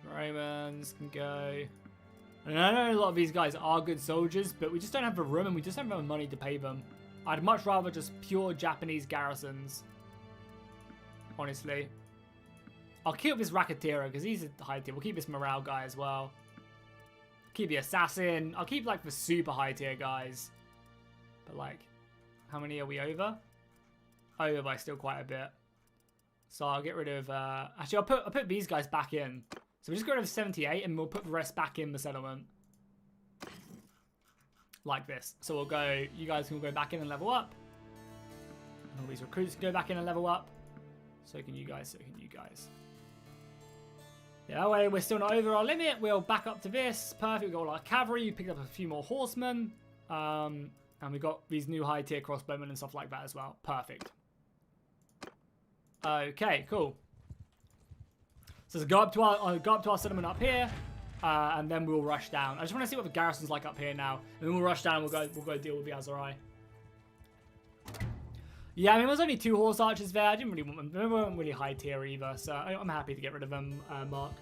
Romans can go. And I know a lot of these guys are good soldiers, but we just don't have the room and we just don't have the money to pay them. I'd much rather just pure Japanese garrisons. Honestly. I'll keep this Racketeer because he's a high tier. We'll keep this Morale guy as well. Keep the Assassin. I'll keep like the super high tier guys. But like, how many are we over? Over by still quite a bit. So I'll get rid of... actually, I'll put these guys back in. So we'll just get rid of 78 and we'll put the rest back in the settlement. Like this. So we'll go... You guys can go back in and level up. And all these recruits can go back in and level up. So can you guys, so can you guys. Yeah, that way we're still not over our limit. We'll back up to this. Perfect. We've got all our cavalry. You picked up a few more horsemen. And we've got these new high tier crossbowmen and stuff like that as well. Perfect. Okay, cool. So let's go up to our settlement up here. And then we'll rush down. I just want to see what the garrison's like up here now. And then we'll rush down and we'll go deal with the Aserai. Yeah, I mean, there's only 2 horse archers there. I didn't really want them. They weren't really high tier either, so I'm happy to get rid of them, Mark.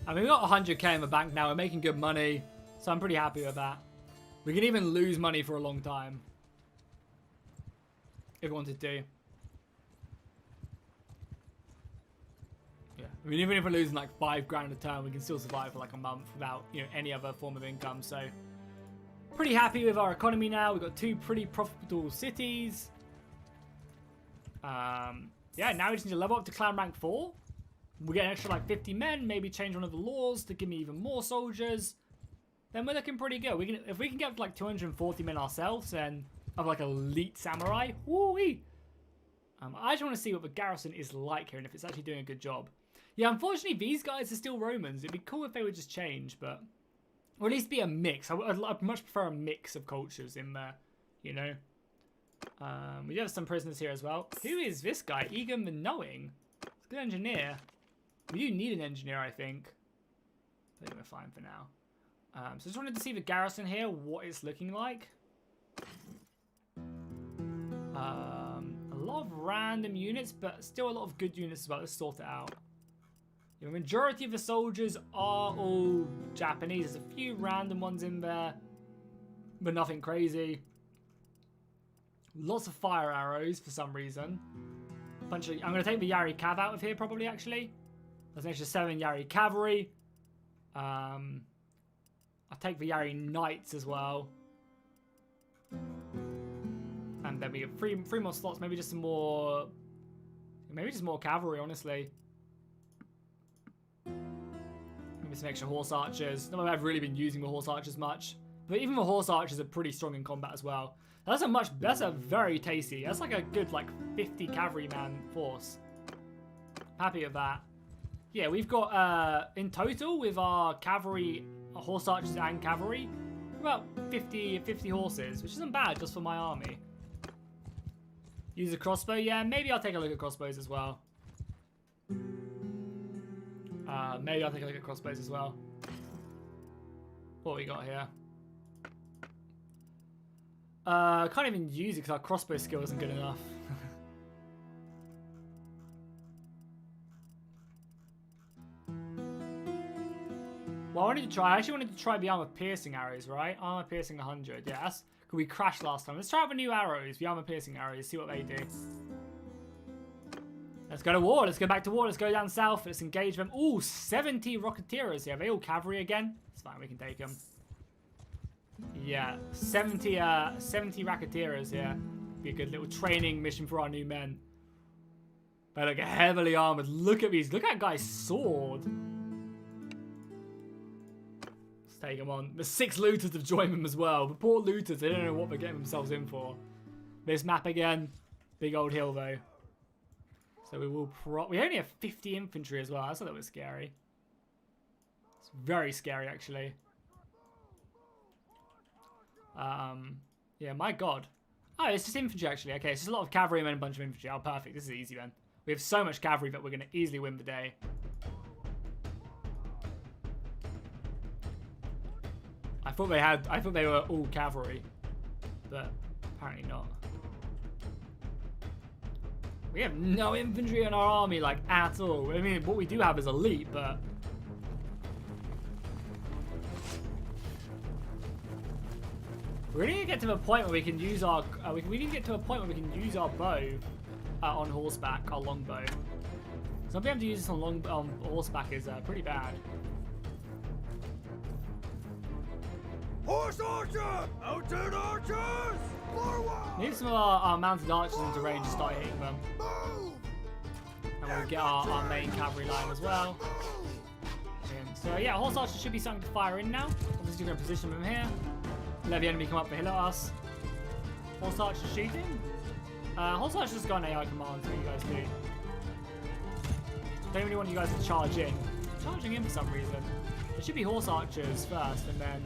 I mean, we've got 100k in the bank now. We're making good money, so I'm pretty happy with that. We can even lose money for a long time. if we wanted to. Yeah, I mean, even if we're losing like 5 grand a turn, we can still survive for like a month without, you know, any other form of income. So, pretty happy with our economy now. We've got 2 pretty profitable cities. Yeah, now we just need to level up to clan rank 4. We'll get an extra like 50 men, maybe change one of the laws to give me even more soldiers. Then we're looking pretty good. If we can get like 240 men ourselves and have like elite samurai, woo-wee. I just want to see what the garrison is like here and if it's actually doing a good job. Yeah, unfortunately these guys are still Romans. It'd be cool if they would just change, but or at least be a mix. I'd much prefer a mix of cultures in there, you know. We do have some prisoners here as well. Who is this guy? Egan the Knowing. He's a good engineer. We do need an engineer, I think. I think we're fine for now. So just wanted to see the garrison here, what it's looking like. A lot of random units, but still a lot of good units as well. Let's sort it out. The majority of the soldiers are all Japanese. There's a few random ones in there, but nothing crazy. Lots of fire arrows for some reason. I'm going to take the Yari Cav out of here probably, actually. There's an extra 7 Yari Cavalry. I'll take the Yari Knights as well. And then we have 3 more slots. Maybe just some more... Maybe just more cavalry, honestly. Maybe some extra horse archers. Not that I've really been using the horse archers much. But even the horse archers are pretty strong in combat as well. That's a very tasty. That's like a good like 50 cavalryman force. Happy with that. Yeah, we've got in total with our cavalry, our horse archers and cavalry, about 50 horses, which isn't bad just for my army. Use a crossbow, yeah, maybe I'll take a look at crossbows as well. Maybe I'll take a look at crossbows as well. What we got here? I can't even use it because our crossbow skill isn't good enough. Well, I actually wanted to try the armor piercing arrows, right? Armor piercing 100. Yeah, that's because we crashed last time. Let's try out the new arrows, the armor piercing arrows, see what they do. Let's go to war. Let's go back to war. Let's go down south. Let's engage them. Ooh, 70 rocketeers here. Are they all cavalry again? It's fine. We can take them. Yeah, 70 racketeers here. Be a good little training mission for our new men. They look heavily armored. Look at these. Look at that guy's sword. Let's take him on. The 6 looters have joined them as well. The poor looters, they don't know what they're getting themselves in for. This map again. Big old hill though. So we will we only have 50 infantry as well. I thought that was scary. It's very scary actually. Yeah, my god. Oh, it's just infantry actually. Okay, it's just a lot of cavalry and then a bunch of infantry. Oh, perfect. This is easy then. We have so much cavalry that we're going to easily win the day. I thought they were all cavalry, but apparently not. We have no infantry in our army, like, at all. I mean, what we do have is elite, but... we need to get to a point where we can use our... we need to get to a point where we can use our bow on horseback, our longbow. So not being able to use this on horseback is pretty bad. Horse archer! Mounted archers! Forward! Need some of our mounted archers into range to start hitting them. Move! And we'll get our main cavalry line as well. So yeah, horse archers should be starting to fire in now. Obviously going to position them here. Let the enemy come up the hill at us. Horse archers shooting. Horse archers got an AI command, what you guys do. Don't really want you guys to charge in. Charging in for some reason. It should be horse archers first and then...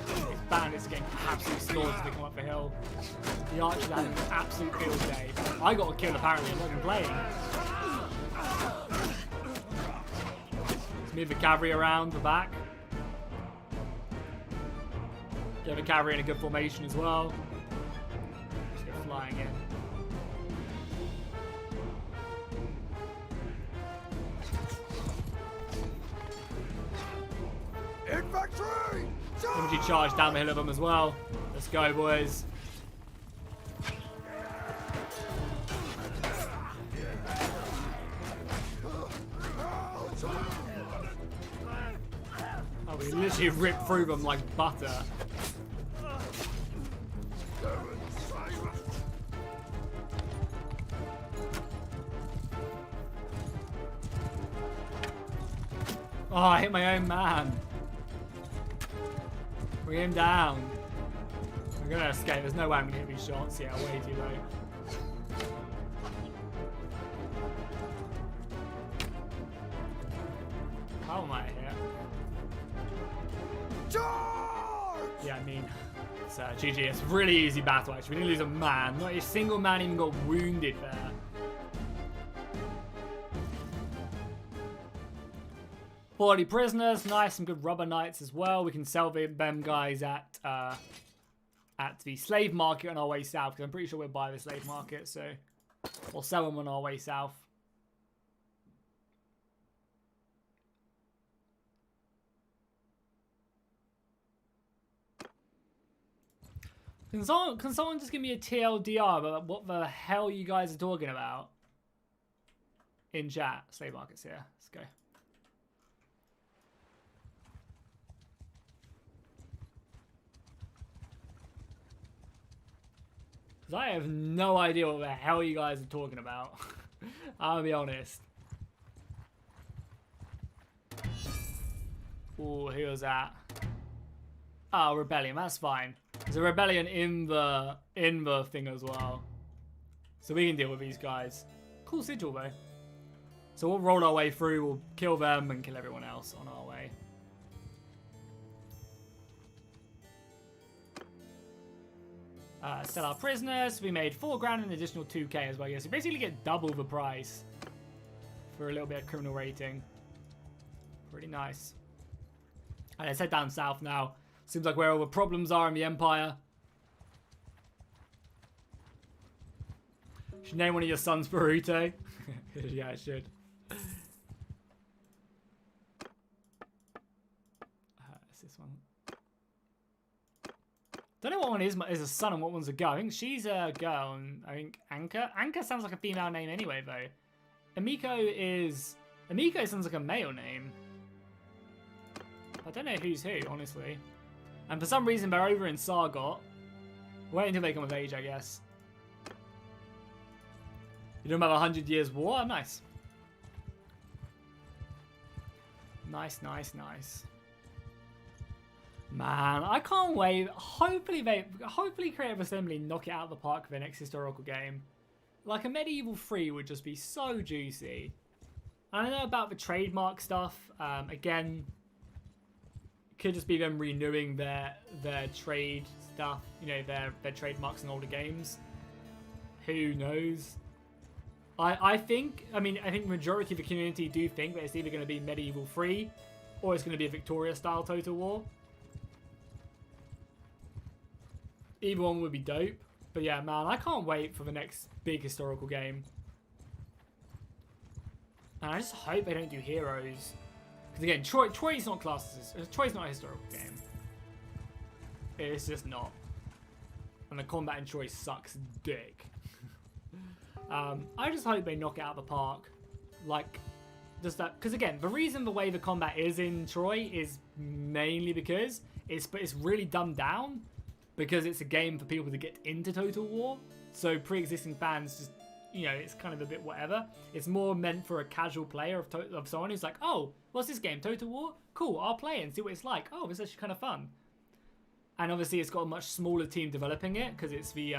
These bandits are getting absolutely slaughtered as they come up the hill. The archers had an absolute field day. I got a kill apparently, I'm not even playing. Let's move the cavalry around the back. Get the cavalry in a good formation as well. Just go flying in. Infantry! Infantry charge down the hill of them as well. Let's go, boys. Oh, we literally ripped through them like butter. Oh, I hit my own man. Bring him down. I'm gonna escape. There's no way I'm gonna hit these shots. Yeah, way too low. How am I here? Charge! Yeah, I mean, it's GG. It's a really easy battle, actually. We didn't lose a man. Not a single man even got wounded there. Body prisoners. Nice. Some good rubber knights as well. We can sell them guys at the slave market on our way south, because I'm pretty sure we'll buy the slave market, so we'll sell them on our way south. Can someone just give me a TLDR about what the hell you guys are talking about in chat? Slave markets here. Let's go. Because I have no idea what the hell you guys are talking about. I'll be honest. Ooh, who was that? Oh, rebellion. That's fine. There's a rebellion in the thing as well, so we can deal with these guys. Cool sigil though. So we'll roll our way through. We'll kill them and kill everyone else on our way. Sell our prisoners. We made 4 grand and an additional 2k as well. Yeah, so basically get double the price for a little bit of criminal rating. Pretty nice. Alright, let's head down south now. Seems like where all the problems are in the Empire. Should name one of your sons Boruto. Yeah, I should. It's this one. Don't know what one is a son and what one's a girl. I think she's a girl, and I think Anka. Anka sounds like a female name anyway, though. Amiko sounds like a male name. I don't know who's who, honestly. And for some reason, they're over in Sargot. Wait until they come of age, I guess. You know about 100 Years War? Oh, nice. Nice, nice, nice. Man, I can't wait. Hopefully Creative Assembly knock it out of the park for their next historical game. Like a Medieval 3 would just be so juicy. I don't know about the trademark stuff. Again, could just be them renewing their trade stuff, you know, their trademarks in older games. Who knows? I think the majority of the community do think that it's either going to be Medieval 3 or it's going to be a Victoria style Total War. Either one would be dope. But yeah, man, I can't wait for the next big historical game. And I just hope they don't do heroes. Because again, Troy's not classed as... Troy's not a historical game. It's just not. And the combat in Troy sucks dick. I just hope they knock it out of the park. Like, just that... Because again, the reason the way the combat is in Troy is mainly because it's really dumbed down. Because it's a game for people to get into Total War. So pre-existing fans just... You know, it's kind of a bit whatever. It's more meant for a casual player of someone who's like, oh, what's this game? Total War? Cool, I'll play it and see what it's like. Oh, this is actually kind of fun. And obviously it's got a much smaller team developing it because it's the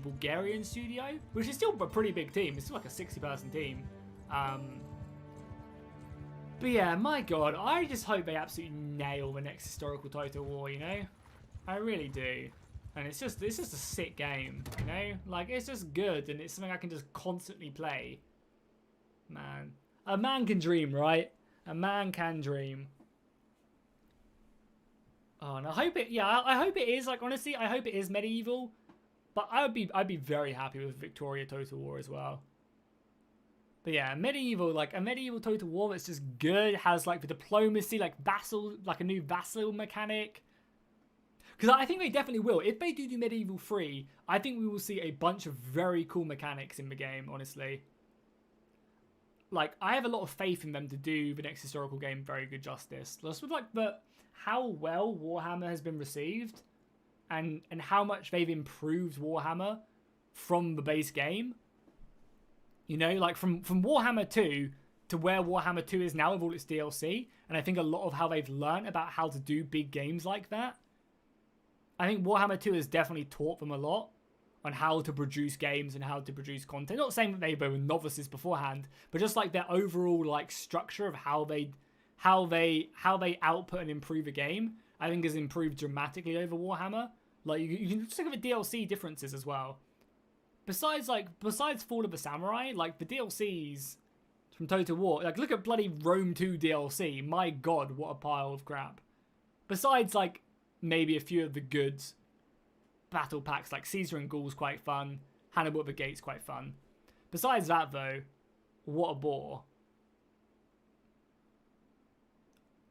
Bulgarian studio, which is still a pretty big team. It's still like a 60-person team. But yeah, my God, I just hope they absolutely nail the next historical Total War, you know? I really do. And it's just a sick game, you know? Like, it's just good, and it's something I can just constantly play. Man. A man can dream, right? A man can dream. Oh, and I hope it, yeah, I hope it is, like, honestly, I hope it is medieval. But I'd be very happy with Victoria Total War as well. But yeah, medieval, like, a medieval Total War that's just good, has, like, the diplomacy, like, vassal, like, a new vassal mechanic. Because I think they definitely will. If they do Medieval 3, I think we will see a bunch of very cool mechanics in the game, honestly. Like, I have a lot of faith in them to do the next historical game very good justice. Just with, like, how well Warhammer has been received and how much they've improved Warhammer from the base game. You know, like, from Warhammer 2 to where Warhammer 2 is now with all its DLC. And I think a lot of how they've learned about how to do big games like that. I think Warhammer 2 has definitely taught them a lot on how to produce games and how to produce content. Not saying that they were novices beforehand, but just like their overall like structure of how they output and improve a game, I think has improved dramatically over Warhammer. Like you can just look at the DLC differences as well. Besides Fall of the Samurai, like the DLCs from Total War, like look at bloody Rome 2 DLC. My God, what a pile of crap. Besides like maybe a few of the good battle packs, like Caesar and Gaul's quite fun, Hannibal at the Gate's quite fun. Besides that though, what a bore.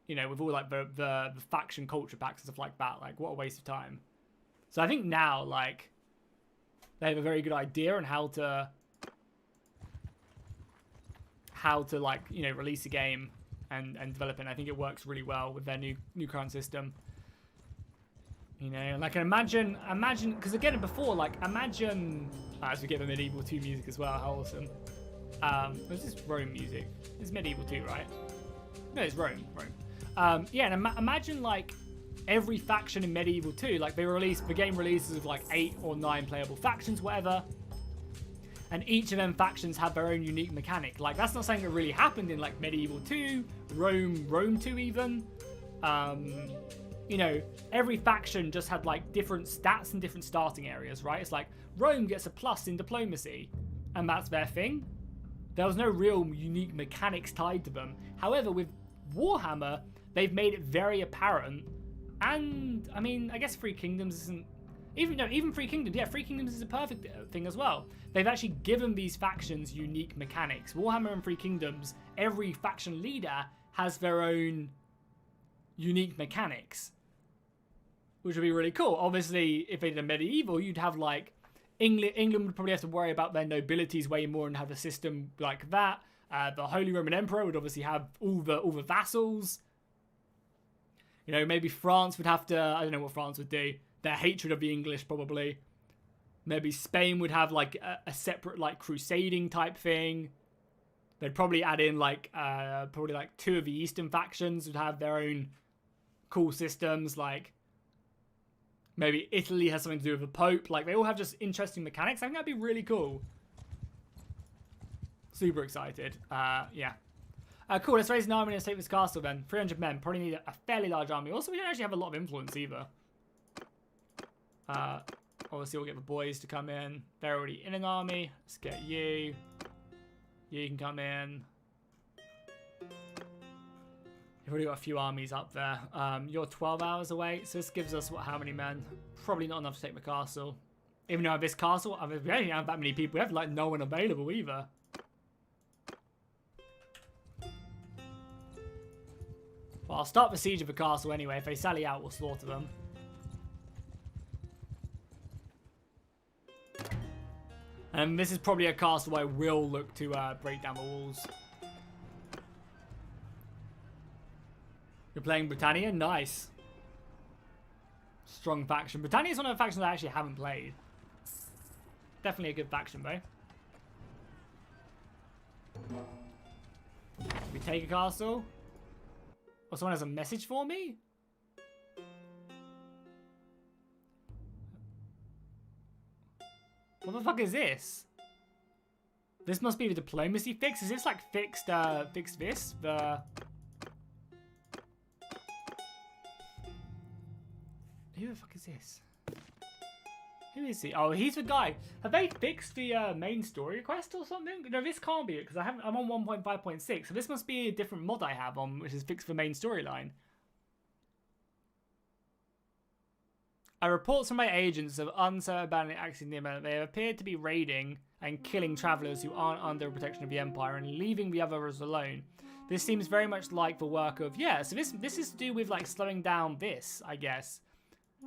You know, with all like the faction culture packs and stuff like that, like what a waste of time. So I think now like they have a very good idea on how to like, you know, release a game and develop it. And I think it works really well with their new current system. You know, like imagine, because again before, like imagine, as we get the Medieval 2 music as well, how awesome. What's this Rome music? It's Medieval 2, right? No, it's Rome. Yeah, and imagine like every faction in Medieval 2, like the game releases with like 8 or 9 playable factions, whatever. And each of them factions have their own unique mechanic. Like that's not something that really happened in like Medieval 2, Rome 2 even. You know, every faction just had like different stats and different starting areas, right? It's like Rome gets a plus in diplomacy, and that's their thing. There was no real unique mechanics tied to them. However, with Warhammer, they've made it very apparent. And I mean, I guess Free Kingdoms isn't even Free Kingdoms. Yeah, Free Kingdoms is a perfect thing as well. They've actually given these factions unique mechanics. Warhammer and Free Kingdoms, every faction leader has their own unique mechanics, which would be really cool. Obviously, if they did a medieval, you'd have like England would probably have to worry about their nobilities way more and have a system like that. The Holy Roman Emperor would obviously have all the vassals. You know, maybe France would have to, I don't know what France would do. Their hatred of the English probably. Maybe Spain would have like a separate like crusading type thing. They'd probably add in like probably like 2 of the Eastern factions would have their own cool systems. Like maybe Italy has something to do with the Pope. Like they all have just interesting mechanics. I think that'd be really cool. Super excited. Yeah. Cool, let's raise an army and let's take this castle then. 300 men. Probably need a fairly large army. Also, we don't actually have a lot of influence either. Obviously, we'll get the boys to come in. They're already in an army. Let's get you. You can come in. You've already got a few armies up there. You're 12 hours away. So this gives us, what, how many men? Probably not enough to take the castle. Even though this castle, I mean, we don't have that many people. We have, like, no one available either. Well, I'll start the siege of the castle anyway. If they sally out, we'll slaughter them. And this is probably a castle I will look to break down the walls. You're playing Britannia? Nice. Strong faction. Britannia is one of the factions I actually haven't played. Definitely a good faction, though. We take a castle. Or someone has a message for me? What the fuck is this? This must be the diplomacy fix. Is this like fixed this? Who the fuck is this? Who is he? Oh, he's the guy. Have they fixed the main story quest or something? No, this can't be it because I'm on 1.5.6. So this must be a different mod I have on, which is fixed the main storyline. Reports from my agents of uncertain abandoning axis near me. They appear to be raiding and killing travelers who aren't under protection of the Empire and leaving the others alone. This seems very much like the work of, yeah, so this is to do with like slowing down this, I guess.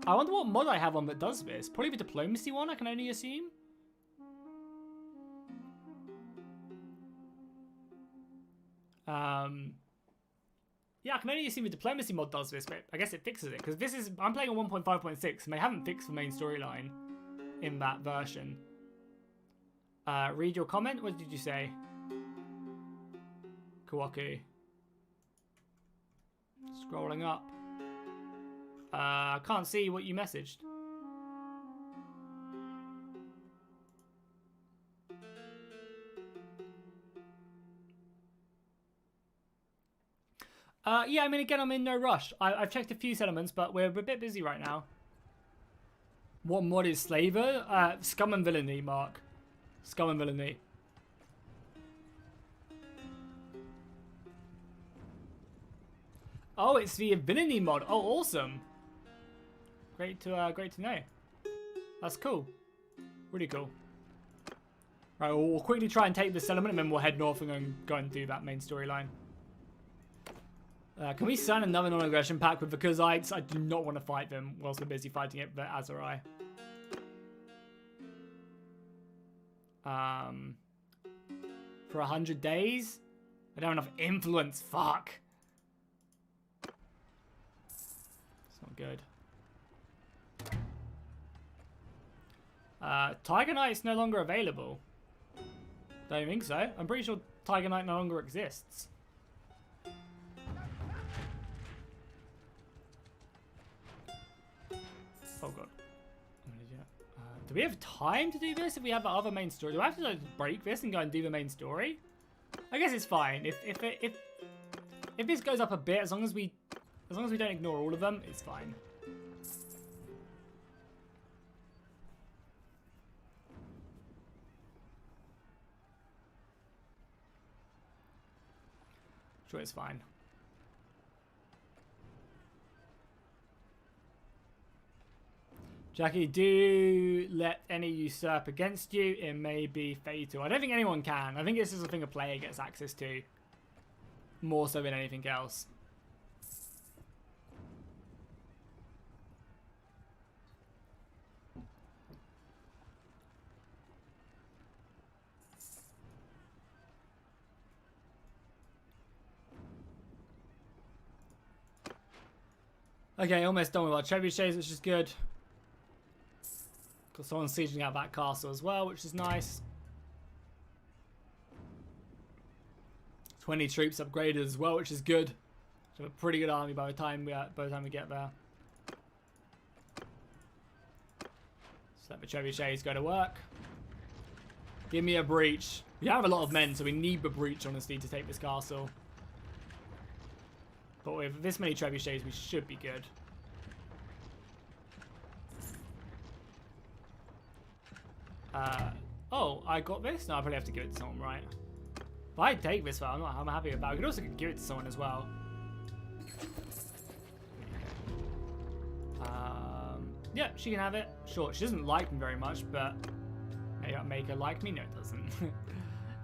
I wonder what mod I have on that does this. Probably the diplomacy one, I can only assume. Yeah, I can only assume the diplomacy mod does this, but I guess it fixes it. Because this is, I'm playing on 1.5.6, and they haven't fixed the main storyline in that version. Read your comment? What did you say? Kawaku. Scrolling up. I can't see what you messaged. Yeah, I mean, again, I'm in no rush. I've checked a few settlements, but we're a bit busy right now. What mod is Slaver? Scum and Villainy, Mark. Scum and Villainy. Oh, it's the Villainy mod. Oh, awesome. Great to know. That's cool. Really cool. Right, we'll quickly try and take this settlement, and then we'll head north and go and do that main storyline. Can we sign another non-aggression pact with the Kuzites? I do not want to fight them whilst we're busy fighting it, but Azurai. For 100 days? I don't have enough influence. Fuck. It's not good. Tiger Knight's no longer available. Don't think so. I'm pretty sure Tiger Knight no longer exists. Oh god. Do we have time to do this if we have the other main story? Do I have to like, break this and go and do the main story? I guess it's fine. If this goes up a bit, as long as we don't ignore all of them, it's fine. Sure, it's fine. Jackie, do let any usurp against you. It may be fatal. I don't think anyone can. I think this is a thing a player gets access to. More so than anything else. Okay, almost done with our trebuchets, which is good. Got someone sieging out that castle as well, which is nice. 20 troops upgraded as well, which is good. So a pretty good army by the time we get there. So let the trebuchets go to work. Give me a breach. We have a lot of men, so we need the breach, honestly, to take this castle. But with this many trebuchets, we should be good. Oh, I got this? No, I probably have to give it to someone, right? If I take this one, I'm happy with that. I could also give it to someone as well. Yeah, she can have it. Sure, she doesn't like me very much, but maybe I'll make her like me. No, it doesn't.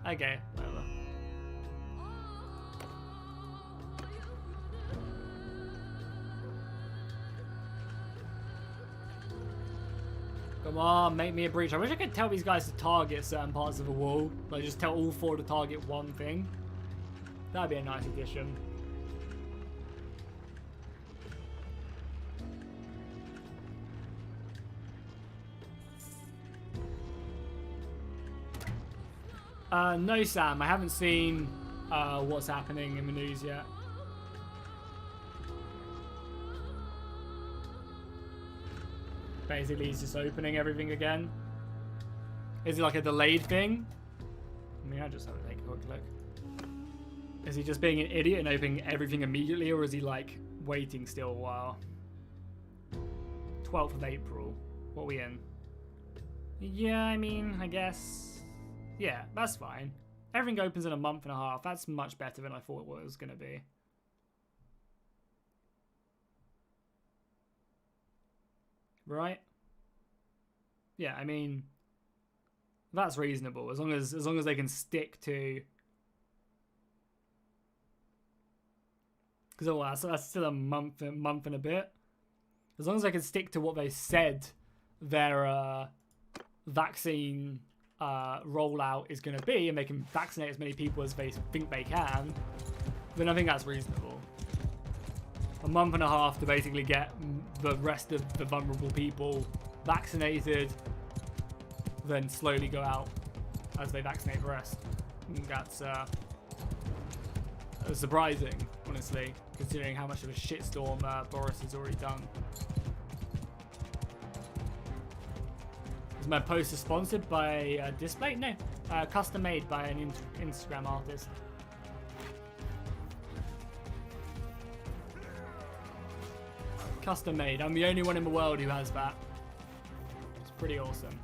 Okay, whatever. Come on, make me a breach. I wish I could tell these guys to target certain parts of the wall. Like, just tell all four to target one thing. That'd be a nice addition. No, Sam. I haven't seen what's happening in the news yet. Basically, he's just opening everything again. Is it like a delayed thing? I mean, I just have to take a quick look. Is he just being an idiot and opening everything immediately, or is he like waiting still a while? 12th of April. What are we in? Yeah, I mean, I guess. Yeah, that's fine. Everything opens in a month and a half. That's much better than I thought it was going to be. Right? Yeah, I mean, that's reasonable as long as they can stick to. Because that's still a month and a bit. as long as they can stick to what they said their vaccine rollout is going to be, and they can vaccinate as many people as they think they can, then I think that's reasonable. A month and a half to basically get the rest of the vulnerable people vaccinated, then slowly go out as they vaccinate the rest. I think that's surprising, honestly, considering how much of a shitstorm Boris has already done. Is my poster sponsored by Display? No, custom made by an Instagram artist. Custom made. I'm the only one in the world who has that. It's pretty awesome.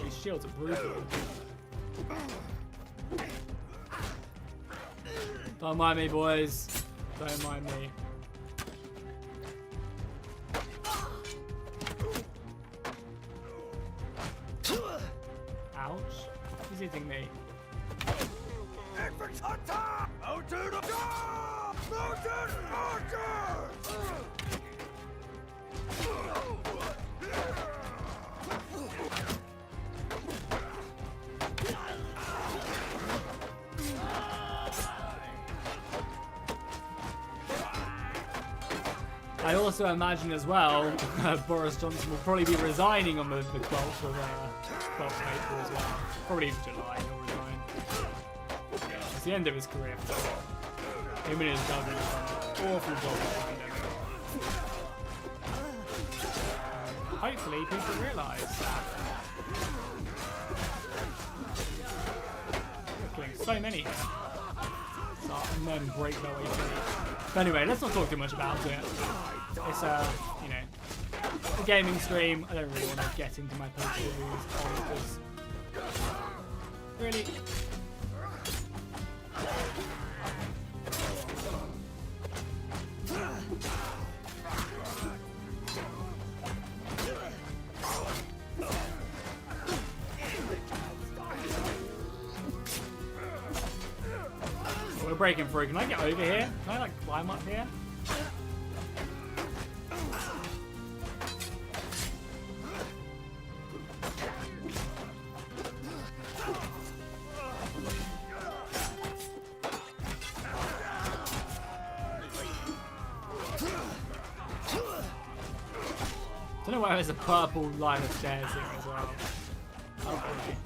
These shields are brutal. Don't mind me, boys. Don't mind me. Ouch. Who's hitting me? Infantry attack! Mounted attack! Mounted archers! I also imagine as well, Boris Johnson will probably be resigning on the 12th of April as well. Probably July, he'll resign. Yeah, it's the end of his career for sure. Him and his government have done an awful job with the pandemic. Hopefully people realise that. We're killing so many here. And then break their way through. But anyway, let's not talk too much about it. It's you know, a gaming stream. I don't really want to get into my personal views on this. Really. We're breaking through. Can I get over here? Can I like climb up here? I don't know why there's a purple line of stairs here as well. Okay.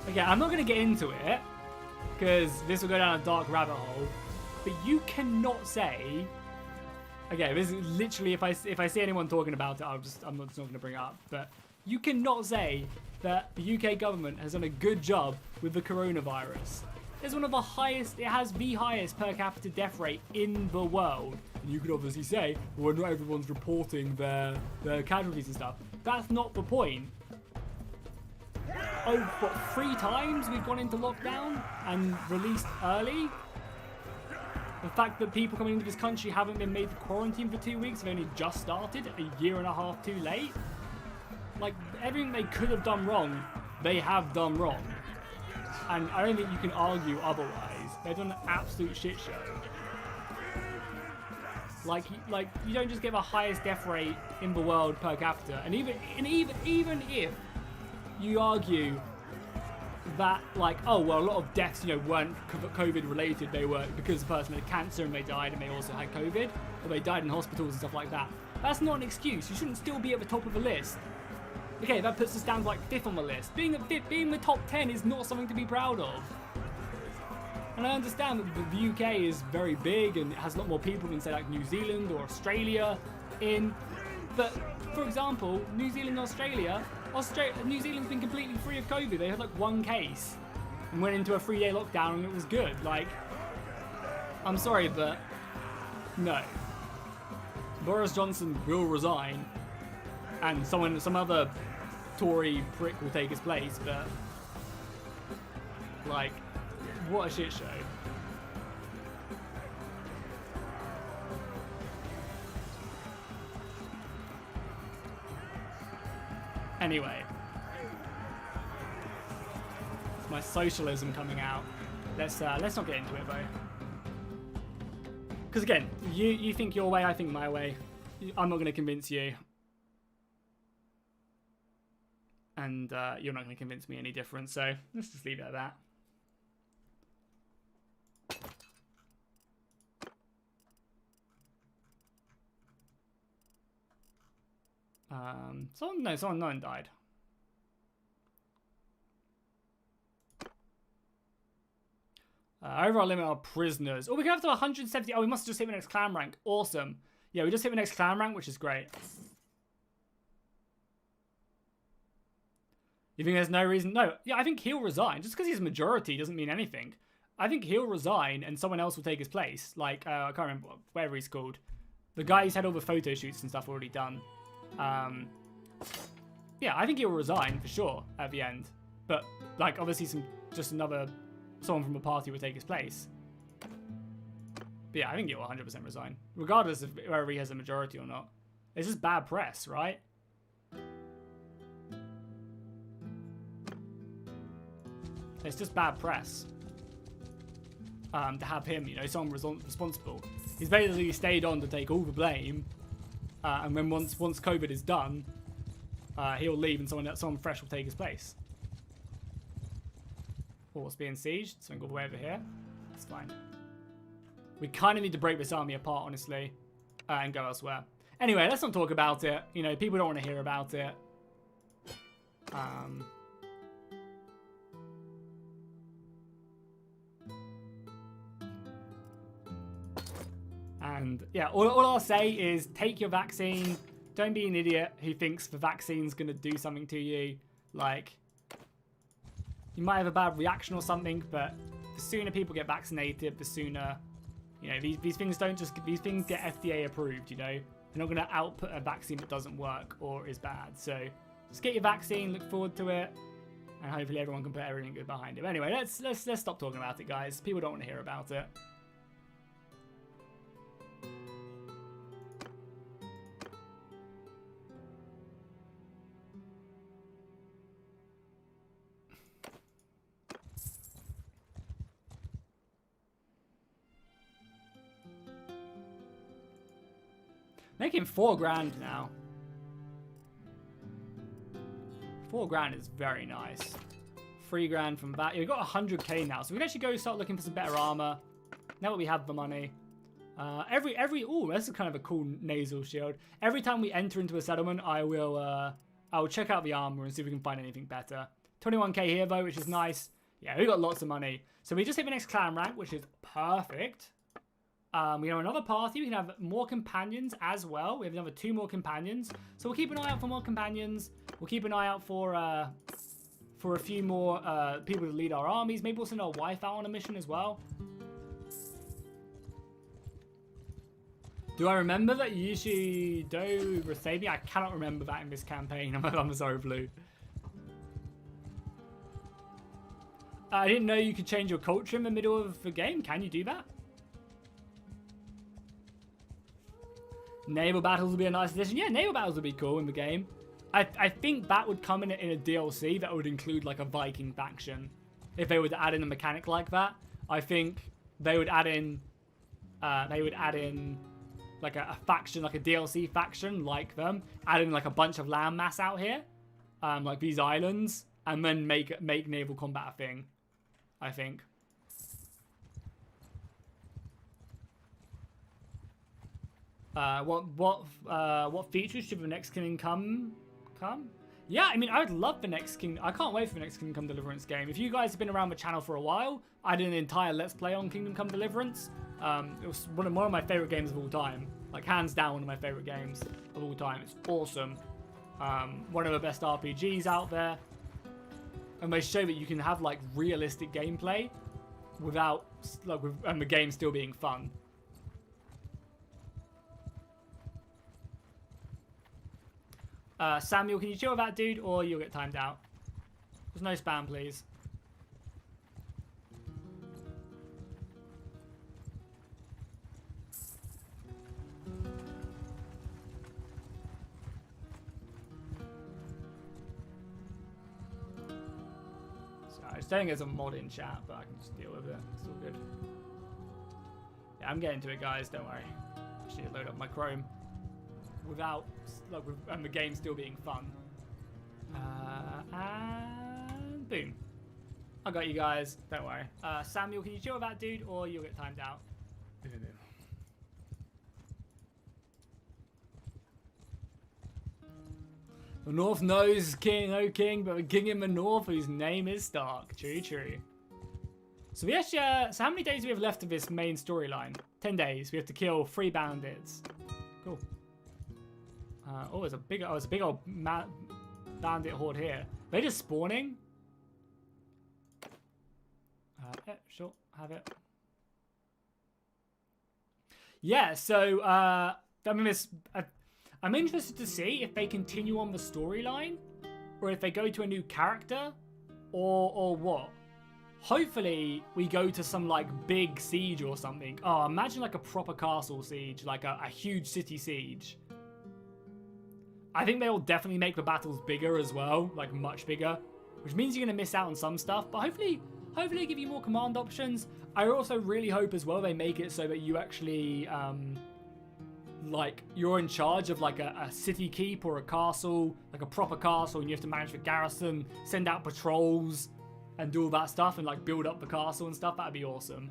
Okay, I'm not going to get into it because this will go down a dark rabbit hole. But you cannot say. Okay, this is literally if I see anyone talking about it, I'm not going to bring it up. But you cannot say that the UK government has done a good job with the coronavirus. It's one of the highest. It has the highest per capita death rate in the world. And you could obviously say, well, not everyone's reporting their casualties and stuff. That's not the point. Oh, what, 3 times we've gone into lockdown and released early? The fact that people coming into this country haven't been made to quarantine for 2 weeks, they've only just started, a year and a half too late. Like, everything they could have done wrong, they have done wrong. And I don't think you can argue otherwise. They've done an absolute shit show. Like you don't just get the highest death rate in the world per capita, and even if you argue that, like, oh well, a lot of deaths, you know, weren't COVID related, they were because the person had cancer and they died and they also had COVID, or they died in hospitals and stuff like that. That's not an excuse. You shouldn't still be at the top of the list. Okay, that puts us down to like 5th on the list. Being the top 10 is not something to be proud of. And I understand that the UK is very big and it has a lot more people than, say, like New Zealand or Australia in. But, for example, New Zealand and Australia, New Zealand's been completely free of COVID. They had like 1 case and went into a 3-day lockdown and it was good. Like, I'm sorry, but No. Boris Johnson will resign, and some other Tory prick will take his place, but like, what a shit show. Anyway, it's my socialism coming out. Let's not get into it though. Because again, you think your way, I think my way. I'm not going to convince you. And you're not going to convince me any different, so let's just leave it at that. No one died. Over our limit are prisoners. Oh, we can have to 170. Oh, we must have just hit the next clan rank. Awesome. Yeah, we just hit the next clan rank, which is great. You think there's no reason? No. Yeah, I think he'll resign. Just because he's majority doesn't mean anything. I think he'll resign and someone else will take his place. Like, I can't remember whatever he's called. The guy who's had all the photo shoots and stuff already done. Yeah, I think he'll resign for sure at the end. But, like, obviously someone from a party will take his place. But yeah, I think he'll 100% resign. Regardless of whether he has a majority or not. It's just bad press, right? It's just bad press. To have him, you know, someone responsible. He's basically stayed on to take all the blame. And then once COVID is done, he'll leave and someone fresh will take his place. Oh, it's being sieged. Something all the way over here. That's fine. We kind of need to break this army apart, honestly, and go elsewhere. Anyway, let's not talk about it. You know, people don't want to hear about it. And yeah, all I'll say is take your vaccine. Don't be an idiot who thinks the vaccine's going to do something to you. Like, you might have a bad reaction or something, but the sooner people get vaccinated, the sooner, you know, these things these things get FDA approved, you know. They're not going to output a vaccine that doesn't work or is bad. So just get your vaccine, look forward to it, and hopefully everyone can put everything good behind it. But anyway, let's stop talking about it, guys. People don't want to hear about it. Making 4 grand now. 4 grand is very nice. 3 grand from that. Yeah, we've got 100k now, so we can actually go start looking for some better armor. Now that we have the money. Ooh, this is kind of a cool nasal shield. Every time we enter into a settlement, I will check out the armor and see if we can find anything better. 21k here though, which is nice. Yeah, we got lots of money. So we just hit the next clan rank, which is perfect. We have another party. We can have more companions as well. We have another 2 more companions. So we'll keep an eye out for more companions. We'll keep an eye out for a few more people to lead our armies. Maybe we'll send our wife out on a mission as well. Do I remember that you usually do save me? I cannot remember that in this campaign. I'm sorry, Blue. I didn't know you could change your culture in the middle of the game. Can you do that? Naval battles would be a nice addition. Yeah, naval battles would be cool in the game. I think that would come in a DLC that would include like a Viking faction. If they would add in a mechanic like that, I think they would add in like a faction, like a DLC faction like them, add in like a bunch of land mass out here, like these islands, and then make naval combat a thing, I think. What features should the next Kingdom come? Yeah, I mean, I would love the next Kingdom. I can't wait for the next Kingdom Come Deliverance game. If you guys have been around the channel for a while, I did an entire Let's Play on Kingdom Come Deliverance. It was one of my favorite games of all time. Like, hands down, one of my favorite games of all time. It's awesome. One of the best RPGs out there. And they show that you can have, like, realistic gameplay without, like, and the game still being fun. Samuel, can you chill with that dude or you'll get timed out? There's no spam, please. I was saying there's a mod in chat, but I can just deal with it. It's all good. Yeah, I'm getting to it, guys. Don't worry. Just need to load up my Chrome without, like, and the game still being fun. And boom. I got you guys. Don't worry. Samuel, can you chill with that dude, or you'll get timed out? The North knows King, oh King, but the King in the North, whose name is Stark. True, true. So we actually, so how many days do we have left of this main storyline? 10 days. We have to kill 3 bandits. Cool. Oh, there's a big old bandit horde here. They're just spawning. Yeah, sure, have it. Yeah, so I mean, I'm interested to see if they continue on the storyline, or if they go to a new character, or what. Hopefully, we go to some, like, big siege or something. Oh, imagine, like, a proper castle siege, like a huge city siege. I think they'll definitely make the battles bigger as well, like, much bigger, which means you're going to miss out on some stuff, but hopefully they give you more command options. I also really hope as well they make it so that you actually, like, you're in charge of, like, a city keep or a castle, like a proper castle, and you have to manage the garrison, send out patrols, and do all that stuff, and, like, build up the castle and stuff. That'd be awesome.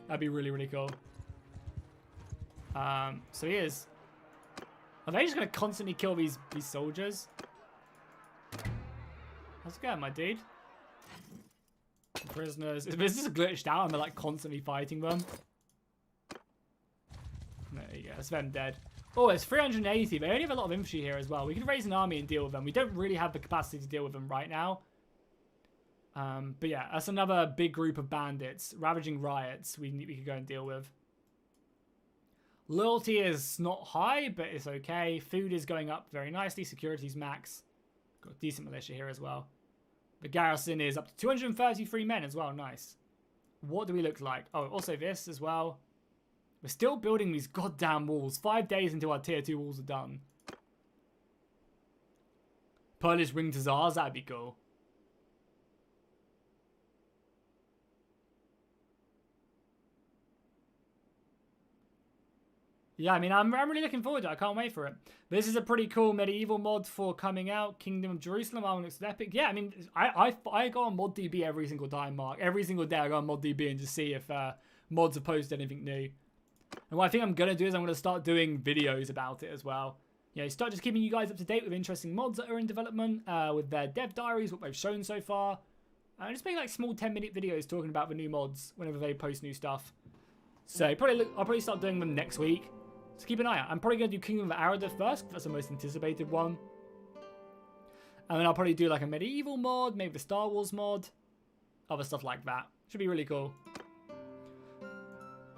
That'd be really, really cool. So here's... Are they just going to constantly kill these soldiers? How's it going, my dude? Prisoners. This is glitched out and they're, like, constantly fighting them. There you go. That's them dead. Oh, it's 380. They only have a lot of infantry here as well. We could raise an army and deal with them. We don't really have the capacity to deal with them right now. But yeah, that's another big group of bandits. Ravaging riots we could go and deal with. Loyalty is not high, but it's okay. Food is going up very nicely. Security's max. Got a decent militia here as well. The garrison is up to 233 men as well. Nice. What do we look like? Oh, also this as well. We're still building these goddamn walls. 5 days until our tier 2 walls are done. Polish ring to Tsars, that'd be cool. Yeah, I mean, I'm really looking forward to it. I can't wait for it. This is a pretty cool medieval mod for coming out. Kingdom of Jerusalem, I looks epic. Yeah, I mean, I go on ModDB every single time, Mark. Every single day I go on ModDB and just see if mods have posted anything new. And what I think I'm going to do is I'm going to start doing videos about it as well. You know, start just keeping you guys up to date with interesting mods that are in development, with their dev diaries, what they've shown so far. And just make like small 10-minute videos talking about the new mods whenever they post new stuff. So I'll probably start doing them next week. So keep an eye out. I'm probably going to do Kingdom of Arada first, because that's the most anticipated one. And then I'll probably do like a medieval mod, maybe the Star Wars mod. Other stuff like that. Should be really cool.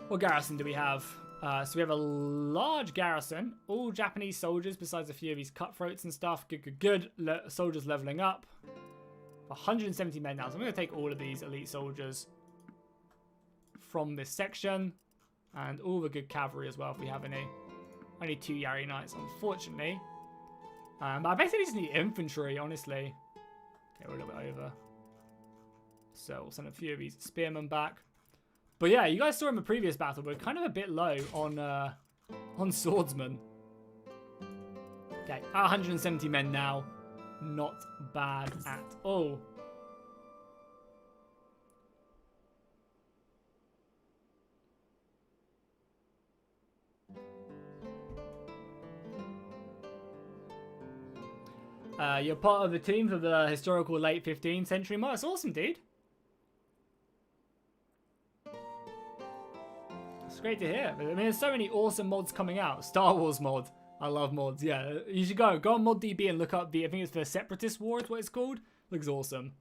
What garrison do we have? So we have a large garrison. All Japanese soldiers, besides a few of these cutthroats and stuff. Good. Soldiers leveling up. 170 men now. So I'm going to take all of these elite soldiers from this section. And all the good cavalry as well, if we have any. Only 2 Yari Knights, unfortunately. But I basically just need infantry, honestly. Okay, we're a little bit over. So we'll send a few of these spearmen back. But yeah, you guys saw in the previous battle, we're kind of a bit low on swordsmen. Okay, 170 men now. Not bad at all. You're part of the team for the historical late 15th century mod. That's awesome, dude. It's great to hear. I mean, there's so many awesome mods coming out. Star Wars mod. I love mods. Yeah, you should go on ModDB and look up I think it's the Separatist War is what it's called. Looks awesome.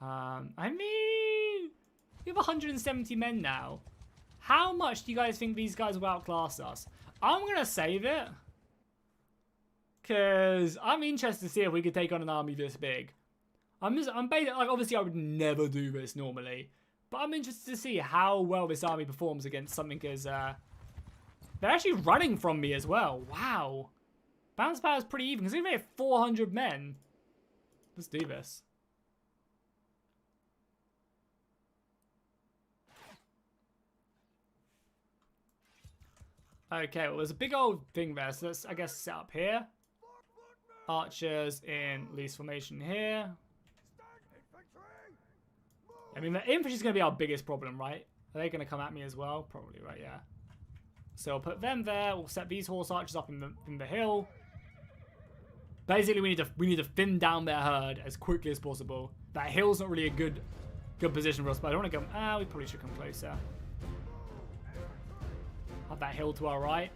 I mean, we have 170 men now. How much do you guys think these guys will outclass us? I'm going to save it. Because I'm interested to see if we could take on an army this big. I'm basically, like, obviously I would never do this normally. But I'm interested to see how well this army performs against something as, they're actually running from me as well. Wow. Bounce power is pretty even, because we have 400 men. Let's do this. Okay, well, there's a big old thing there, so let's, I guess, set up here. Archers in loose formation here. I mean, the infantry's going to be our biggest problem, right? Are they going to come at me as well? Probably, right, yeah. So we'll put them there. We'll set these horse archers up in the hill. Basically, we need to thin down their herd as quickly as possible. That hill's not really a good position for us, but I don't want to go... we probably should come closer. Have that hill to our right.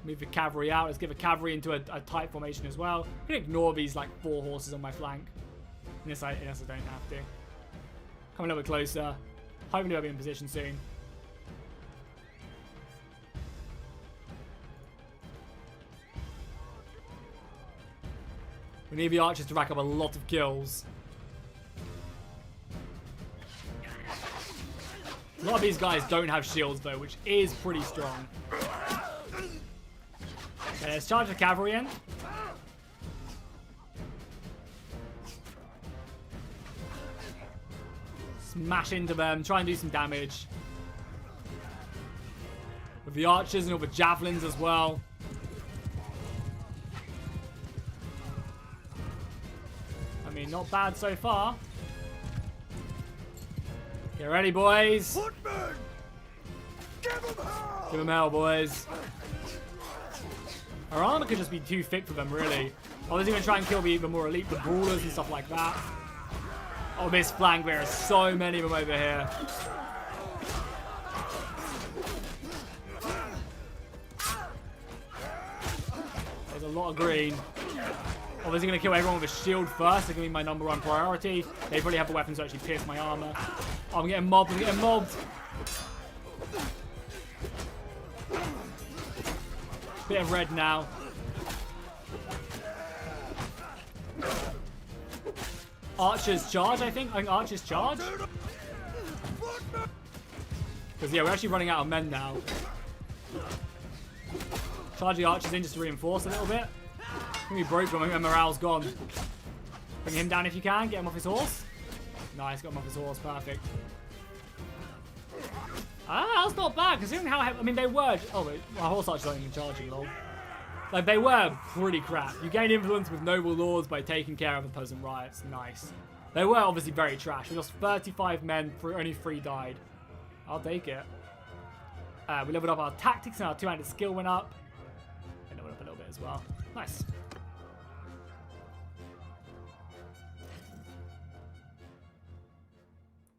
Move the cavalry out. Let's get the cavalry into a tight formation as well. I'm going to ignore these, like, 4 horses on my flank. Unless I don't have to. Come a little bit closer. Hopefully I'll be in position soon. We need the archers to rack up a lot of kills. A lot of these guys don't have shields though, which is pretty strong. Okay, let's charge the cavalry in. Smash into them, try and do some damage. With the archers and all the javelins as well. I mean, not bad so far. Get ready, boys. Footmen! Give them hell! Give them hell, boys. Our armor could just be too thick for them, really. Obviously, going to try and kill the more elite, the brawlers and stuff like that. Oh, this flank, there are so many of them over here. There's a lot of green. Obviously going to kill everyone with a shield first. They're going to be my #1 priority. They probably have the weapons to actually pierce my armor. Oh, I'm getting mobbed. I'm getting mobbed. Bit of red now. Archers charge, I think. I think archers charge. Because, yeah, we're actually running out of men now. Charge the archers in just to reinforce a little bit. I think we broke him and morale's gone. Bring him down if you can. Get him off his horse. Nice, got him off his horse. Perfect. That's not bad, considering how heavy... I mean, they were... Oh, wait. My horse archers aren't even charging, lol. Like, they were pretty crap. You gain influence with noble lords by taking care of opposing riots. Nice. They were obviously very trash. We lost 35 men, only 3 died. I'll take it. We leveled up our tactics and our 2-handed skill went up. And leveled up a little bit as well. Nice.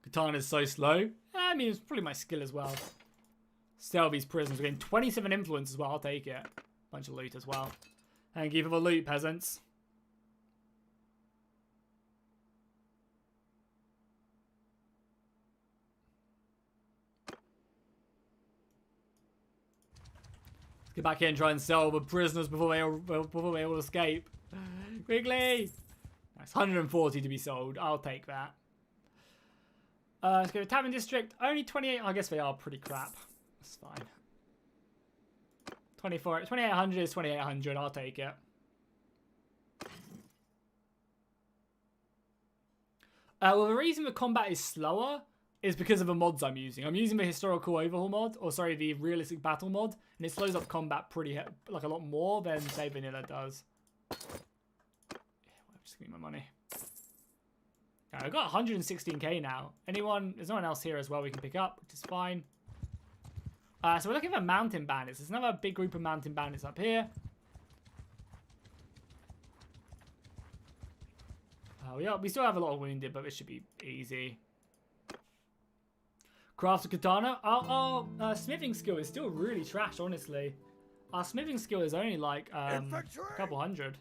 Katana's so slow. I mean, it's probably my skill as well. Sell these prisoners. We're getting 27 influence as well. I'll take it. Bunch of loot as well. Thank you for the loot, peasants. Let's get back here and try and sell the prisoners before they all escape. Quickly! That's 140 to be sold. I'll take that. Let's go to Tavern District. Only 28. I guess they are pretty crap. That's fine. 2800 is 2800. I'll take it. Well, the reason the combat is slower is because of the mods I'm using. I'm using the historical overhaul mod, or sorry, the realistic battle mod, and it slows up combat like a lot more than say vanilla does. Yeah, just give me my money. Right, I've got 116k now. There's no one else here as well we can pick up, which is fine. So we're looking for mountain bandits. There's another big group of mountain bandits up here. We still have a lot of wounded, but this should be easy. Craft a katana. Our smithing skill is still really trash, honestly. Our smithing skill is only like a couple hundred.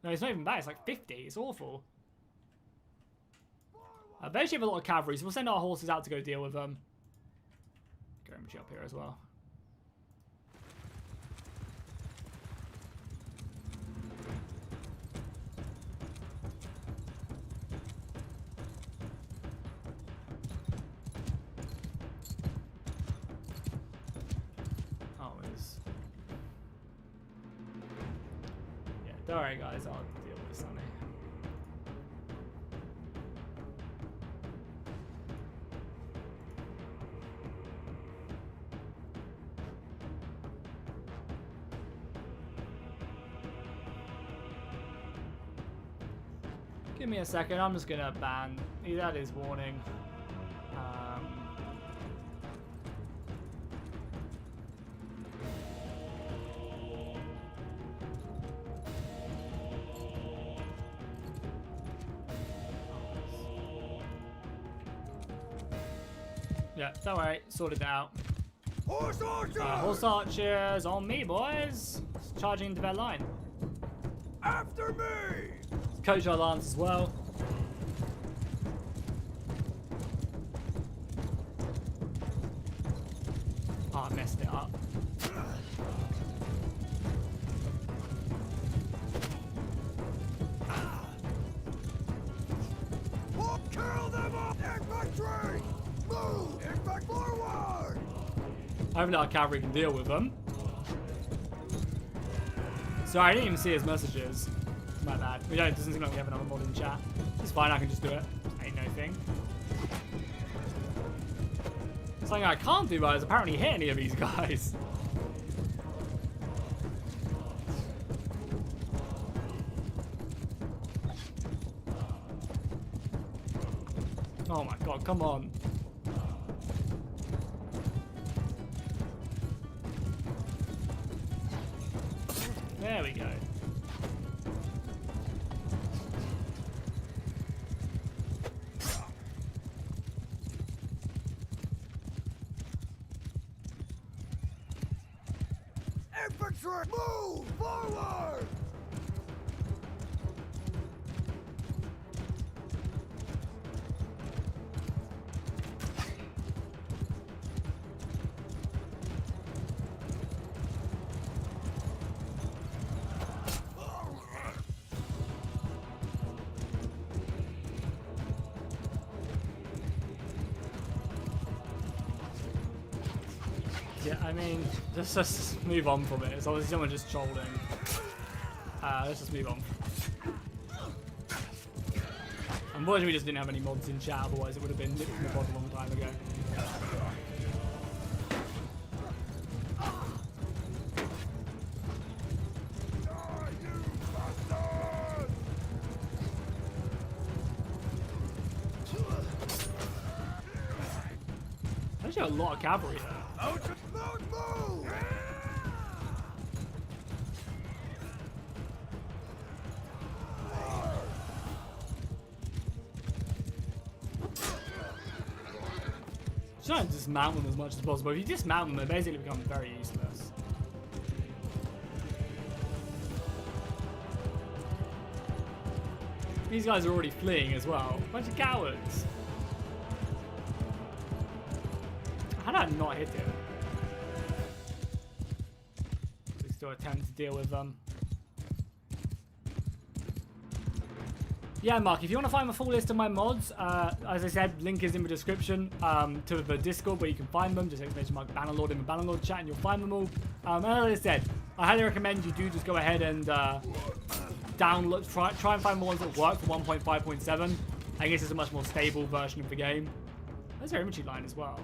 No, it's not even bad. It's like 50. It's awful. They actually have a lot of cavalry, so we'll send our horses out to go deal with them. Infantry up here as well. Don't worry, guys. I'll deal with Sunny. Give me a second. I'm just gonna ban. That is warning. Yeah, don't worry, sorted it out. Horse archers! Horse archers on me, boys. Charging into their line. After me! Coach our lance as well. Oh, I messed it up. Kill them all! Infantry! Move! Infantry forward! I haven't our cavalry can deal with them. Sorry, I didn't even see his messages. My bad. It doesn't seem like we have another mod in chat. It's fine, I can just do it. Ain't no thing. Something I can't do is apparently hit any of these guys. Oh my god, come on. There we go. Infantry! Move! Forward! Yeah, I mean, just move on from it. It's obviously someone just trolling. Let's just move on. Unfortunately, we just didn't have any mods in chat, otherwise it would have been literally a mod a long time ago. There's actually a lot of cavalry there. Move! Trying to dismount them as much as possible. If you dismount them, they basically become very useless. These guys are already fleeing as well. Bunch of cowards. How did I not hit him? We still attempt to deal with them. Yeah, Mark, if you want to find the full list of my mods, as I said, link is in the description to the Discord where you can find them. Just exclamation mark Bannerlord in the Bannerlord chat and you'll find them all. And as I said, I highly recommend you do just go ahead and download, try and find the ones that work for 1.5.7. I guess it's a much more stable version of the game. There's their infantry line as well.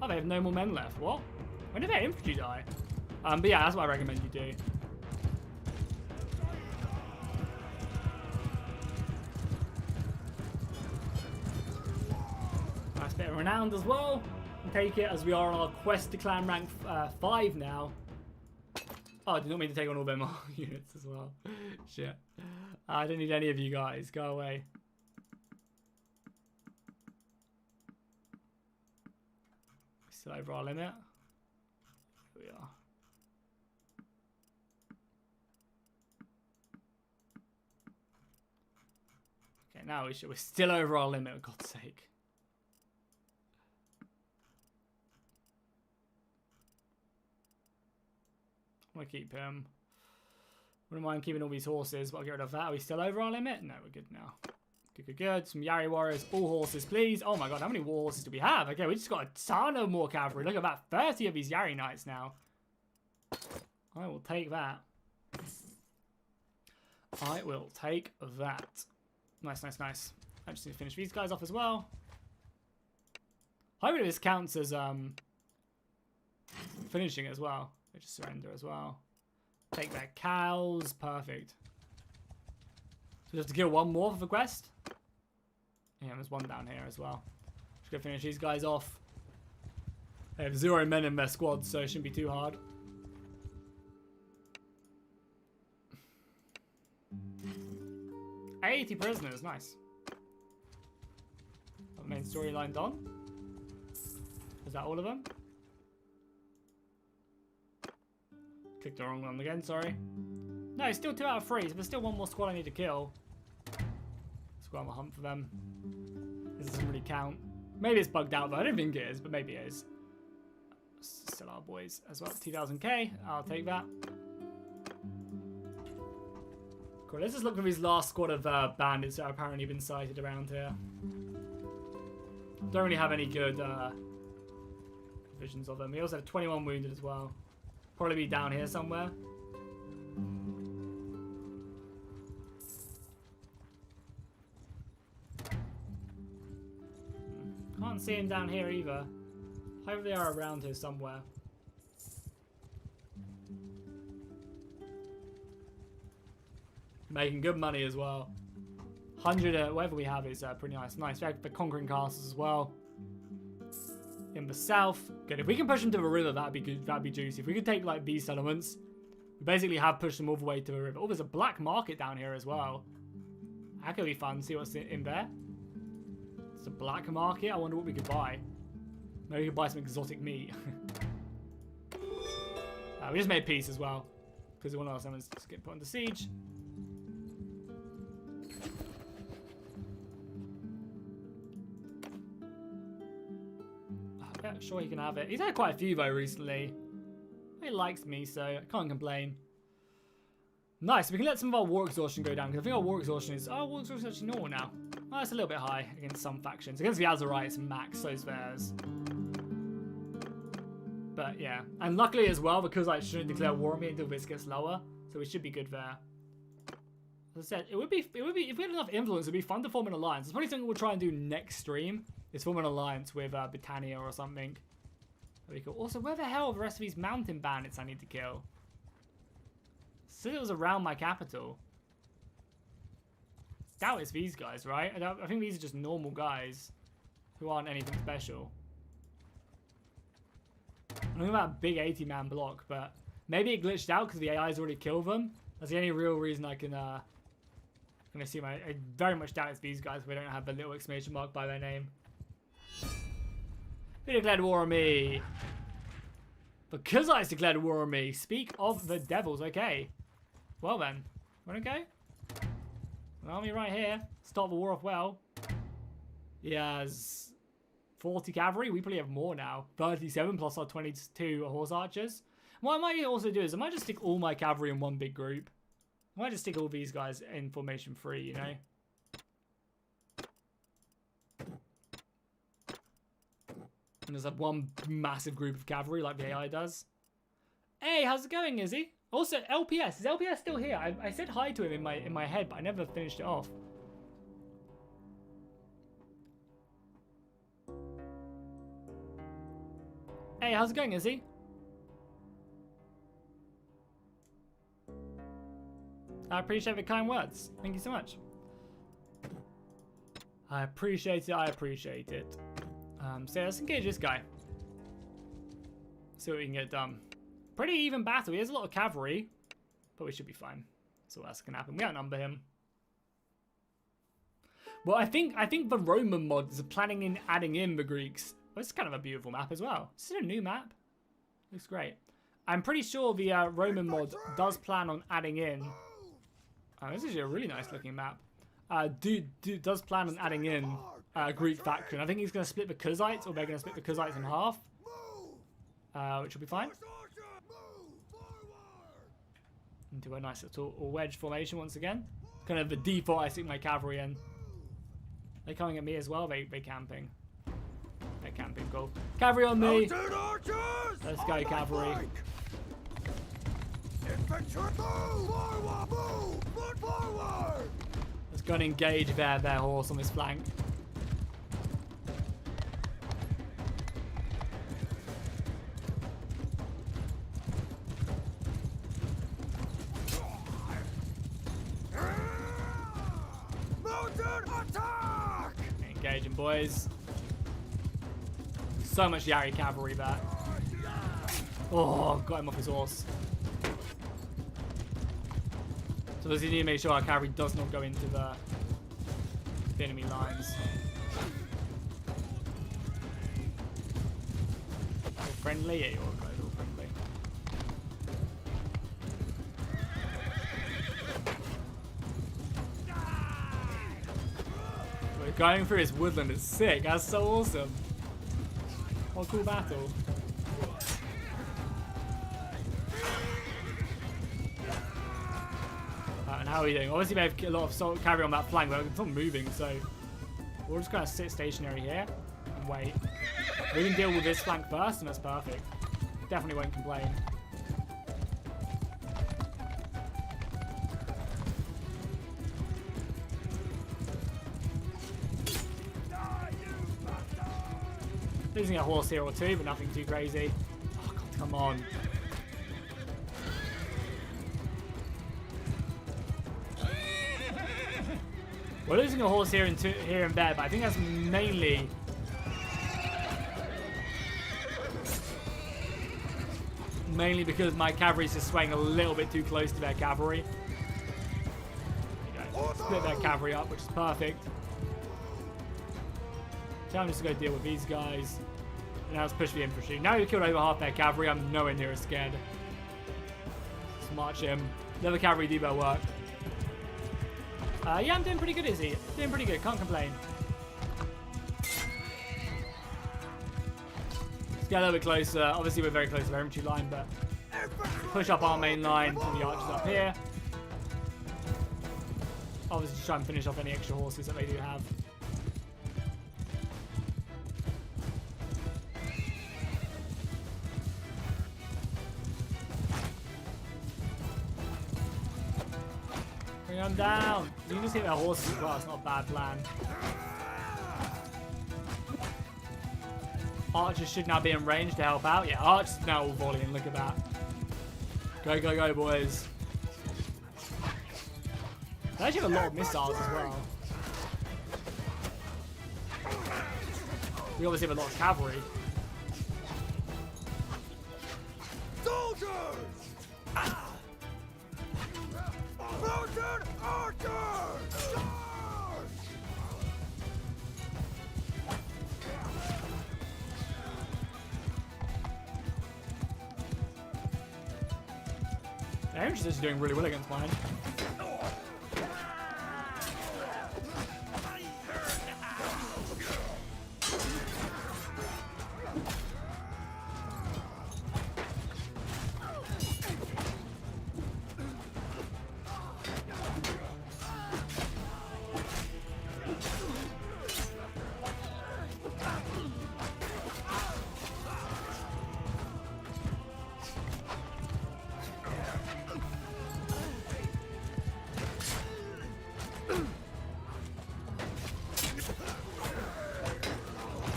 Oh, they have no more men left. What? When did their infantry die? But yeah, that's what I recommend you do. Nice bit of renowned as well. And take it as we are on our quest to clan rank 5 now. Oh, I did not mean to take on all them units as well. Shit. I don't need any of you guys. Go away. Still over our limit. Here we are. Okay, now we're still over our limit, for God's sake. I'm gonna keep him. Wouldn't mind keeping all these horses, but I'll get rid of that. Are we still over our limit? No, we're good now. Good. Some Yari warriors, all horses, please. Oh my god, how many war horses do we have? Okay, we just got a ton of more cavalry. Look at about 30 of these Yari knights now. I will take that. I will take that. Nice, nice, nice. I just need to finish these guys off as well. Hopefully this counts as finishing as well. I just surrender as well. Take their cows. Perfect. So we have to kill one more for the quest. Yeah, there's one down here as well. Just gonna finish these guys off. They have 0 men in their squad, so it shouldn't be too hard. $80 prisoners, nice. Main storyline done. Is that all of them? Clicked the wrong one again, sorry. No, it's still 2 out of 3, so there's still one more squad I need to kill. Let's go on a hunt for them. This doesn't really count. Maybe it's bugged out though, I don't think it is, but maybe it is. Still our boys as well. 2000k, I'll take that. Cool, let's just look for his last squad of bandits that have apparently been sighted around here. Don't really have any good visions of them. We also have 21 wounded as well. Probably be down here somewhere. Can't see him down here either. Hope they are around here somewhere. Making good money as well. 100, whatever we have is pretty nice. Nice. We have the conquering castles as well. In the south. Good. If we can push them to the river, that'd be good. That'd be juicy. If we could take like these settlements, we basically have pushed them all the way to the river. Oh, there's a black market down here as well. That could be fun. See what's in there. It's a black market. I wonder what we could buy. Maybe we could buy some exotic meat. We just made peace as well. Because one of our summons just get put under siege. Yeah, sure he can have it. He's had quite a few though recently. He likes me, so I can't complain. Nice, we can let some of our war exhaustion go down, because I think our war exhaustion is... Oh, war exhaustion is actually normal now. Oh, it's a little bit high against some factions. Against the Azerite, it's max, so's theirs. But yeah, and luckily as well, because I shouldn't declare war on me until this gets lower, so we should be good there. As I said, it would be if we had enough influence, it'd be fun to form an alliance. It's probably something we'll try and do next stream. Is form an alliance with Britannia or something. That'd be cool. Also, where the hell are the rest of these mountain bandits I need to kill? Said it was around my capital. Doubt it's these guys, right? I think these are just normal guys who aren't anything special. I'm talking about a big 80-man block, but maybe it glitched out because the AI's already killed them. That's the only real reason I can assume. I very much doubt it's these guys. We don't have the little exclamation mark by their name. Who declared war on me? Because I declared war on me. Speak of the devils. Okay. Well then. Wanna go? An army right here. Start the war off well. He has 40 cavalry. We probably have more now. 37 plus our 22 horse archers. What I might also do is I might just stick all my cavalry in one big group. I might just stick all these guys in formation 3, you know? And there's like one massive group of cavalry like the AI does. Hey, how's it going, Izzy? Also, LPS. Is LPS still here? I said hi to him in my head, but I never finished it off. Hey, how's it going, Izzy? I appreciate the kind words. Thank you so much. I appreciate it. I appreciate it. So let's engage this guy. See what we can get done. Pretty even battle. He has a lot of cavalry, but we should be fine. So that's gonna happen. We outnumber him. Well, I think the Roman mods are planning in adding in the Greeks. Well, it's kind of a beautiful map as well. Is it a new map? Looks great. I'm pretty sure the Roman mod does plan on adding in. Oh, this is a really nice looking map. Does plan on adding in Greek faction. I think he's going to split the Kuzites, or they're going to split the Kuzites in half, which will be fine. Into a nice little wedge formation once again. Kind of the default I stick my cavalry in. They're coming at me as well. They're camping. They're camping. Cool. Cavalry on me. Let's go, cavalry. Infantry, move! Forward! Move! Move forward! Let's go and engage their horse on this flank. Mountain attack! Engaging, boys. So much Yari cavalry there. Oh, got him off his horse. So we need to make sure our cavalry does not go into the enemy lines. All friendly? Yeah, you're all friendly. We're going through his woodland. It's sick. That's so awesome. What a cool battle. And how are we doing? Obviously, we have a lot of cavalry on that flank, but it's not moving, so we're just going to sit stationary here and wait. We can deal with this flank first, and that's perfect. Definitely won't complain. Losing a horse here or two, but nothing too crazy. Oh, God, come on. We're losing a horse here and there, but I think that's mainly because my cavalry is just swaying a little bit too close to their cavalry. There you go. Split their cavalry up, which is perfect. Time just to go deal with these guys. And now let's push the infantry. Now we've killed over half their cavalry. I'm nowhere near as scared. Let's march him. Let the cavalry do their work. Yeah, I'm doing pretty good, Izzy. Doing pretty good. Can't complain. Let's get a little bit closer. Obviously, we're very close to our infantry line, but push up our main line from the archers up here. Obviously, try and finish off any extra horses that they do have. Bring them down. You can just hit their horses as well. It's not a bad plan. Archers should now be in range to help out. Yeah, archers now all volleying. Look at that. Go, go, go, boys. They actually have a lot of missiles as well. We obviously have a lot of cavalry. Soldiers! Mountain archers! Charge! The infantry is doing really well against mine.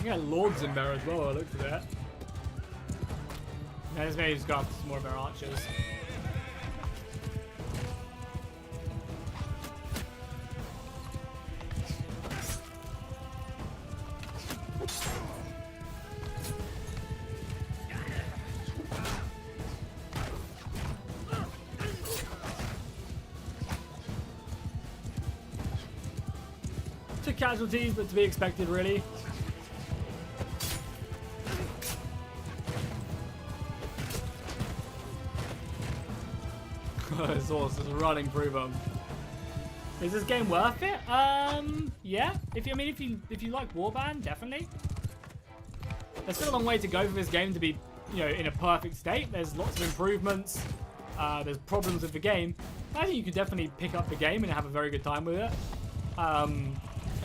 Yeah, lords in there as well. I looked at that. Yeah, this maybe just got some more of our archers. Took casualties, but to be expected, really. This horse is running through them. Is this game worth it? Yeah. If you like Warband, definitely. There's still a long way to go for this game to be, in a perfect state. There's lots of improvements. There's problems with the game. I think you could definitely pick up the game and have a very good time with it. And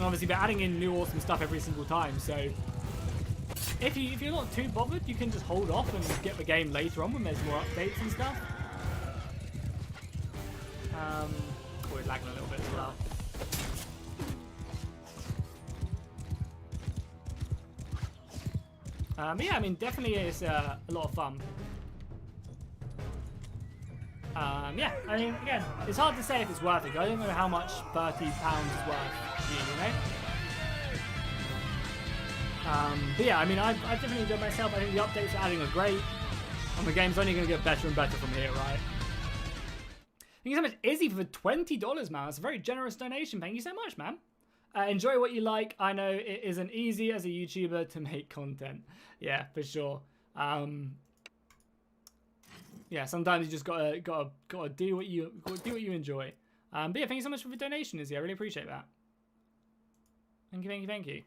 obviously, they're adding in new awesome stuff every single time. So if you're not too bothered, you can just hold off and get the game later on when there's more updates and stuff. We're lagging a little bit as well. But yeah, I mean, definitely it's a lot of fun. Yeah, I mean, again, it's hard to say if it's worth it. I don't know how much £30 is worth, you know? But yeah, I mean, I've definitely enjoyed myself. I think the updates are adding are great. And the game's only going to get better and better from here, right? Thank you so much, Izzy, for $20, man. That's a very generous donation. Thank you so much, man. Enjoy what you like. I know it isn't easy as a YouTuber to make content. Yeah, for sure. Yeah, sometimes you just gotta do what you enjoy. But yeah, thank you so much for the donation, Izzy. I really appreciate that. Thank you, thank you, thank you.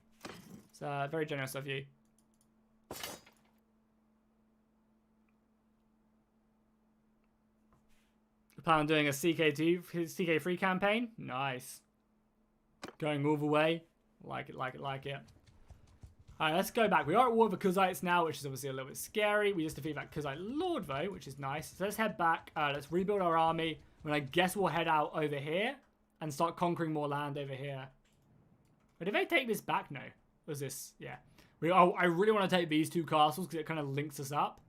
It's very generous of you. We plan on doing a CK3 campaign. Nice. Going all the way. Like it, like it, like it. Alright, let's go back. We are at war with the Kuzites now, which is obviously a little bit scary. We just defeated that Kuzite Lord, though, which is nice. So let's head back. Let's rebuild our army. And I guess we'll head out over here and start conquering more land over here. But did they take this back? No. Was this? Yeah. I really want to take these two castles because it kind of links us up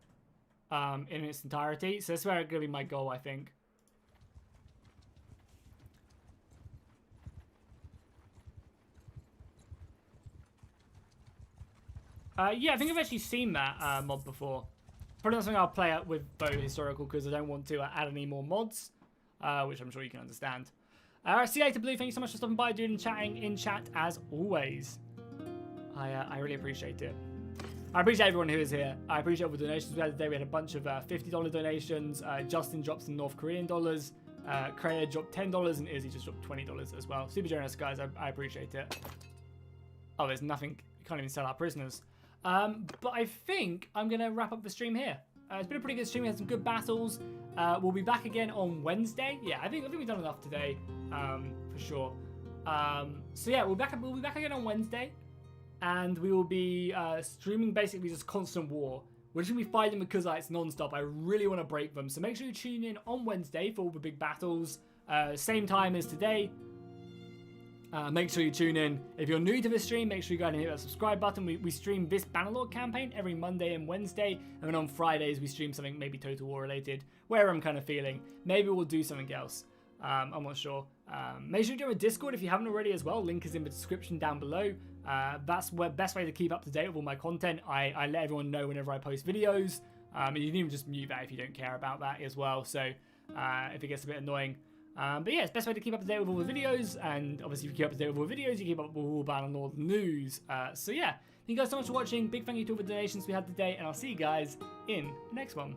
in its entirety. So that's where it's going to be my goal, I think. Yeah, I think I've actually seen that mod before. Probably not something I'll play out with though historical because I don't want to add any more mods, which I'm sure you can understand. Alright, see you later, Blue. Thank you so much for stopping by, dude, and chatting in chat as always. I really appreciate it. I appreciate everyone who is here. I appreciate all the donations we had today. We had a bunch of $50 donations. Justin dropped some North Korean dollars. Kreia dropped $10, and Izzy just dropped $20 as well. Super generous, guys. I appreciate it. Oh, there's nothing. You can't even sell our prisoners. But I think I'm going to wrap up the stream here. It's been a pretty good stream. We had some good battles. We'll be back again on Wednesday. Yeah, I think we've done enough today, for sure. So yeah, we'll be back again on Wednesday, and we will be streaming basically just constant war. We're just going to be fighting the Kuzites non-stop. I really want to break them. So make sure you tune in on Wednesday for all the big battles. Same time as today. Make sure you tune in. If you're new to the stream, make sure you go ahead and hit that subscribe button. We stream this Bannerlord campaign every Monday and Wednesday, and then on Fridays we stream something maybe Total War related, where I'm kind of feeling. Maybe we'll do something else. I'm not sure. Make sure you join a Discord if you haven't already as well. Link is in the description down below. That's the best way to keep up to date with all my content. I let everyone know whenever I post videos. And you can even just mute that if you don't care about that as well. So if it gets a bit annoying. But yeah, it's the best way to keep up to date with all the videos, and obviously if you keep up to date with all the videos, you keep up with all Bannerlord news. So yeah, thank you guys so much for watching. Big thank you to all the donations we had today, and I'll see you guys in the next one.